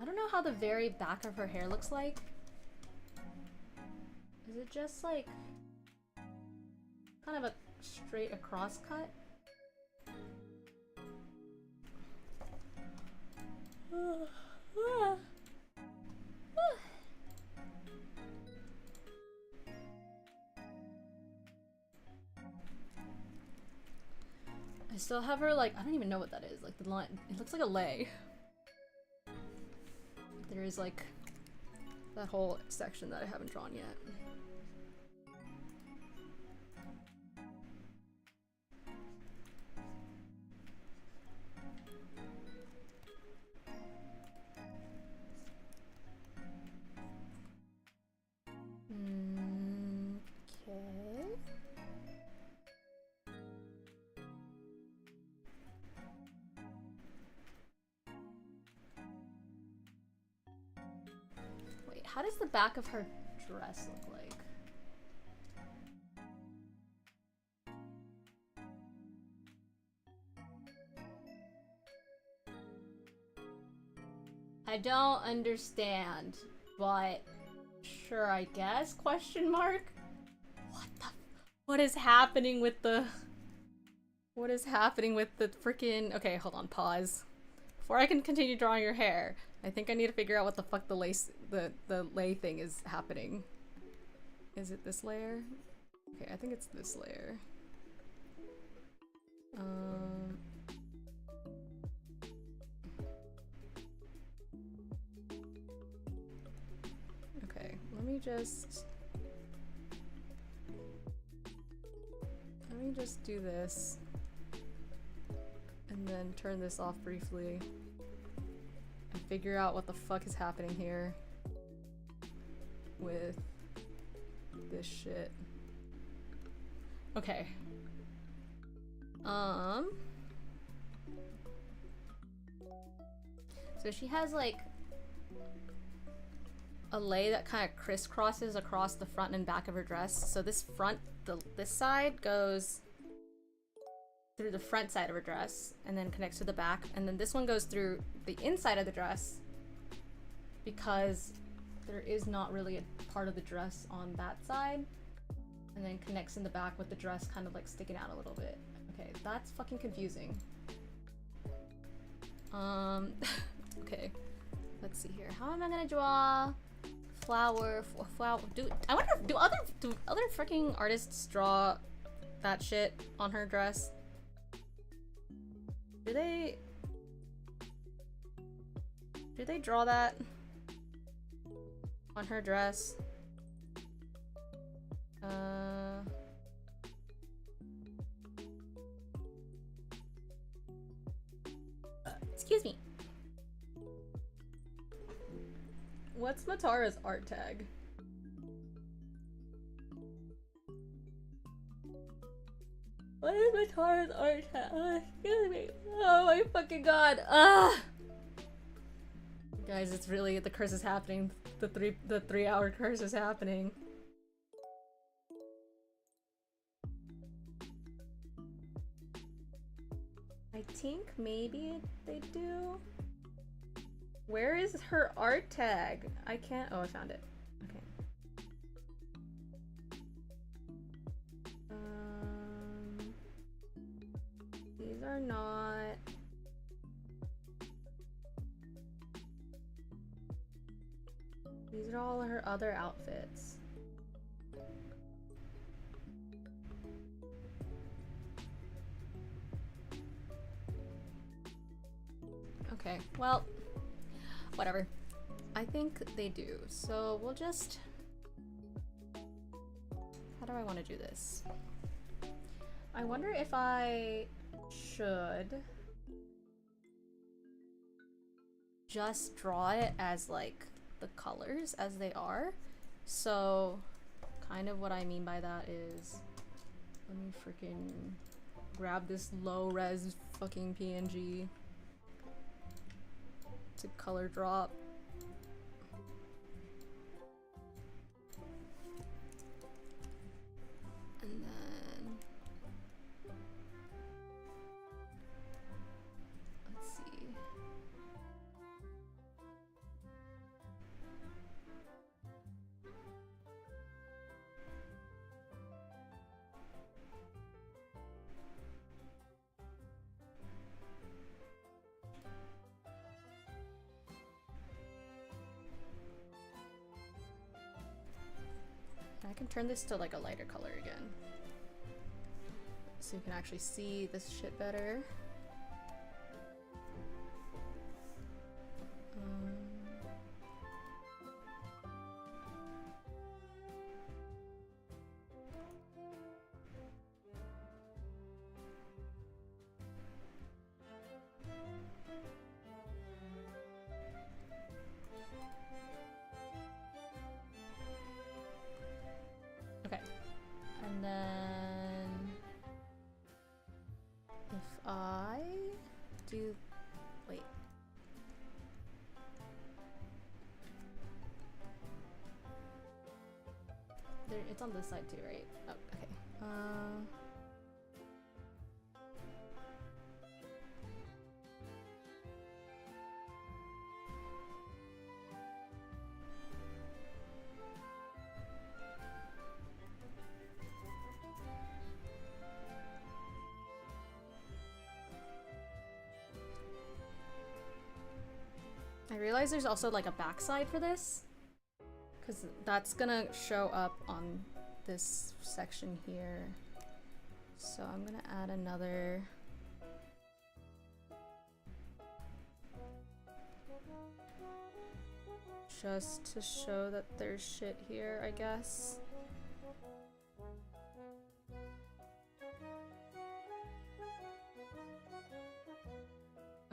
I don't know how the very back of her hair looks like. Is it just like kind of a straight across cut? I still have her like, I don't even know what that is, like the line, it looks like a lei. There is like that whole section that I haven't drawn yet. Okay. Wait, how does the back of her dress look like? I don't understand, but sure, I guess? Question mark? What is happening with the... What is happening with the freaking... Okay, hold on, pause. Before I can continue drawing your hair, I think I need to figure out what the fuck the lace... the lei thing is happening. Is it this layer? Okay, I think it's this layer. Okay, let me just do this and then turn this off briefly and figure out what the fuck is happening here with this shit. Okay. So she has like a lei that kind of crisscrosses across the front and back of her dress. So this front, this side goes through the front side of her dress and then connects to the back, and then this one goes through the inside of the dress because there is not really a part of the dress on that side, and then connects in the back with the dress kind of like sticking out a little bit. Okay, that's fucking confusing. Okay, let's see here. How am I gonna draw flower? I wonder, do other freaking artists draw that shit on her dress? Do they draw that on her dress? Excuse me. What's Matara's art tag? What is Matara's art tag? Excuse me. Oh my fucking god. Guys, it's really, the curse is happening. The 3 hour curse is happening. I think maybe they do. Where is her art tag? I can't. Oh, I found it. Okay. These are not. These are all her other outfits. Okay, well, whatever. I think they do, so we'll just... How do I want to do this? I wonder if I should just draw it as like the colors as they are. So kind of what I mean by that is, let me freaking grab this low res fucking PNG to color drop. And then let's see. I can turn this to like a lighter color again, so you can actually see this shit better. Okay, and then if I do, wait. There, it's on this side too, right? Oh, okay. I realize there's also like a backside for this, because that's gonna show up on this section here. So I'm gonna add another. Just to show that there's shit here, I guess.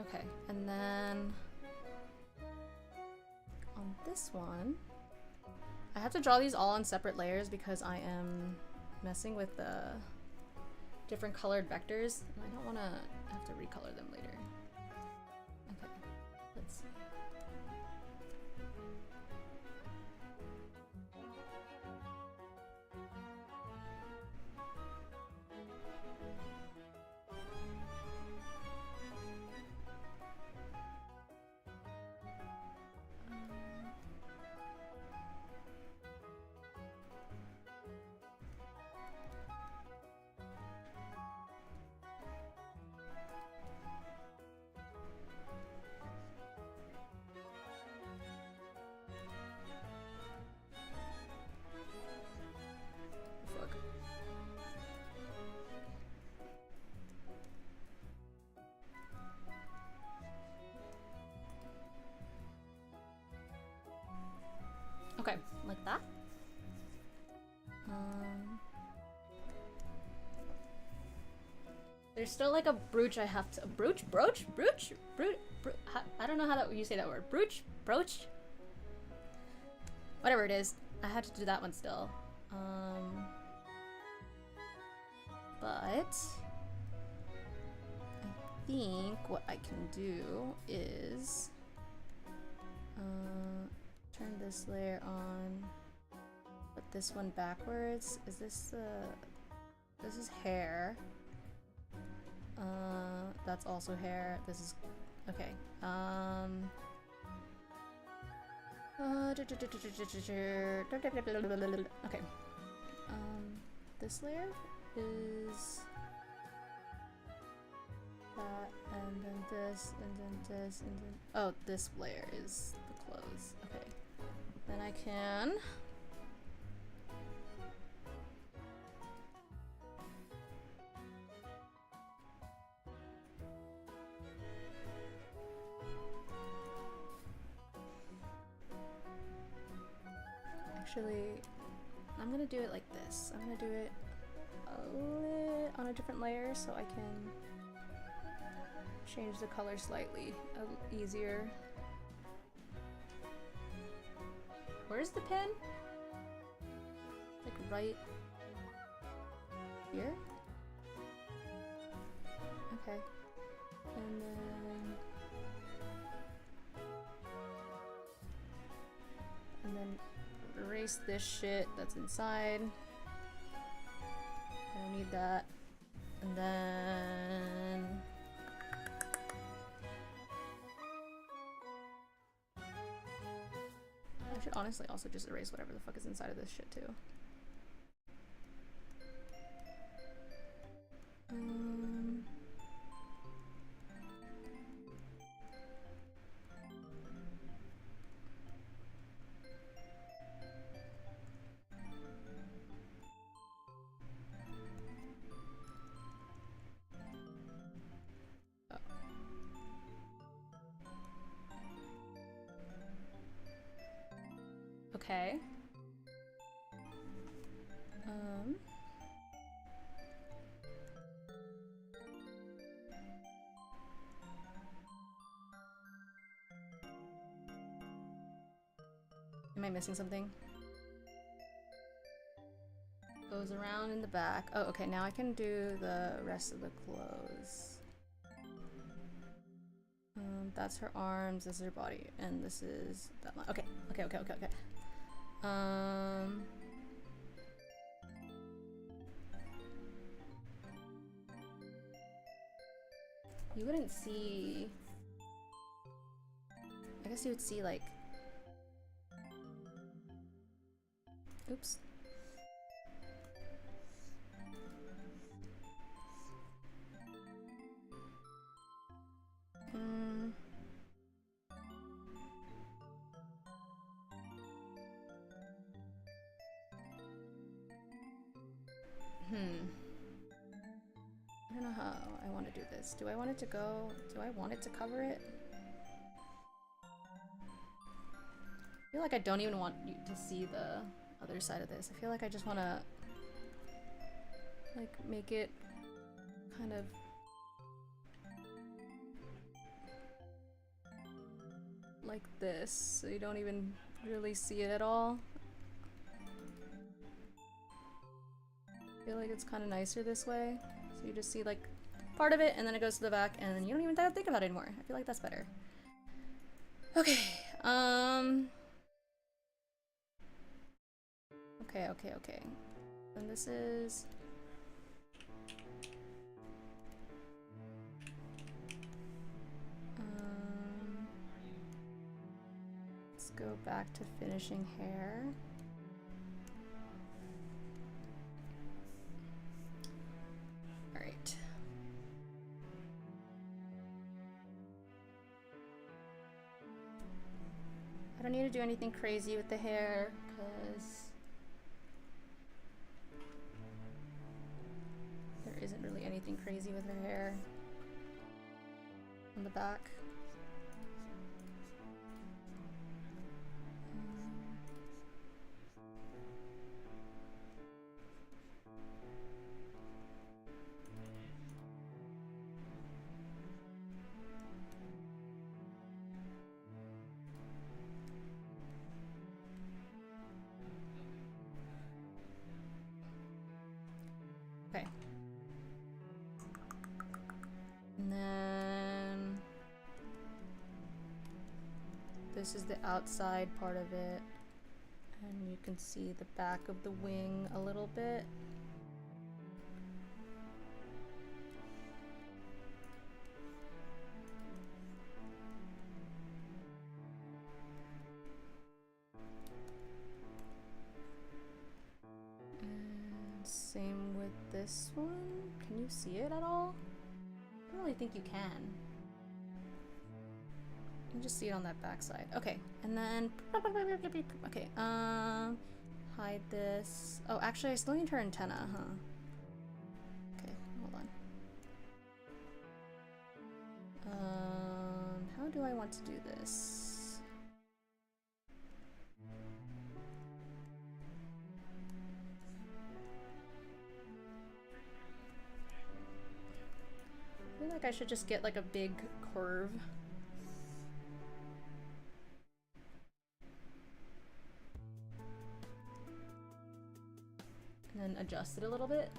Okay, and then on this one, I have to draw these all on separate layers because I am messing with the different colored vectors, and I don't want to have to recolor them later. Okay, let's see. Fuck. Okay, like that. There's still like a brooch I have to brooch. I don't know how that you say that word. Brooch. Whatever it is, I had to do that one still. But I think what I can do is turn this layer on, put this one backwards. Is this this is hair. That's also hair. This is okay. Okay. This layer is that, and then this, and then this, and then oh, this layer is the clothes. Okay. Then I can Actually, I'm gonna do it like this. I'm gonna do it on a different layer so I can change the color slightly easier. Where's the pin? Like right here? Okay. And then erase this shit that's inside. I don't need that. And then I should honestly also just erase whatever the fuck is inside of this shit too. Okay. Am I missing something? Goes around in the back. Oh, okay, now I can do the rest of the clothes. That's her arms, this is her body, and this is that line. Okay. You wouldn't see... I guess you would see, like... Oops. I don't know how I want to do this. Do I want it to go? Do I want it to cover it? I feel like I don't even want you to see the other side of this. I feel like I just want to like make it kind of like this, so you don't even really see it at all. I feel like it's kind of nicer this way, so you just see like part of it and then it goes to the back and then you don't even have to think about it anymore. I feel like that's better. Okay, okay. And this is... let's go back to finishing hair. Alright. I don't need to do anything crazy with the hair, because there isn't really anything crazy with her hair on the back. Okay. And then this is the outside part of it, and you can see the back of the wing a little bit. Same with this one. Can you see it at all? I don't really think you can. You can just see it on that back side. Okay, and then... Okay, hide this. Oh, actually, I still need her antenna, huh? Okay, hold on. How do I want to do this? like I should just get like a big curve. And then adjust it a little bit.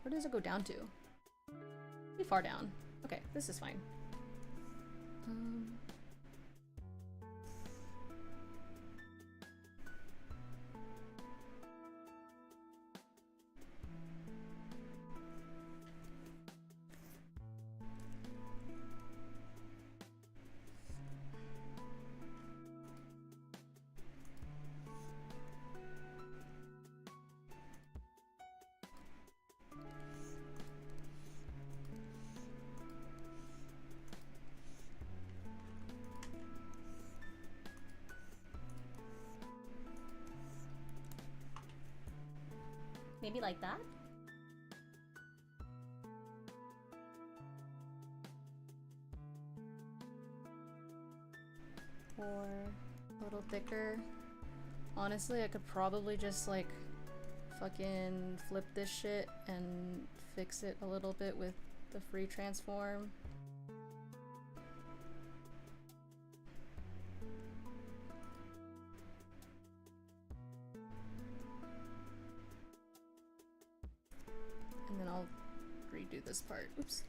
Where does it go down to? Pretty far down. Okay, this is fine. Maybe like that? Or a little thicker. Honestly, I could probably just like fucking flip this shit and fix it a little bit with the free transform. And then I'll redo this part. Oops.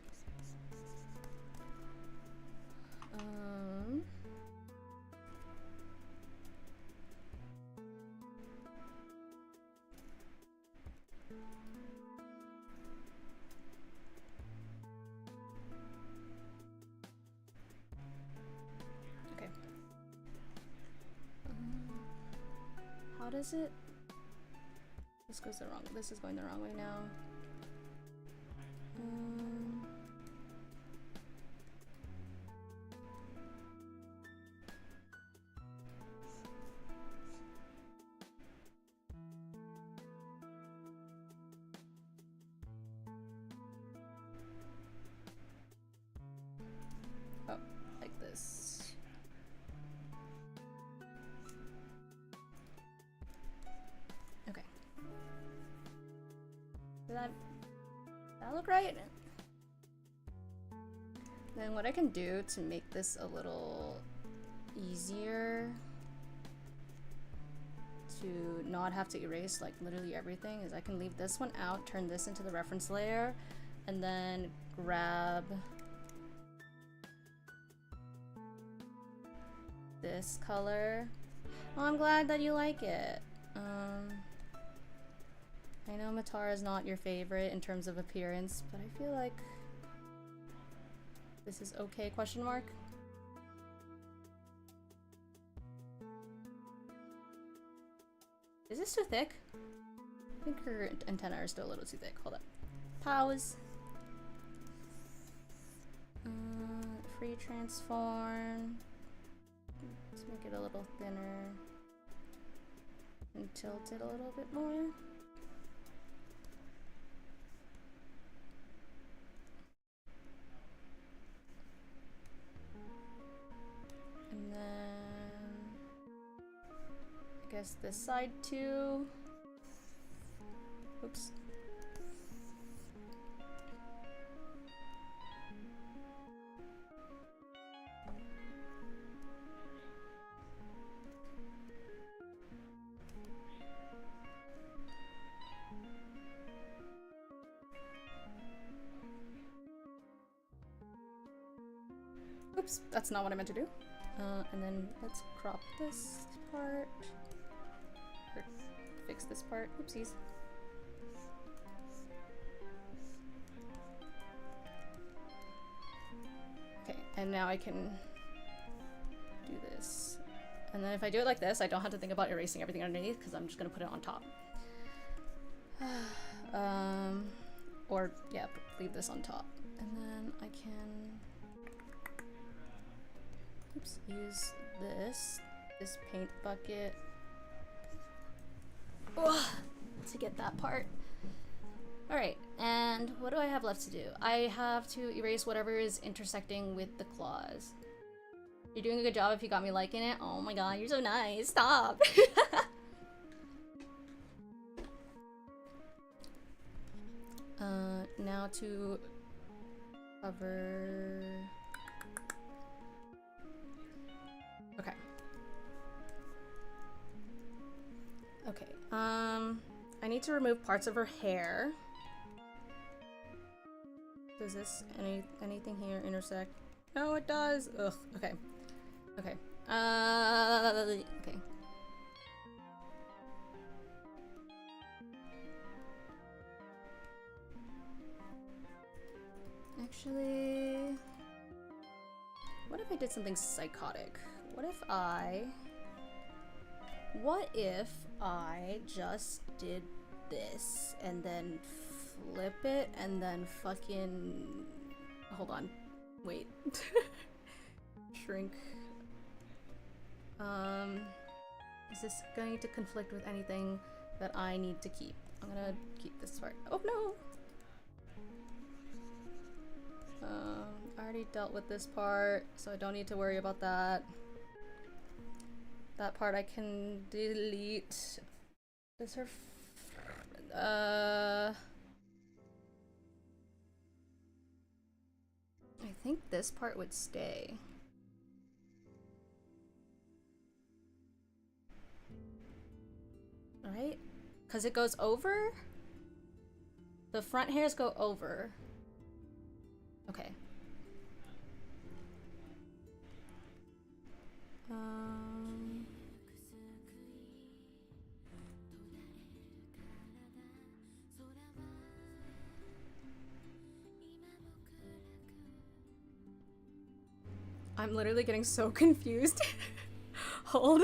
Okay. How does it? This goes the wrong. This is going the wrong way now. Oh, like this. Okay. Does that look right? Then what I can do to make this a little easier to not have to erase like literally everything is I can leave this one out, turn this into the reference layer, and then grab this color. Oh, I'm glad that you like it. I know Matara is not your favorite in terms of appearance, but I feel like this is okay, question mark? Is this too thick? I think her antennae are still a little too thick. Hold up. Pause. Free transform. Let's make it a little thinner. And tilt it a little bit more. And then I guess this side too. Oops. Oops, that's not what I meant to do. And then let's crop this part. Or fix this part. Oopsies. Okay, and now I can do this. And then if I do it like this, I don't have to think about erasing everything underneath because I'm just gonna put it on top. Or yeah, leave this on top. And then I can use this paint bucket to get that part. Alright, and what do I have left to do? I have to erase whatever is intersecting with the claws. You're doing a good job if you got me liking it. Oh my god, you're so nice. Stop! Now to cover... Okay. Okay, I need to remove parts of her hair. Does this, anything here intersect? No, it does! Ugh, okay. Okay. Okay. Actually... What if I did something psychotic? What if I just did this and then flip it and then fucking... Hold on. Wait. Shrink. Is this going to conflict with anything that I need to keep? I'm gonna keep this part. Oh no! I already dealt with this part, so I don't need to worry about that. That part I can delete. Does her I think this part would stay. Right? Because it goes over? The front hairs go over. Okay. I'm literally getting so confused. Hold.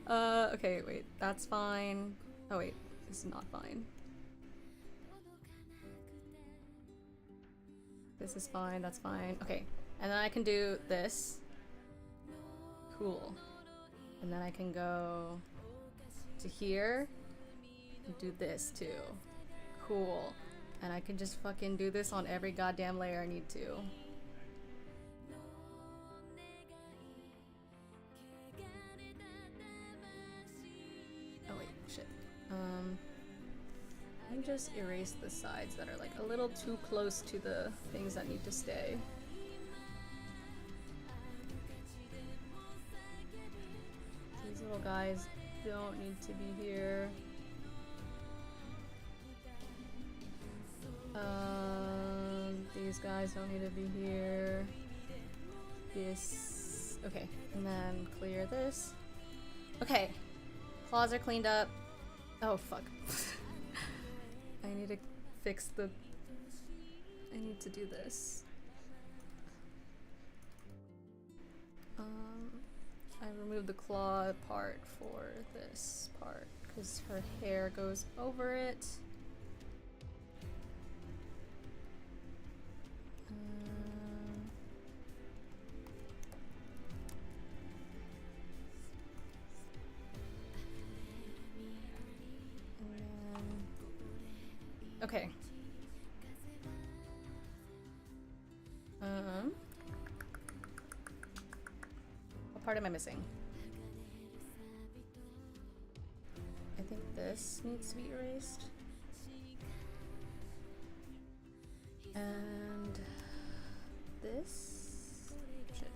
Okay, wait, that's fine. Oh wait, this is not fine. This is fine, that's fine. Okay, and then I can do this. Cool. And then I can go to here and do this too. Cool. And I can just fucking do this on every goddamn layer I need to. Oh wait, shit. Let me just erase the sides that are like a little too close to the things that need to stay. These little guys don't need to be here. These guys don't need to be here. This, okay, and then clear this. Okay, claws are cleaned up. Oh fuck. I need to fix the, I need to do this. I removed the claw part for this part because her hair goes over it. Okay. What part am I missing? I think this needs to be erased. And this? Shit.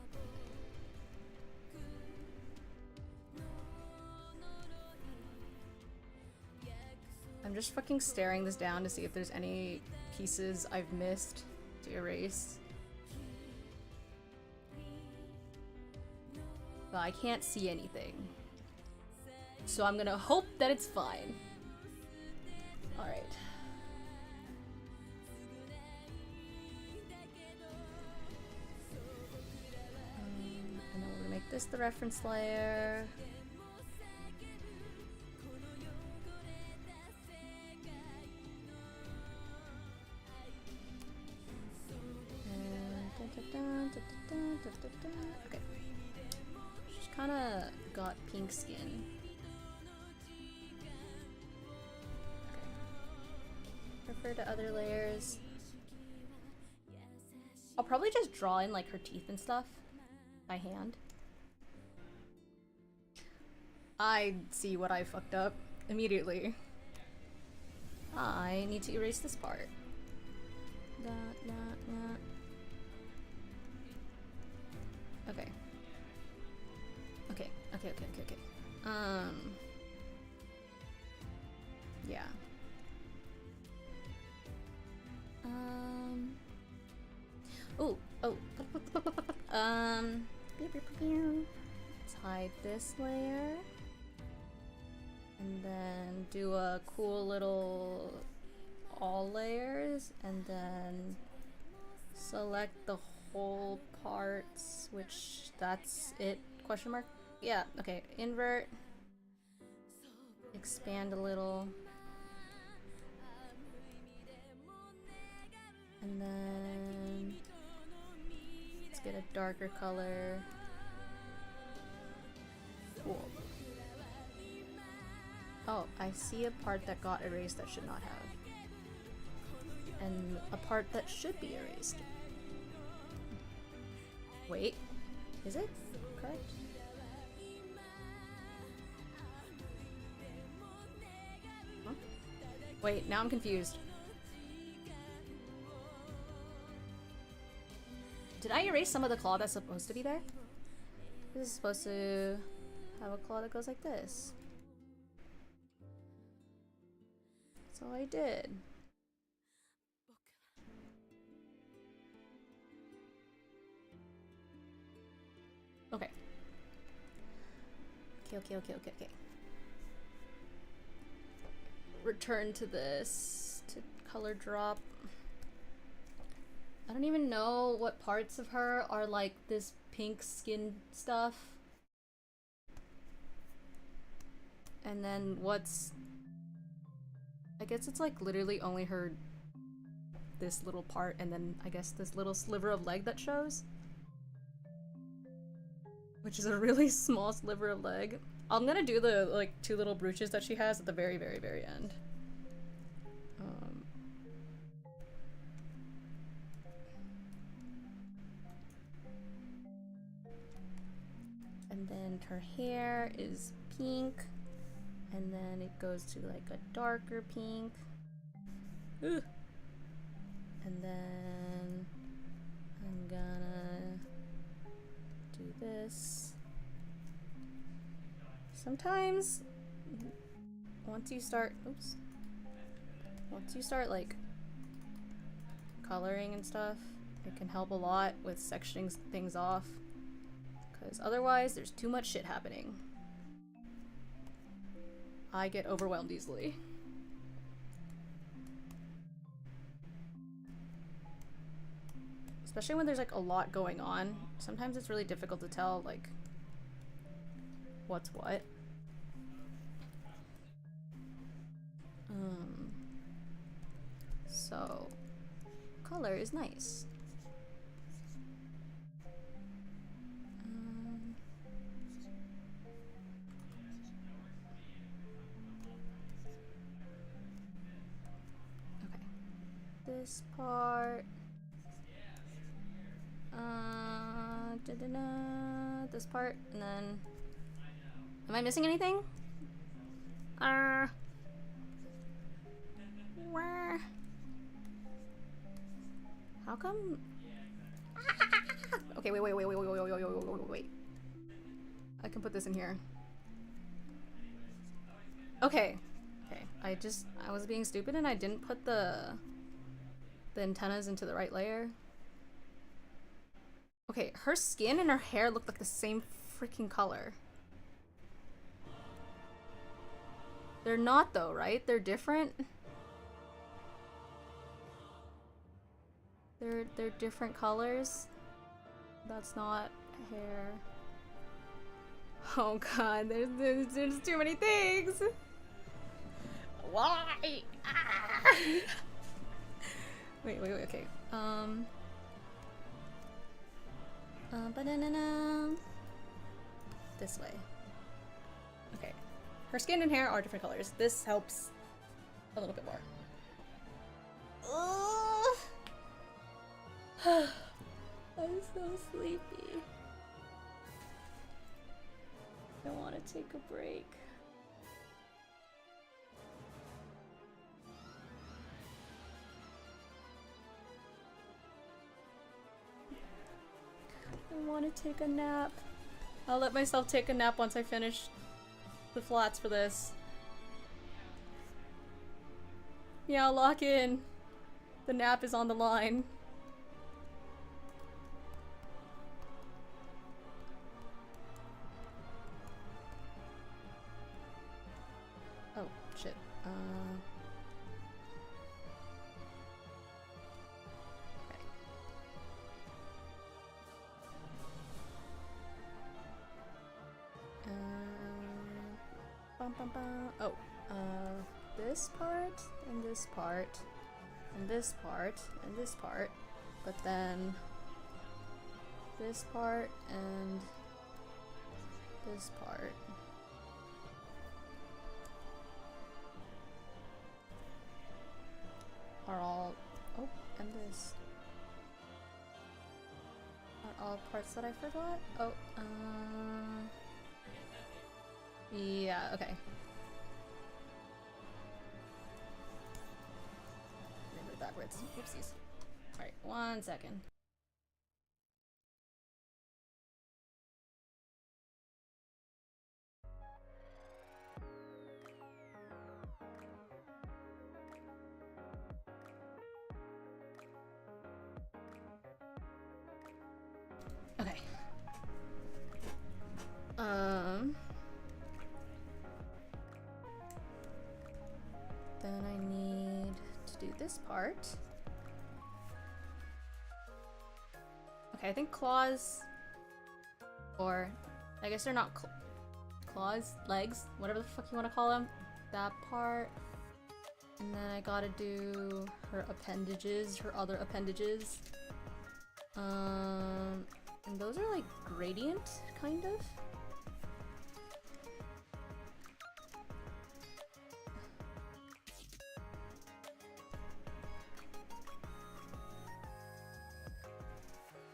I'm just fucking staring this down to see if there's any pieces I've missed to erase. But I can't see anything. So I'm gonna hope that it's fine. Alright. And then we're gonna make this the reference layer. Okay. She's kinda got pink skin. Okay. Refer to other layers. I'll probably just draw in like her teeth and stuff by hand. I see what I fucked up immediately. I need to erase this part. Okay. Okay. Yeah. Oh. Let's hide this layer. And then do a cool little all layers, and then select the whole parts, which that's it, question mark? Yeah, okay, invert, expand a little, and then let's get a darker color. Cool. Oh, I see a part that got erased that should not have. And a part that should be erased. Wait, is it correct? Huh? Wait, now I'm confused. Did I erase some of the claw that's supposed to be there? This is supposed to have a claw that goes like this. So I did. Okay. Okay. Return to this, to color drop. I don't even know what parts of her are like this pink skin stuff. And then what's... I guess it's like literally only her... this little part, and then I guess this little sliver of leg that shows. Which is a really small sliver of leg. I'm gonna do the like 2 little brooches that she has at the very end. And then her hair is pink, and then it goes to like a darker pink. Ugh. And then I'm gonna do this. Sometimes once you start like coloring and stuff, it can help a lot with sectioning things off, because otherwise there's too much shit happening. I get overwhelmed easily. Especially when there's like a lot going on. Sometimes it's really difficult to tell like what's what. So color is nice. Okay. This part. This part, and then... Am I missing anything? Where? How come? Okay, wait. I can put this in here. Okay. I was being stupid and I didn't put the antennas into the right layer. Okay, her skin and her hair look like the same freaking color. They're not though, right? They're different. They're different colors. That's not hair. Oh god, there's too many things. Why? Ah! Wait, okay. This way. Okay. Her skin and hair are different colors. This helps a little bit more. I'm so sleepy. I want to take a break. want to take a nap. I'll let myself take a nap once I finish the flats for this. Yeah, lock in. The nap is on the line. Oh, shit. Okay. Bum, bum, bum. Oh, this part, and this part, and this part, and this part, but then this part, and this part. Are all, oh, and this. Are all parts that I forgot? Oh, yeah, okay. Remember backwards. Oopsies. Alright, 1 second. Okay. Then I need to do this part. Okay, I think claws, or I guess they're not claws, legs, whatever the fuck you want to call them. That part. And then I gotta do her appendages, her other appendages. And those are like gradient, kind of.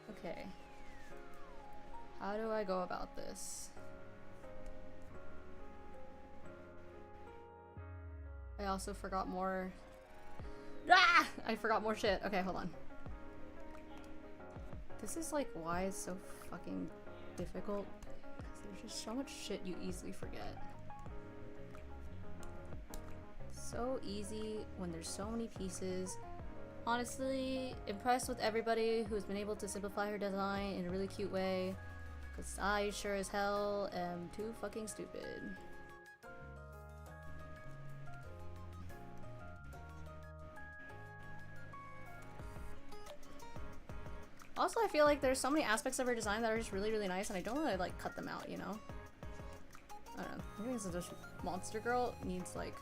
Okay. How do I go about this? I also forgot more. Ah! I forgot more shit. Okay, hold on. This is like why it's so fucking difficult. Because there's just so much shit you easily forget. So easy when there's so many pieces. Honestly, impressed with everybody who's been able to simplify her design in a really cute way. Because I sure as hell am too fucking stupid. Also, I feel like there's so many aspects of her design that are just really, really nice, and I don't want to like cut them out, you know? I don't know. I think this monster girl needs like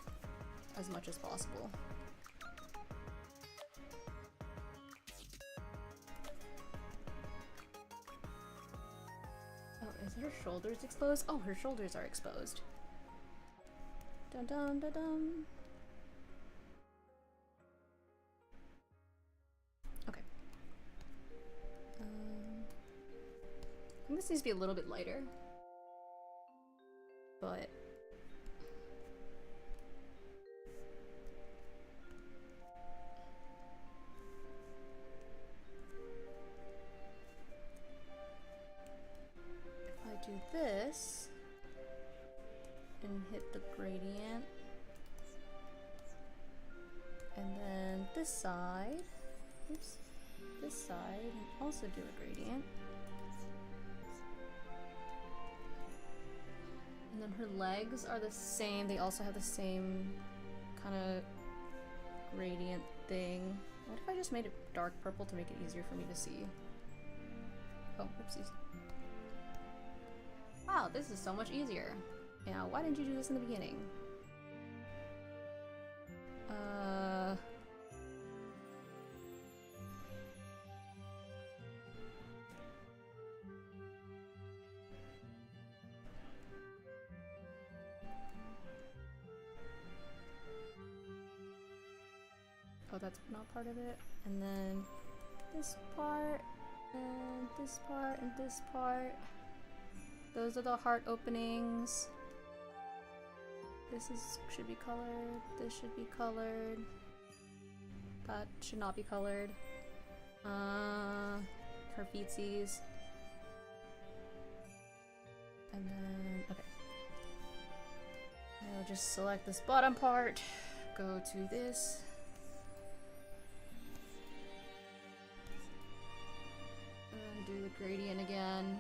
as much as possible. Oh, is her shoulders exposed? Oh, her shoulders are exposed. Dun dun dun dun. Okay. I think this needs to be a little bit lighter. But if I do this and hit the gradient, and then this side, oops, this side, and also do a gradient. And then her legs are the same, they also have the same kind of gradient thing. What if I just made it dark purple to make it easier for me to see? Oh, oopsies. Wow, this is so much easier. Yeah, why didn't you do this in the beginning? Oh, that's not part of it. And then this part, and this part, and this part. Those are the heart openings. This should be colored. This should be colored. That should not be colored. Her feetsies. And then, okay. I'll just select this bottom part, go to this. And do the gradient again.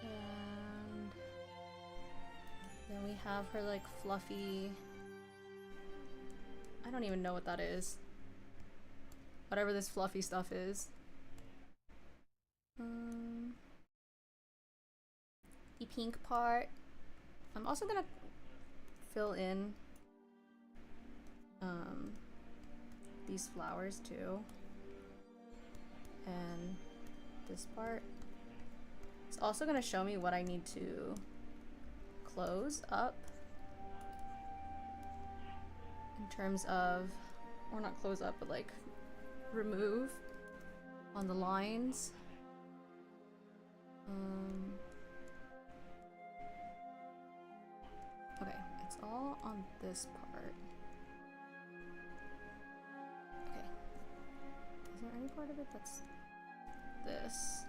And then we have her like fluffy, I don't even know what that is. Whatever this fluffy stuff is. The pink part. I'm also gonna fill in these flowers too. And this part. It's also gonna show me what I need to close up in terms of, or not close up, but like remove on the lines. Okay, it's all on this part. Okay. Is there any part of it that's this?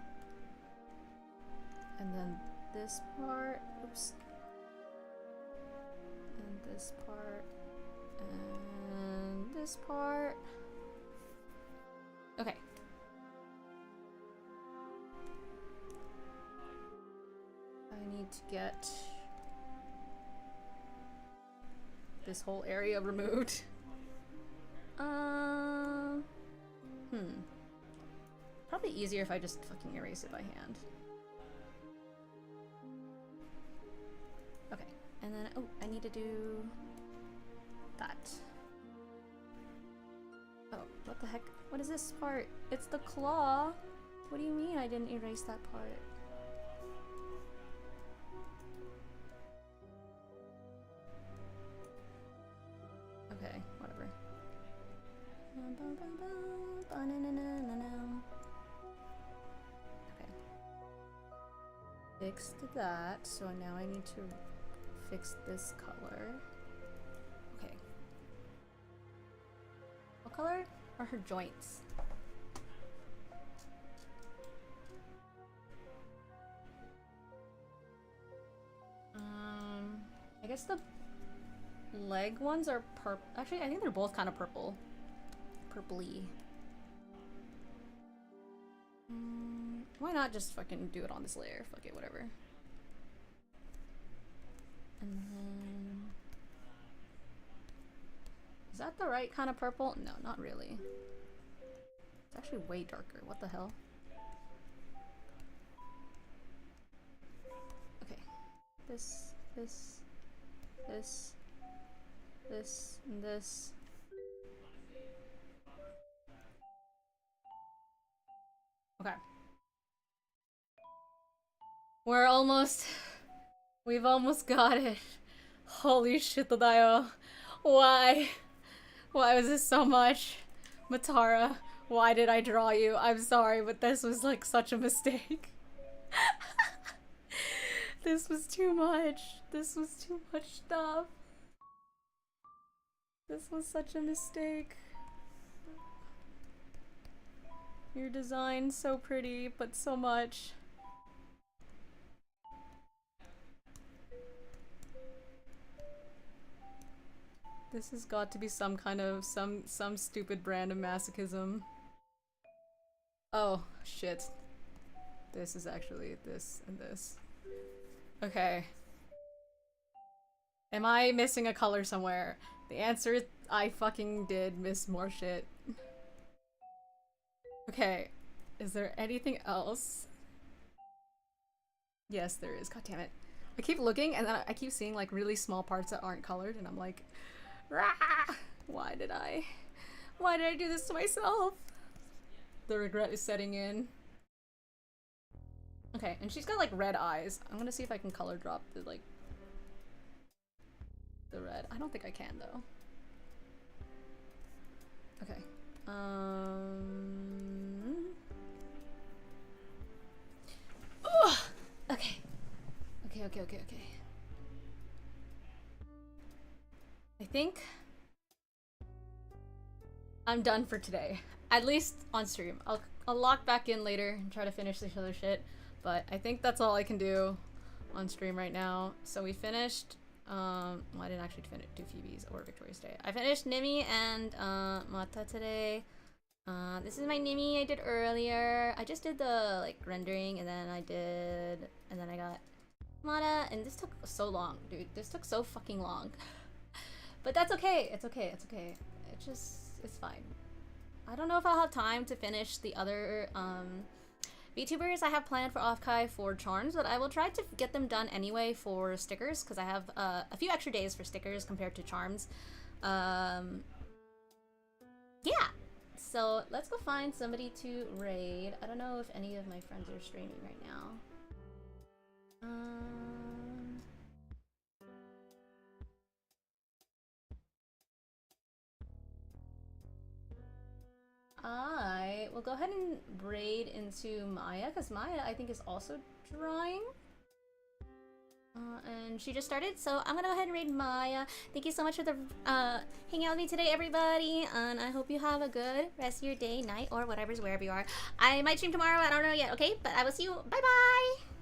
And then this part, oops. And this part. And this part. Okay. I need to get this whole area removed. Probably easier if I just fucking erase it by hand. Okay, and then, oh, I need to do that. Oh, what the heck? What is this part? It's the claw. What do you mean I didn't erase that part? Okay, whatever. Okay. Fixed that, so now I need to fix this color. Okay. What color are her joints? I guess the leg ones are purple. Actually, I think they're both kind of purple. Purpley. Why not just fucking do it on this layer? Fuck it, whatever. And then... is that the right kind of purple? No, not really. It's actually way darker. What the hell? Okay. This, and this. Okay. We're almost... we've almost got it. Holy shit, Tadayo. Why? Why was this so much? Matara, why did I draw you? I'm sorry, but this was like such a mistake. This was too much. This was too much stuff. This was such a mistake. Your design's so pretty, but so much. This has got to be some kind of, some stupid brand of masochism. Oh, shit. This is actually this and this. Okay. Am I missing a color somewhere? The answer is I fucking did miss more shit. Okay. Is there anything else? Yes, there is. God damn it. I keep looking and then I keep seeing like really small parts that aren't colored and I'm like, rah! Why did I do this to myself? The regret is setting in. Okay, and she's got like red eyes. I'm gonna see if I can color drop the like the red. I don't think I can though. Okay. Ugh! Okay. Okay. I think I'm done for today. At least on stream. I'll I'll lock back in later and try to finish this other shit. But I think that's all I can do on stream right now. So we finished, well, I didn't actually do Phoebe's or Victoria's Day. I finished Nimi and Mata today. This is my Nimi I did earlier. I just did the like rendering and then I got Mata, and this took so long, dude. This took so fucking long. But that's okay. It's okay. It's okay. It's fine. I don't know if I'll have time to finish the other VTubers I have planned for Offkai for charms, but I will try to get them done anyway for stickers because I have a few extra days for stickers compared to charms. Yeah. So let's go find somebody to raid. I don't know if any of my friends are streaming right now. I will go ahead and raid into Maya, because Maya, I think, is also drawing. And she just started, so I'm gonna go ahead and raid Maya. Thank you so much for the hanging out with me today, everybody. And I hope you have a good rest of your day, night, or whatever's wherever you are. I might stream tomorrow, I don't know yet, okay? But I will see you. Bye-bye!